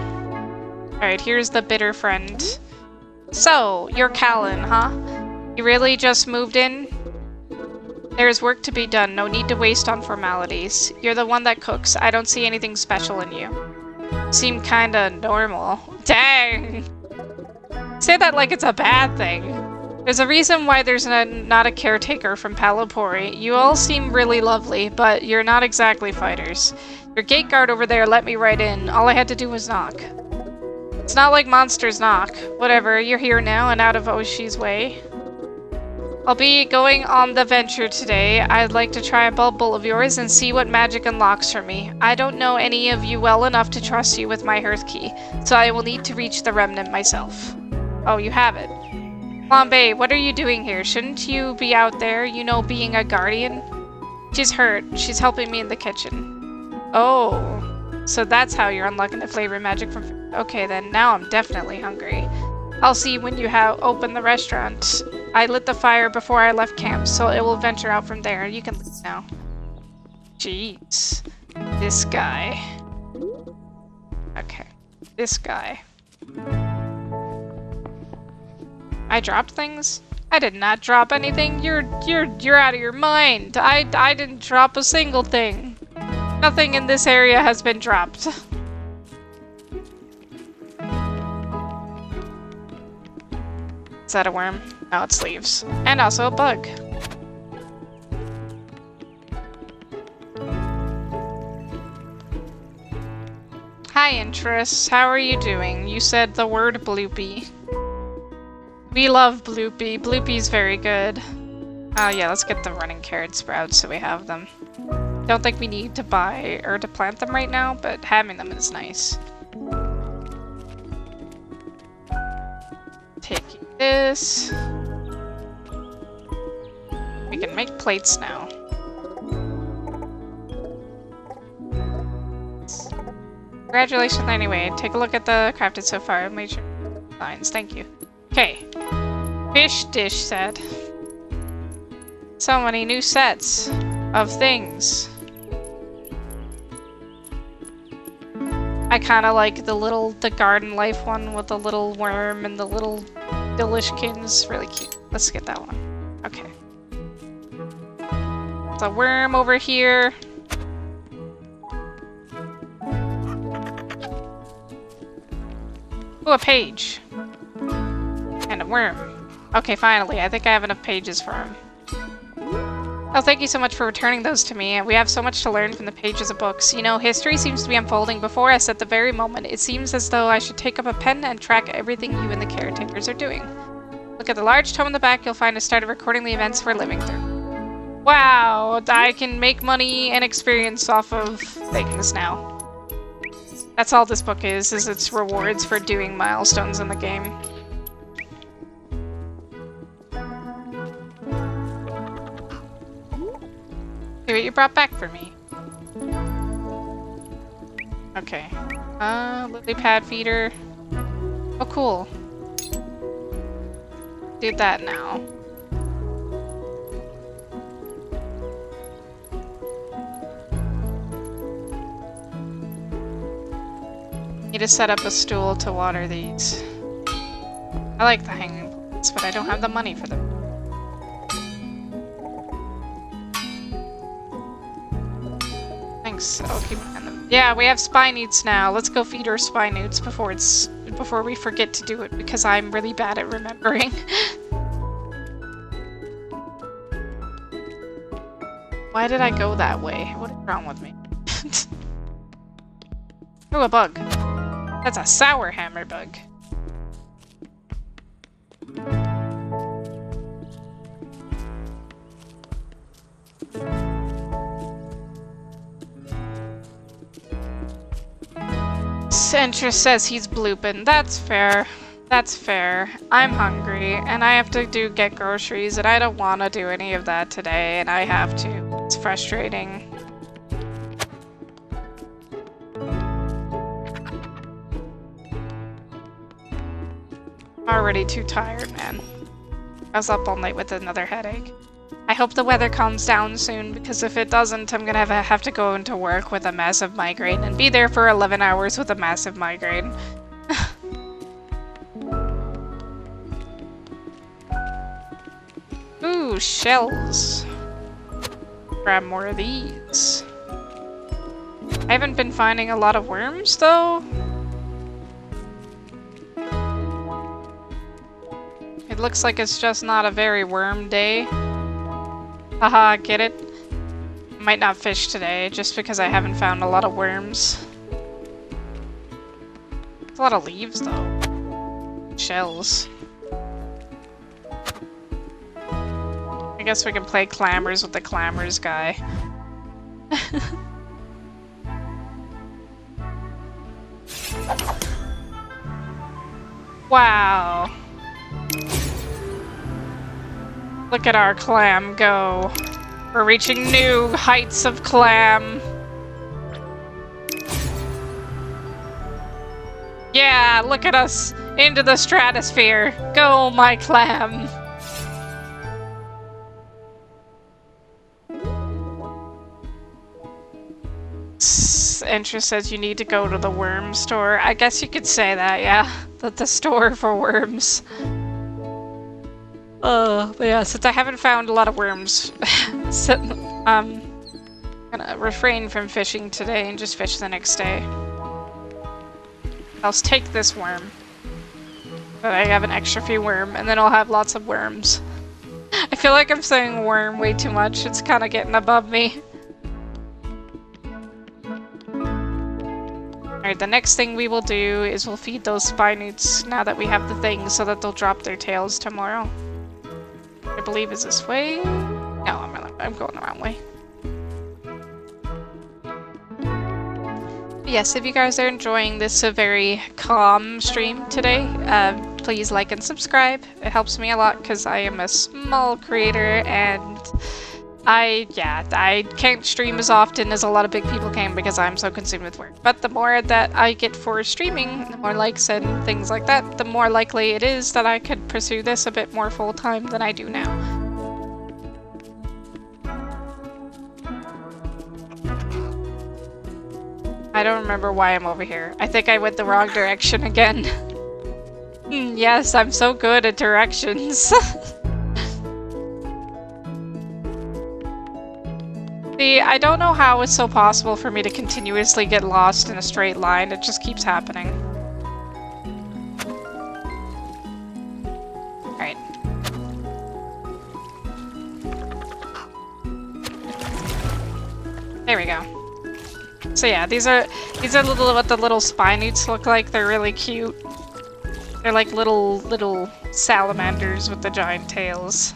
A: Alright, here's the bitter friend. So, you're Callan, huh? You really just moved in? There's work to be done, no need to waste on formalities. You're the one that cooks, I don't see anything special in you. Seem kinda normal. Dang! Say that like it's a bad thing. There's a reason why there's not a caretaker from Palopori. You all seem really lovely, but you're not exactly fighters. Your gate guard over there let me right in. All I had to do was knock. It's not like monsters knock. Whatever, you're here now and out of Oshi's way. I'll be going on the venture today. I'd like to try a bubble of yours and see what magic unlocks for me. I don't know any of you well enough to trust you with my hearth key, so I will need to reach the remnant myself. Oh, you have it. Flambe, what are you doing here? Shouldn't you be out there, you know, being a guardian? She's hurt. She's helping me in the kitchen. Oh, so that's how you're unlocking the flavor magic from... Okay, then now I'm definitely hungry. I'll see when you have opened the restaurant. I lit the fire before I left camp, so it will venture out from there. You can leave now. Jeez. This guy. Okay. This guy. I dropped things? I did not drop anything. You're out of your mind. I didn't drop a single thing. Nothing in this area has been dropped. Is that a worm? No, it's leaves. And also a bug. Hi, Interest. How are you doing? You said the word bloopy. We love Bloopy. Bloopy's very good. Oh yeah, let's get the running carrot sprouts so we have them. Don't think we need to buy or to plant them right now, but having them is nice. Taking this. We can make plates now. Congratulations anyway. Take a look at the crafted so far. Made sure lines. Thank you. Okay. Fish dish set. So many new sets of things. I kind of like the garden life one with the little worm and the little delishkins. Really cute. Let's get that one. Okay. There's a worm over here. Ooh, a page. And a worm. Okay, finally. I think I have enough pages for him. Oh, thank you so much for returning those to me. We have so much to learn from the pages of books. You know, history seems to be unfolding before us at the very moment. It seems as though I should take up a pen and track everything you and the caretakers are doing. Look at the large tome in the back. You'll find a start of recording the events we're living through. Wow! I can make money and experience off of things now. That's all this book is its rewards for doing milestones in the game. See what you brought back for me. Okay. Lily pad feeder. Oh, cool. Do that now. Need to set up a stool to water these. I like the hanging plants, but I don't have the money for them. I'll keep an them. Yeah, we have Spinoots now. Let's go feed our Spinoots before we forget to do it because I'm really bad at remembering. Why did I go that way? What is wrong with me? Oh, a bug. That's a sour hammer bug. Centra says he's blooping. That's fair. That's fair. I'm hungry, and I have to get groceries, and I don't want to do any of that today, and I have to. It's frustrating. Already too tired, man. I was up all night with another headache. I hope the weather calms down soon, because if it doesn't, I'm gonna have to go into work with a massive migraine and be there for 11 hours with a massive migraine. Ooh, shells. Grab more of these. I haven't been finding a lot of worms, though. It looks like it's just not a very worm day. Haha, get it? Might not fish today, just because I haven't found a lot of worms. There's a lot of leaves, though. Shells. I guess we can play clambers with the clambers guy. Wow. Look at our clam go. We're reaching new heights of clam. Yeah, look at us into the stratosphere. Go, my clam. Entra says you need to go to the worm store. I guess you could say that, yeah. The store for worms. But yeah, since I haven't found a lot of worms, so, gonna refrain from fishing today and just fish the next day. I'll take this worm. But I have an extra few worm, and then I'll have lots of worms. I feel like I'm saying worm way too much. It's kind of getting above me. Alright, the next thing we will do is we'll feed those spinutes now that we have the thing so that they'll drop their tails tomorrow. I believe is this way? No, I'm going the wrong way. Yes, if you guys are enjoying this very calm stream today, please like and subscribe. It helps me a lot because I am a small creator and I can't stream as often as a lot of big people can because I'm so consumed with work. But the more that I get for streaming, the more likes and things like that, the more likely it is that I could pursue this a bit more full-time than I do now. I don't remember why I'm over here. I think I went the wrong direction again. Yes, I'm so good at directions. See, I don't know how it's so possible for me to continuously get lost in a straight line. It just keeps happening. Alright. There we go. So yeah, these are what the little spinutes look like. They're really cute. They're like little salamanders with the giant tails.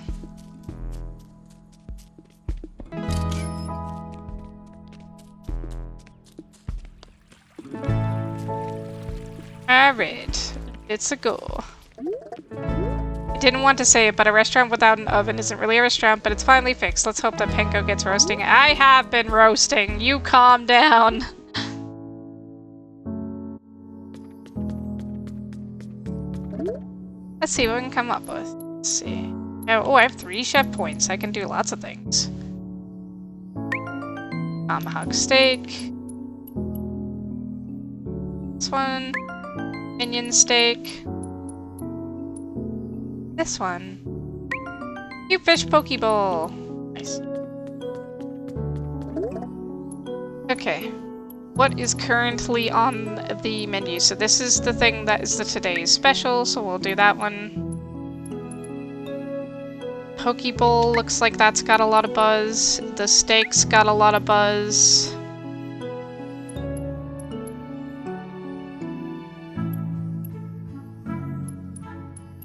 A: Alright, it's a go. I didn't want to say it, but a restaurant without an oven isn't really a restaurant, but it's finally fixed. Let's hope that Panko gets roasting. I have been roasting! You calm down! Let's see what we can come up with. Let's see. Oh, I have 3 chef points. I can do lots of things. Tomahawk steak. This one. Minion steak. This one. Cute fish poke bowl. Nice. Okay. What is currently on the menu? So this is the thing that is the today's special, so we'll do that one. Poke bowl looks like that's got a lot of buzz. The steak's got a lot of buzz.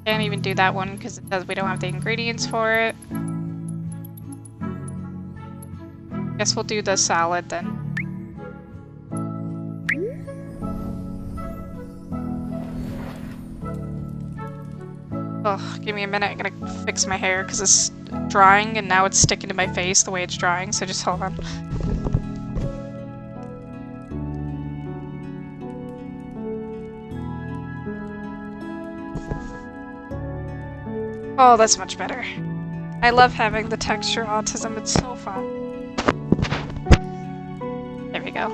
A: Can't even do that one because we don't have the ingredients for it. Guess we'll do the salad then. Ugh, give me a minute. I'm gonna fix my hair because it's drying and now it's sticking to my face the way it's drying, so just hold on. Oh, that's much better. I love having the texture autism, it's so fun. There we go.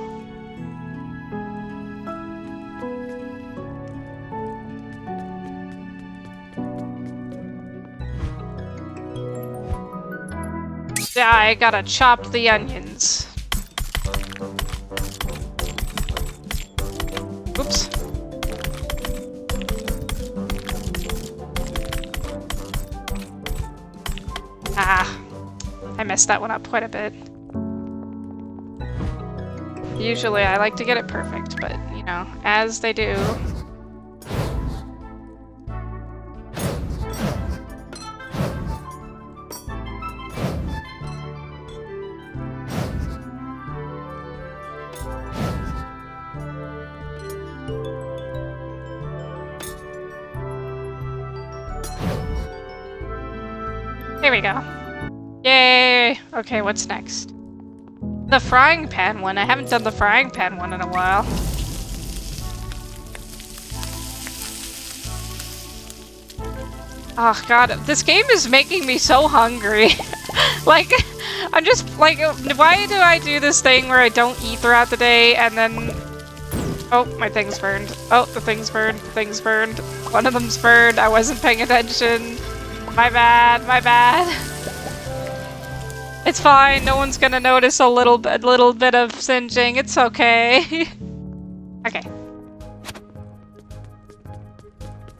A: Yeah, I gotta chop the onions. Oops. Ah, I messed that one up quite a bit. Usually I like to get it perfect, but, you know, as they do. There we go. Yay! Okay, what's next? The frying pan one. I haven't done the frying pan one in a while. Oh god, this game is making me so hungry. Like, I'm just, like, why do I do this thing where I don't eat throughout the day and then... Oh, my thing's burned. Oh, the thing's burned, the thing's burned. One of them's burned, I wasn't paying attention. My bad, my bad. It's fine, no one's gonna notice a little bit of singeing, it's okay. Okay.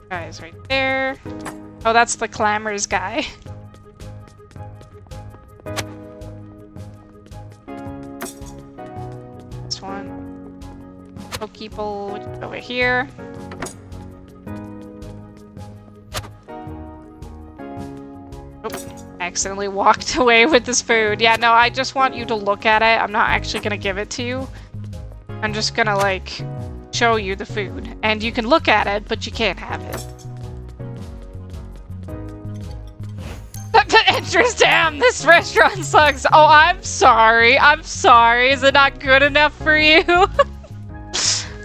A: Guy's right there. Oh, that's the Clammers guy. This one. Pokeball over here. Accidentally walked away with this food. Yeah, no, I just want you to look at it. I'm not actually gonna give it to you. I'm just gonna, like, show you the food. And you can look at it, but you can't have it. Entrance, damn, this restaurant sucks. Oh, I'm sorry. I'm sorry. Is it not good enough for you?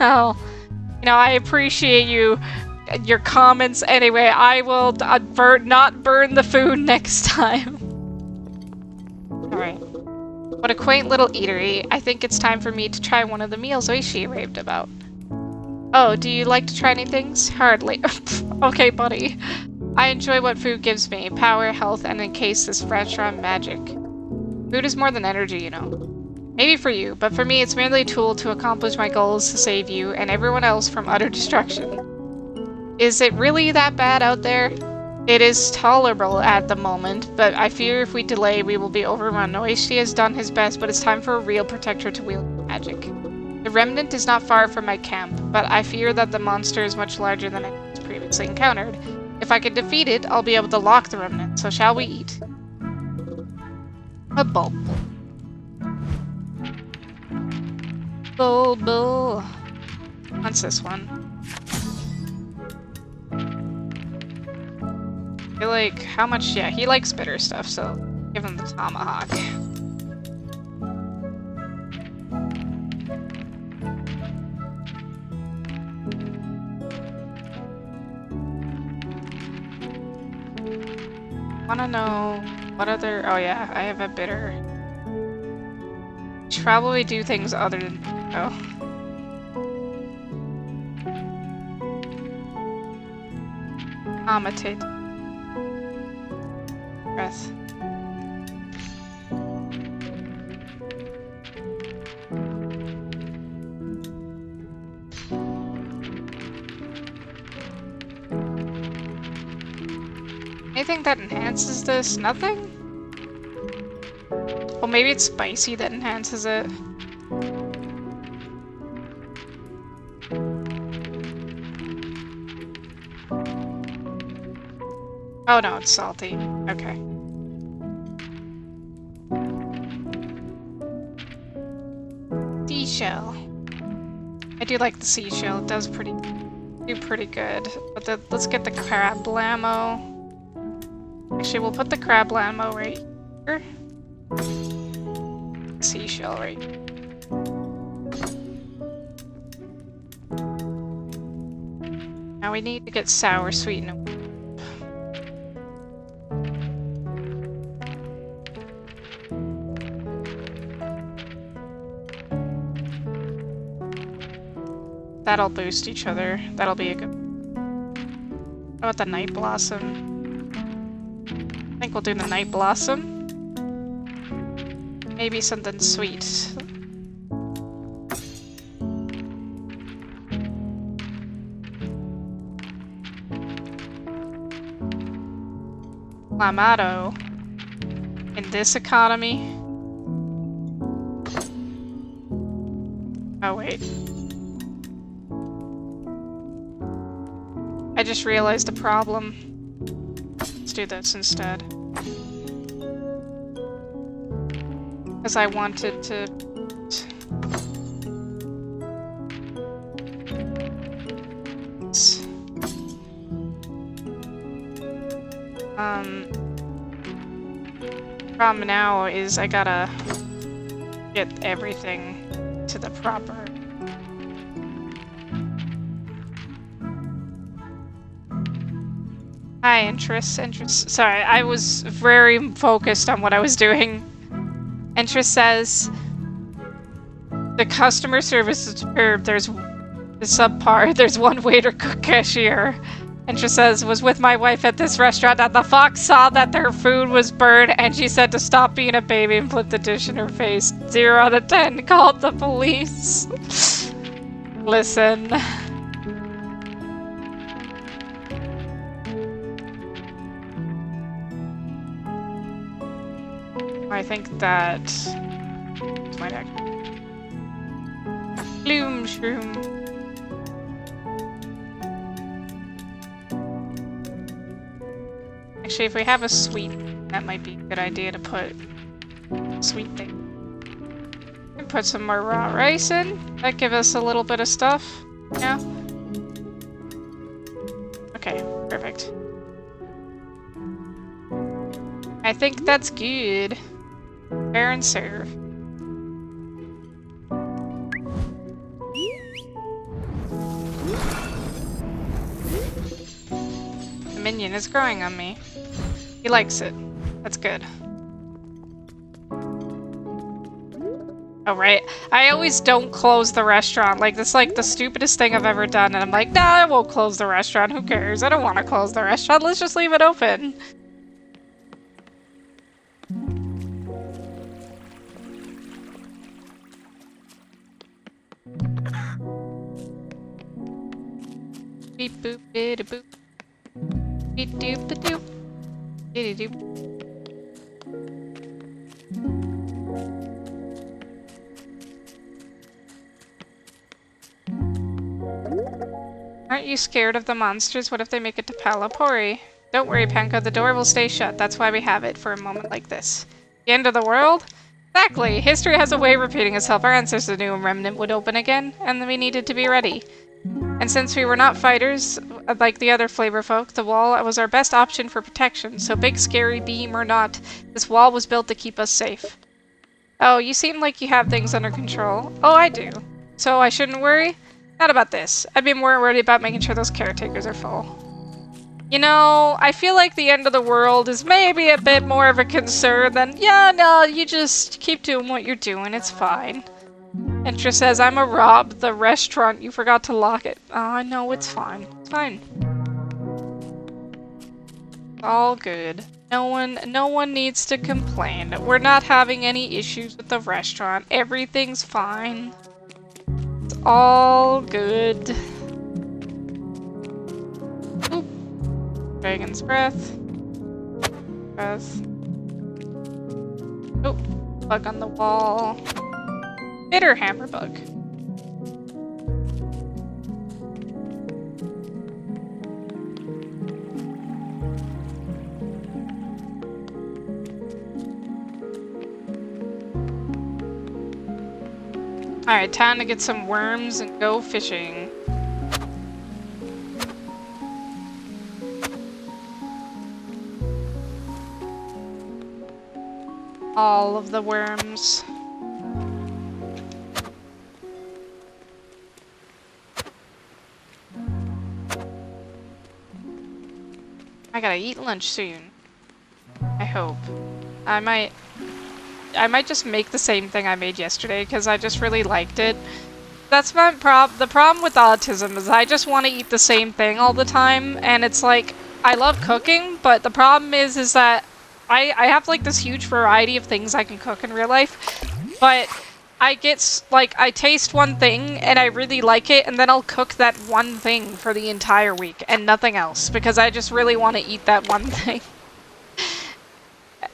A: Oh, you know, I appreciate your comments. Anyway, I will not burn the food next time. Alright. What a quaint little eatery. I think it's time for me to try one of the meals Oishi raved about. Oh, do you like to try any things? Hardly. Okay, buddy. I enjoy what food gives me. Power, health, and in case this restaurant magic. Food is more than energy, you know. Maybe for you, but for me it's merely a tool to accomplish my goals to save you and everyone else from utter destruction. Is it really that bad out there? It is tolerable at the moment, but I fear if we delay we will be overrun. Oishi has done his best, but it's time for a real protector to wield magic. The remnant is not far from my camp, but I fear that the monster is much larger than I previously encountered. If I can defeat it, I'll be able to lock the remnant, so shall we eat? A bulb. Bulb. What's this one? I feel like, how much? Yeah, he likes bitter stuff, so give him the tomahawk. Wanna know what other? Oh yeah, I have a bitter. Should probably do things other than Amatate. Breath. Anything that enhances this? Nothing? Well, maybe it's spicy that enhances it. Oh no, it's salty. Okay. Seashell. I do like the seashell. It does do pretty good. But let's get the crab blammo. Actually, we'll put the crab blammo right here. Seashell right here. Now we need to get sour sweet and That'll boost each other. That'll be a good... How about the Night Blossom? I think we'll do the Night Blossom. Maybe something sweet. Clamato. In this economy. Oh, wait. I just realized a problem. Let's do this instead. Because I wanted to... Problem now is I gotta get everything to the proper... Hi, interest. Sorry, I was very focused on what I was doing. Interest says the customer service is superb. There's subpar. There's one waiter, cook, cashier. Interest says was with my wife at this restaurant and the fox saw that their food was burned and she said to stop being a baby and put the dish in her face. 0 out of 10. Called the police. Listen. I think that my neck. Bloom shroom. Actually, if we have a sweet, that might be a good idea to put sweet thing. And put some more raw rice in. That give us a little bit of stuff. Yeah. Okay, perfect. I think that's good. Prepare and serve. The minion is growing on me. He likes it. That's good. Oh, right. I always don't close the restaurant. Like, that's like the stupidest thing I've ever done. And I'm like, nah, I won't close the restaurant. Who cares? I don't want to close the restaurant. Let's just leave it open. Beep boop biddy boop. Beep doop ba doop. Diddy doop. Aren't you scared of the monsters? What if they make it to Palapori? Don't worry, Panko, the door will stay shut. That's why we have it for a moment like this. The end of the world? Exactly! History has a way of repeating itself. Our ancestors knew a remnant would open again, and we needed to be ready. And since we were not fighters, like the other flavor folk, the wall was our best option for protection. So big, scary beam or not, this wall was built to keep us safe. Oh, you seem like you have things under control. Oh, I do. So I shouldn't worry? Not about this. I'd be more worried about making sure those caretakers are full. You know, I feel like the end of the world is maybe a bit more of a concern than, yeah, no, you just keep doing what you're doing, it's fine. Interest says, I'm a Rob, the restaurant, you forgot to lock it. No, it's fine. It's fine. All good. No one needs to complain. We're not having any issues with the restaurant. Everything's fine. It's all good. Oop. Dragon's breath. Breath. Oh, bug on the wall. Bitter hammer bug. Alright, time to get some worms and go fishing. All of the worms. I gotta eat lunch soon. I hope. I might just make the same thing I made yesterday because I just really liked it. That's my the problem with autism is I just want to eat the same thing all the time, and it's like, I love cooking, but the problem is that I have like this huge variety of things I can cook in real life, but I get, like, I taste one thing and I really like it, and then I'll cook that one thing for the entire week and nothing else, because I just really want to eat that one thing.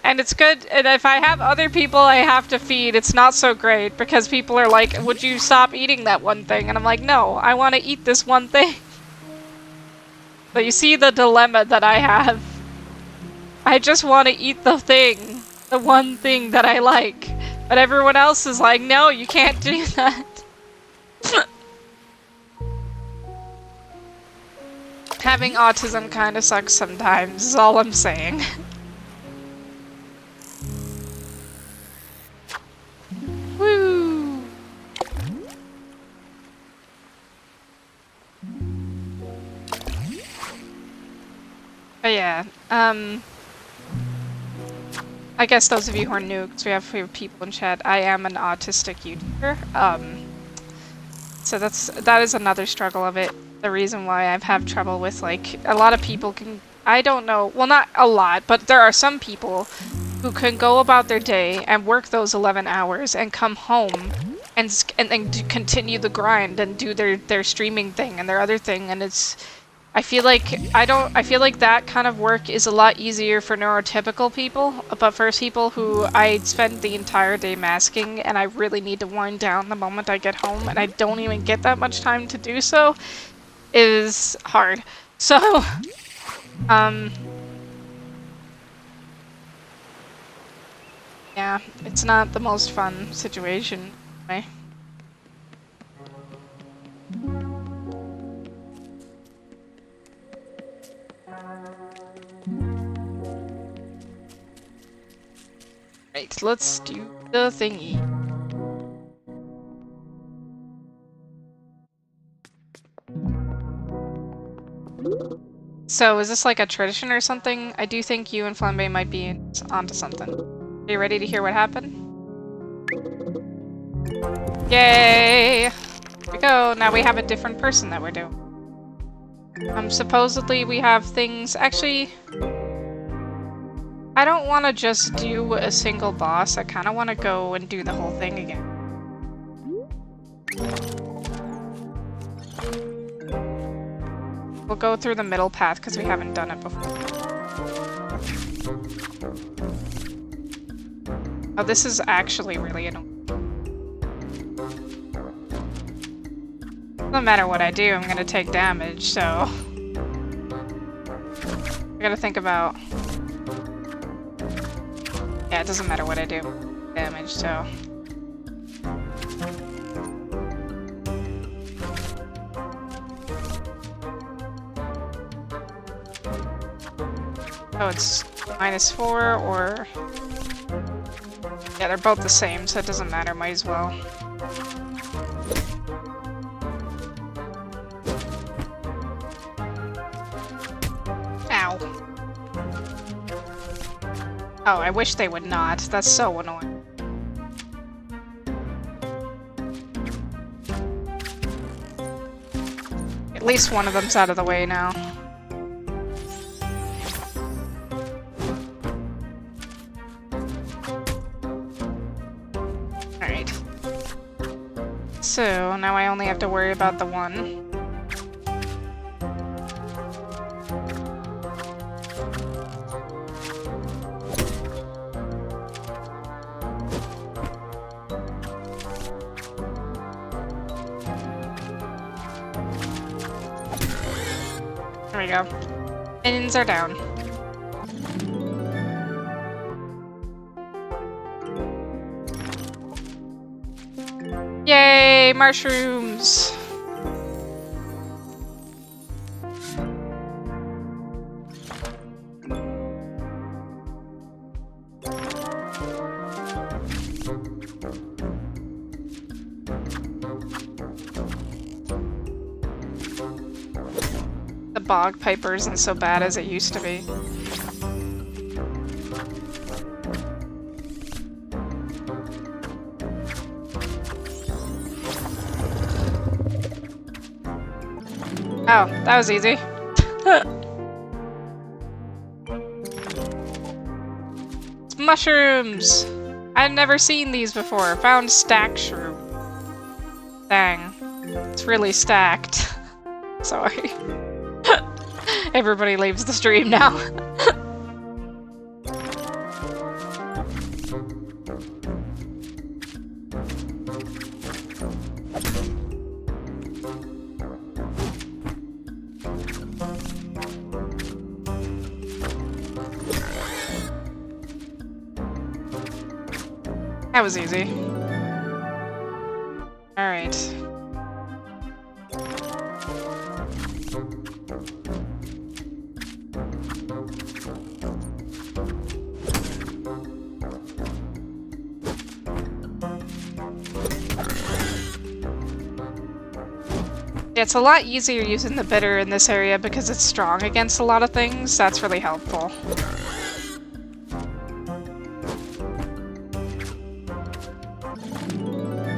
A: And it's good, and if I have other people I have to feed, it's not so great, because people are like, would you stop eating that one thing? And I'm like, no, I want to eat this one thing. So you see the dilemma that I have. I just want to eat the thing, the one thing that I like. But everyone else is like, no, you can't do that. Having autism kind of sucks sometimes, is all I'm saying. Woo! But yeah, I guess those of you who are new, because we have people in chat, I am an autistic YouTuber. So that is another struggle of it. The reason why I've had trouble with, like, a lot of people can, I don't know, well, not a lot, but there are some people who can go about their day and work those 11 hours and come home and continue the grind and do their streaming thing and their other thing, and it's, I feel like that kind of work is a lot easier for neurotypical people, but for people who I spend the entire day masking and I really need to wind down the moment I get home and I don't even get that much time to do so, is hard. So, yeah, it's not the most fun situation, anyway. Right, let's do the thingy. So, is this like a tradition or something? I do think you and Flambe might be onto something. Are you ready to hear what happened? Yay! Here we go, now we have a different person that we're doing. Supposedly we have things, actually, I don't want to just do a single boss, I kind of want to go and do the whole thing again. We'll go through the middle path because we haven't done it before. Oh, this is actually really annoying. No matter what I do, I'm gonna take damage, so... I gotta think about... Yeah, it doesn't matter what I do. Damage, so... Oh, it's -4 or... Yeah, they're both the same, so it doesn't matter, might as well. Ow. Oh, I wish they would not. That's so annoying. At least one of them's out of the way now. Alright. So, now I only have to worry about the one. There we go. Minions are down. Yay, mushrooms! The bog piper isn't so bad as it used to be. Oh, that was easy. It's mushrooms! I've never seen these before. Found stack shroom. Dang. It's really stacked. Sorry. Everybody leaves the stream now. That was easy. Alright. Yeah, it's a lot easier using the bitter in this area because it's strong against a lot of things. That's really helpful.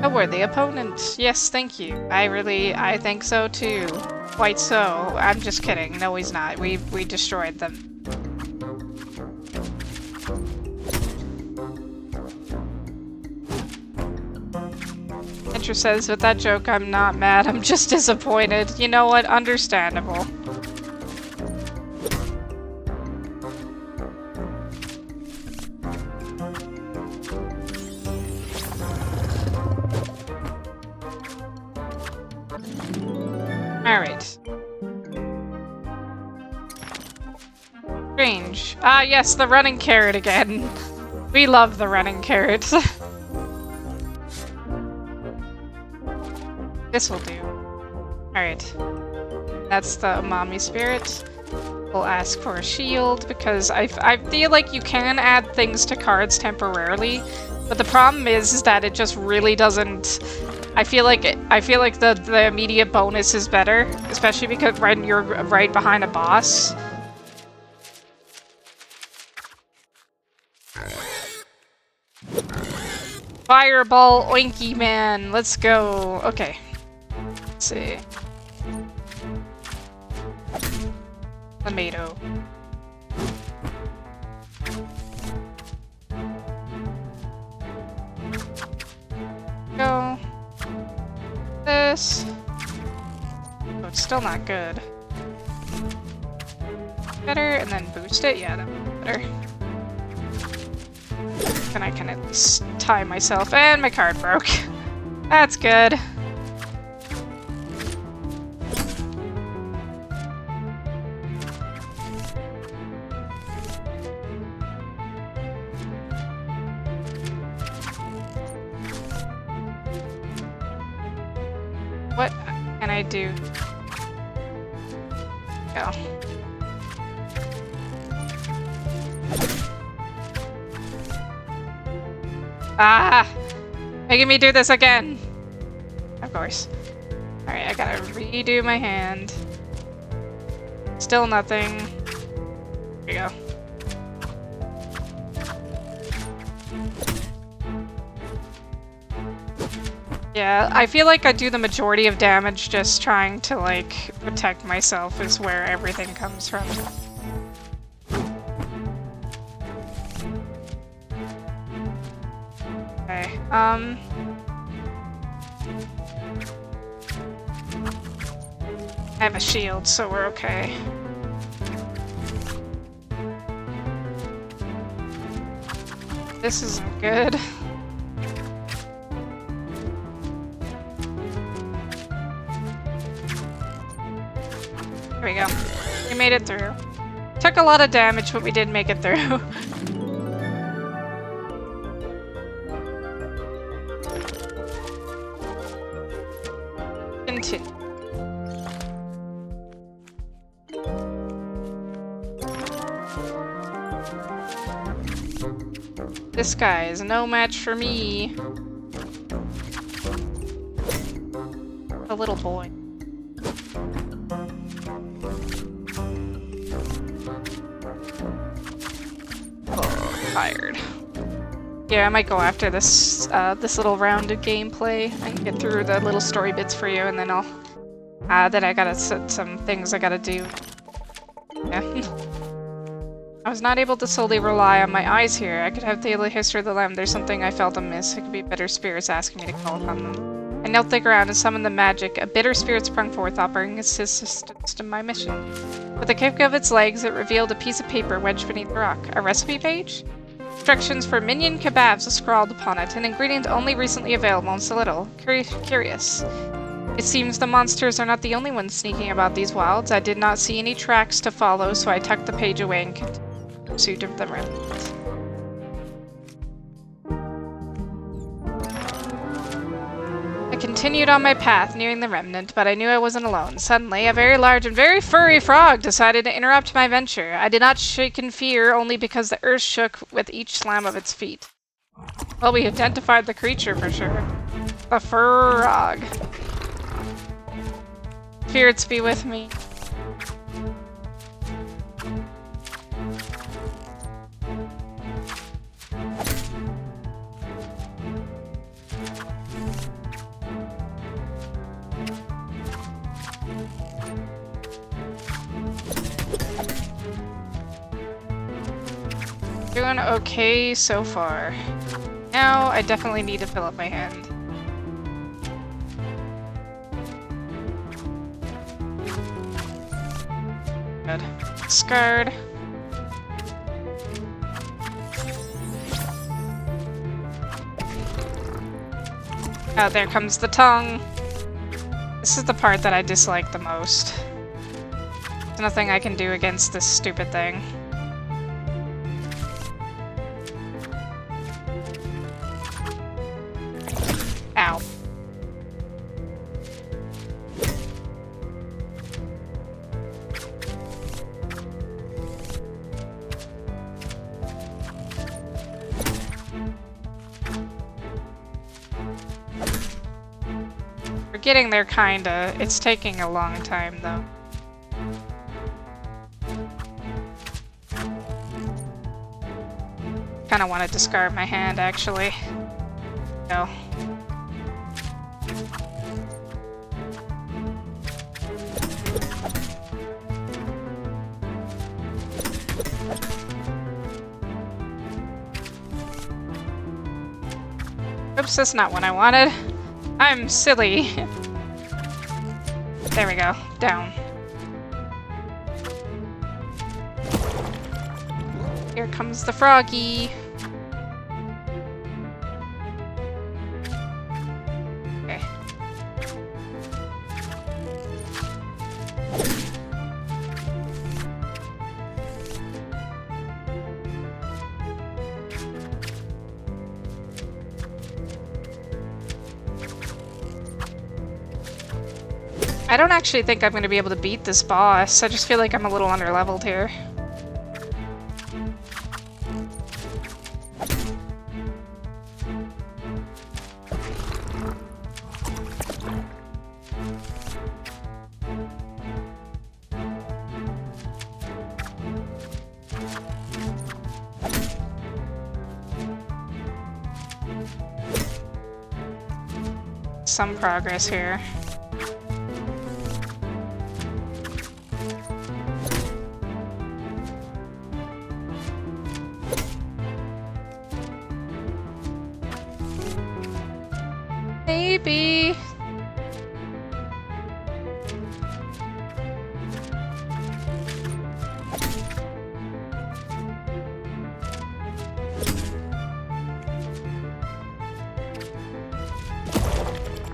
A: A worthy opponent. Yes, thank you. I think so too. Quite so. I'm just kidding. No, he's not. We destroyed them. Intra says, with that joke, I'm not mad. I'm just disappointed. You know what? Understandable. Alright. Strange. Ah, yes, the running carrot again. We love the running carrot. This will do. Alright. That's the umami spirit. We'll ask for a shield because I feel like you can add things to cards temporarily, but the problem is that it just really doesn't. I feel like the immediate bonus is better, especially because when you're right behind a boss. Fireball Oinky Man, let's go. Okay. Let's see. Tomato. Go. This. Oh, it's still not good. Better, and then boost it? Yeah, that'd be better. Then I can at least tie myself, and my card broke. That's good. What can I do? Go. Ah! Making me do this again! Of course. Alright, I gotta redo my hand. Still nothing. Here we go. Yeah, I feel like I do the majority of damage just trying to, like, protect myself is where everything comes from. Okay, I have a shield, so we're okay. This isn't good. There we go. We made it through. Took a lot of damage, but we did make it through. Continue. This guy is no match for me. A little boy. Tired. Yeah, I might go after this this little round of gameplay. I can get through the little story bits for you, and then I'll Then I gotta set some things I gotta do. Yeah. I was not able to solely rely on my eyes here. I could have the history of the lamb. There's something I felt amiss. It could be bitter spirits asking me to call upon them. I knelt the ground and summoned the magic. A bitter spirit sprung forth, offering assistance to my mission. With a kick of its legs, it revealed a piece of paper wedged beneath the rock. A recipe page? Instructions for minion kebabs are scrawled upon it, an ingredient only recently available in Solidal. Curious. It seems the monsters are not the only ones sneaking about these wilds. I did not see any tracks to follow, so I tucked the page away and continued in pursuit of the remnant. I continued on my path, nearing the remnant, but I knew I wasn't alone. Suddenly, a very large and very furry frog decided to interrupt my venture. I did not shake in fear, only because the earth shook with each slam of its feet. Well, we identified the creature for sure. The frog. Spirits be with me. Doing okay so far. Now I definitely need to fill up my hand. Good. Discard. Oh, there comes the tongue. This is the part that I dislike the most. There's nothing I can do against this stupid thing. Ow. We're getting there, kinda. It's taking a long time, though. Kinda want to discard my hand, actually. No. Oops, that's not what I wanted. I'm silly. There we go. Down. Here comes the froggy. Okay. I don't actually think I'm going to be able to beat this boss. I just feel like I'm a little underleveled here. Some progress here. Maybe.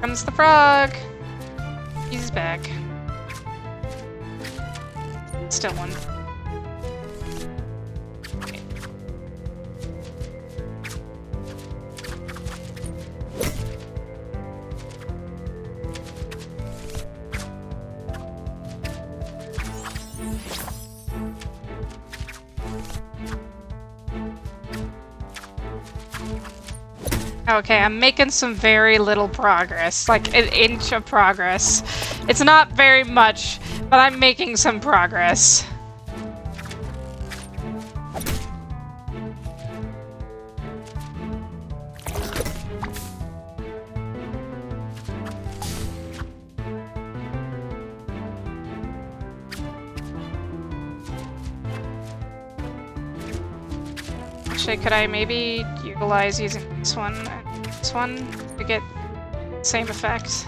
A: Comes the frog. He's back. Still one. Okay, I'm making some very little progress, like an inch of progress. It's not very much, but I'm making some progress. Actually, could I maybe utilize using this one and this one to get the same effect?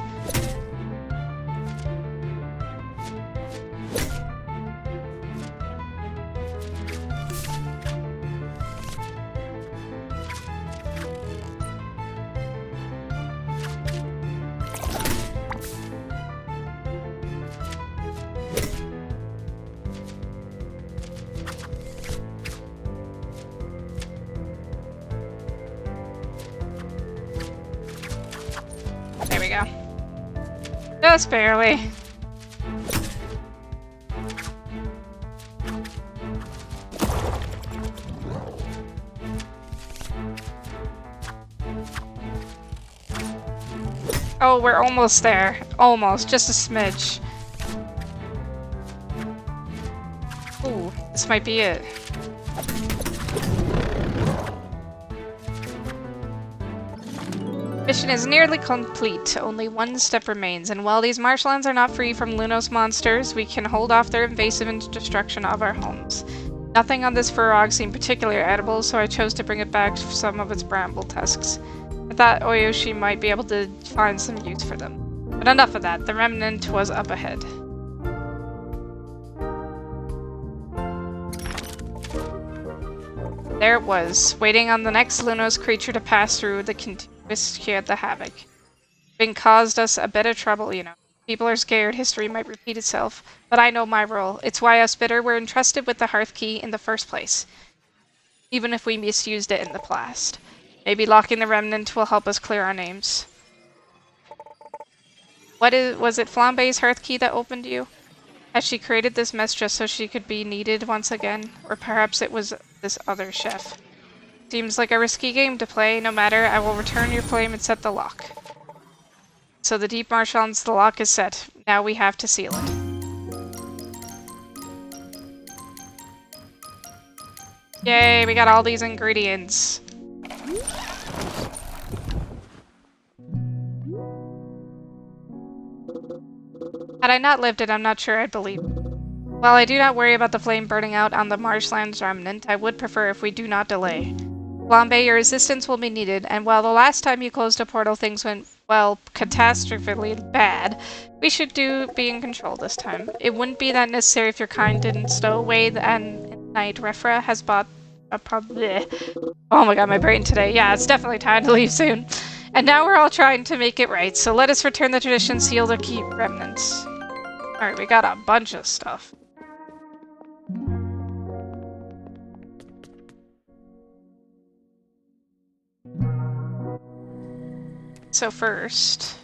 A: There we go. Just barely. Oh, we're almost there. Almost. Just a smidge. Ooh, this might be it. Mission is nearly complete. Only one step remains, and while these marshlands are not free from Lunos monsters, we can hold off their invasive and destruction of our homes. Nothing on this Furog seemed particularly edible, so I chose to bring it back some of its bramble tusks. I thought Oyoshi might be able to find some use for them. But enough of that, the remnant was up ahead. There it was, waiting on the next Lunos creature to pass through the continuous the havoc. Been caused us a bit of trouble, you know. People are scared history might repeat itself, but I know my role. It's why us Bitter were entrusted with the Hearth Key in the first place. Even if we misused it in the past. Maybe locking the remnant will help us clear our names. Was it Flambe's Hearth Key that opened you? Has she created this mess just so she could be needed once again? Or perhaps it was this other chef. Seems like a risky game to play. No matter, I will return your flame and set the lock. So the deep marshlands, the lock is set. Now we have to seal it. Yay, we got all these ingredients. Had I not lived it, I'm not sure I'd believe it. While I do not worry about the flame burning out on the marshlands remnant, I would prefer if we do not delay. Flambe, your assistance will be needed, and while the last time you closed a portal things went, well, catastrophically bad, we should be in control this time. It wouldn't be that necessary if your kind didn't stow away and night Refra has bought a Oh my god, my brain today. Yeah, it's definitely time to leave soon. And now we're all trying to make it right, so let us return the tradition, seal the key remnants. Alright, we got a bunch of stuff. So first,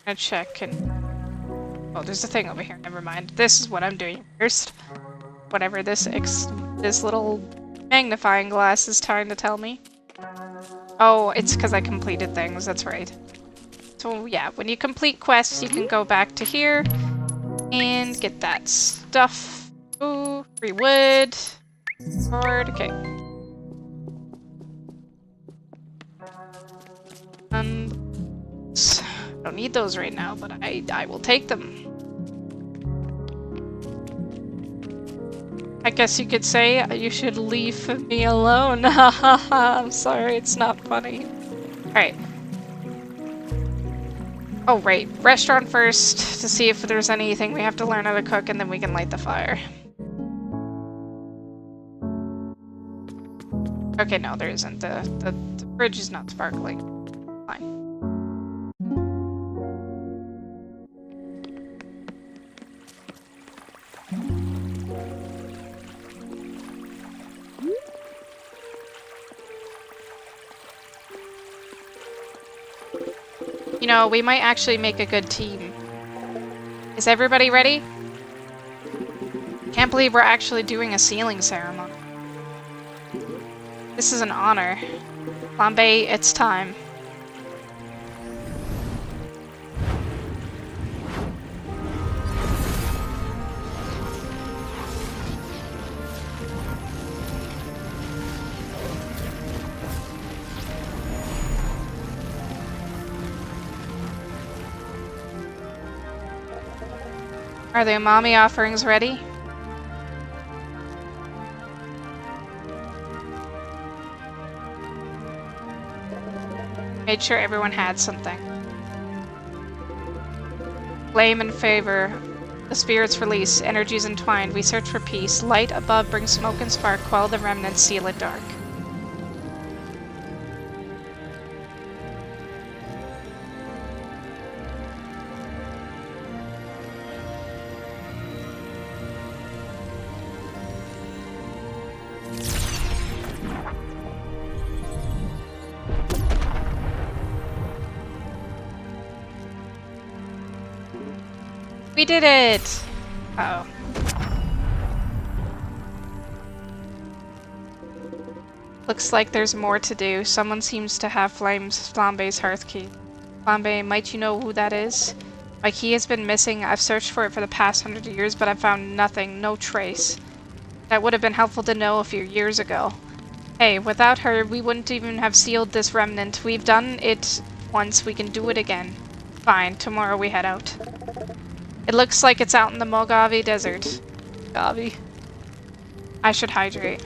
A: I'm gonna check and... Oh, there's a thing over here, never mind. This is what I'm doing first. Whatever this little magnifying glass is trying to tell me. Oh, it's because I completed things, that's right. So yeah, when you complete quests, you can go back to here and get that stuff. Ooh, free wood. Sword, okay. I don't need those right now, but I will take them. I guess you could say you should leave me alone. I'm sorry, it's not funny. Alright. Oh, right. Restaurant first to see if there's anything we have to learn how to cook, and then we can light the fire. Okay, no, there isn't. The fridge is not sparkling. Fine. You know, we might actually make a good team. Is everybody ready? Can't believe we're actually doing a sealing ceremony. This is an honor. Flambe, it's time. Are the umami offerings ready? Made sure everyone had something. Flame and favor. The spirits release. Energies entwined. We search for peace. Light above brings smoke and spark. Quell the remnants. Seal it dark. We did it! Uh oh. Looks like there's more to do. Someone seems to have Flambe's hearth key. Flambe, might you know who that is? My key has been missing. I've searched for it for the past 100 years, but I've found nothing, no trace. That would have been helpful to know a few years ago. Hey, without her, we wouldn't even have sealed this remnant. We've done it once, we can do it again. Fine, tomorrow we head out. It looks like it's out in the Mojave Desert. Mojave. I should hydrate.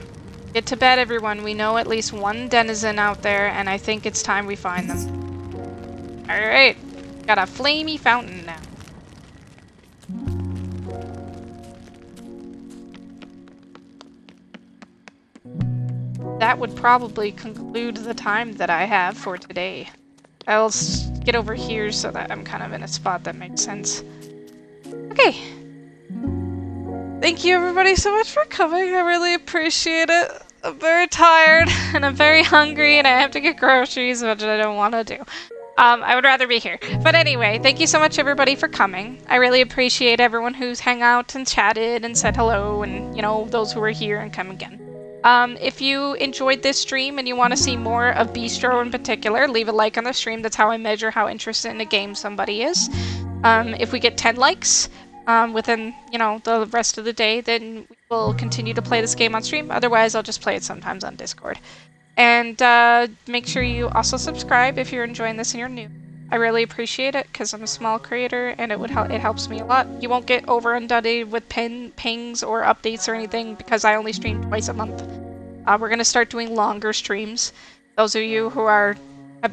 A: Get to bed, everyone. We know at least one denizen out there, and I think it's time we find them. Alright. Got a flamey fountain now. That would probably conclude the time that I have for today. I'll get over here so that I'm kind of in a spot that makes sense. Okay. Thank you everybody so much for coming. I really appreciate it. I'm very tired and I'm very hungry and I have to get groceries, which I don't want to do. I would rather be here. But anyway, thank you so much everybody for coming. I really appreciate everyone who's hung out and chatted and said hello and, you know, those who are here and come again. If you enjoyed this stream and you want to see more of Beastro in particular, leave a like on the stream. That's how I measure how interested in a game somebody is. If we get 10 likes within, you know, the rest of the day, then we'll continue to play this game on stream. Otherwise, I'll just play it sometimes on Discord. And make sure you also subscribe if you're enjoying this and you're new. I really appreciate it because I'm a small creator and it helps me a lot. You won't get over-inundated with pings or updates or anything because I only stream twice a month. We're going to start doing longer streams. Those of you who have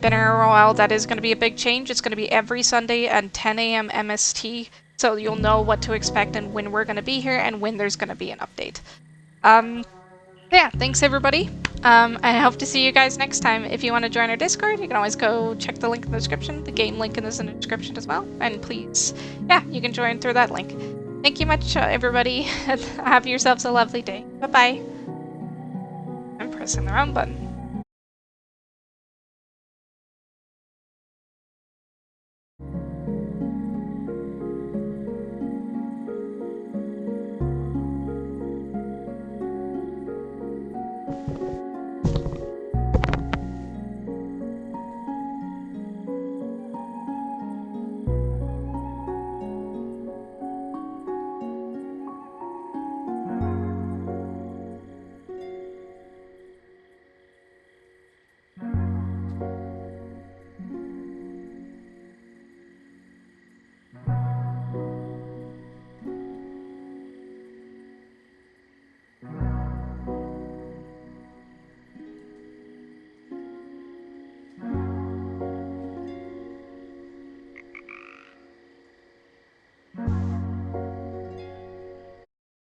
A: been here a while, that is going to be a big change. It's going to be every Sunday at 10 a.m. MST, so you'll know what to expect and when we're going to be here and when there's going to be an update. Yeah, thanks everybody. I hope to see you guys next time. If you want to join our Discord, you can always go check the link in the description. The game link is in the description as well. And please, yeah, you can join through that link. Thank you much, everybody. Have yourselves a lovely day. Bye-bye. I'm pressing the wrong button.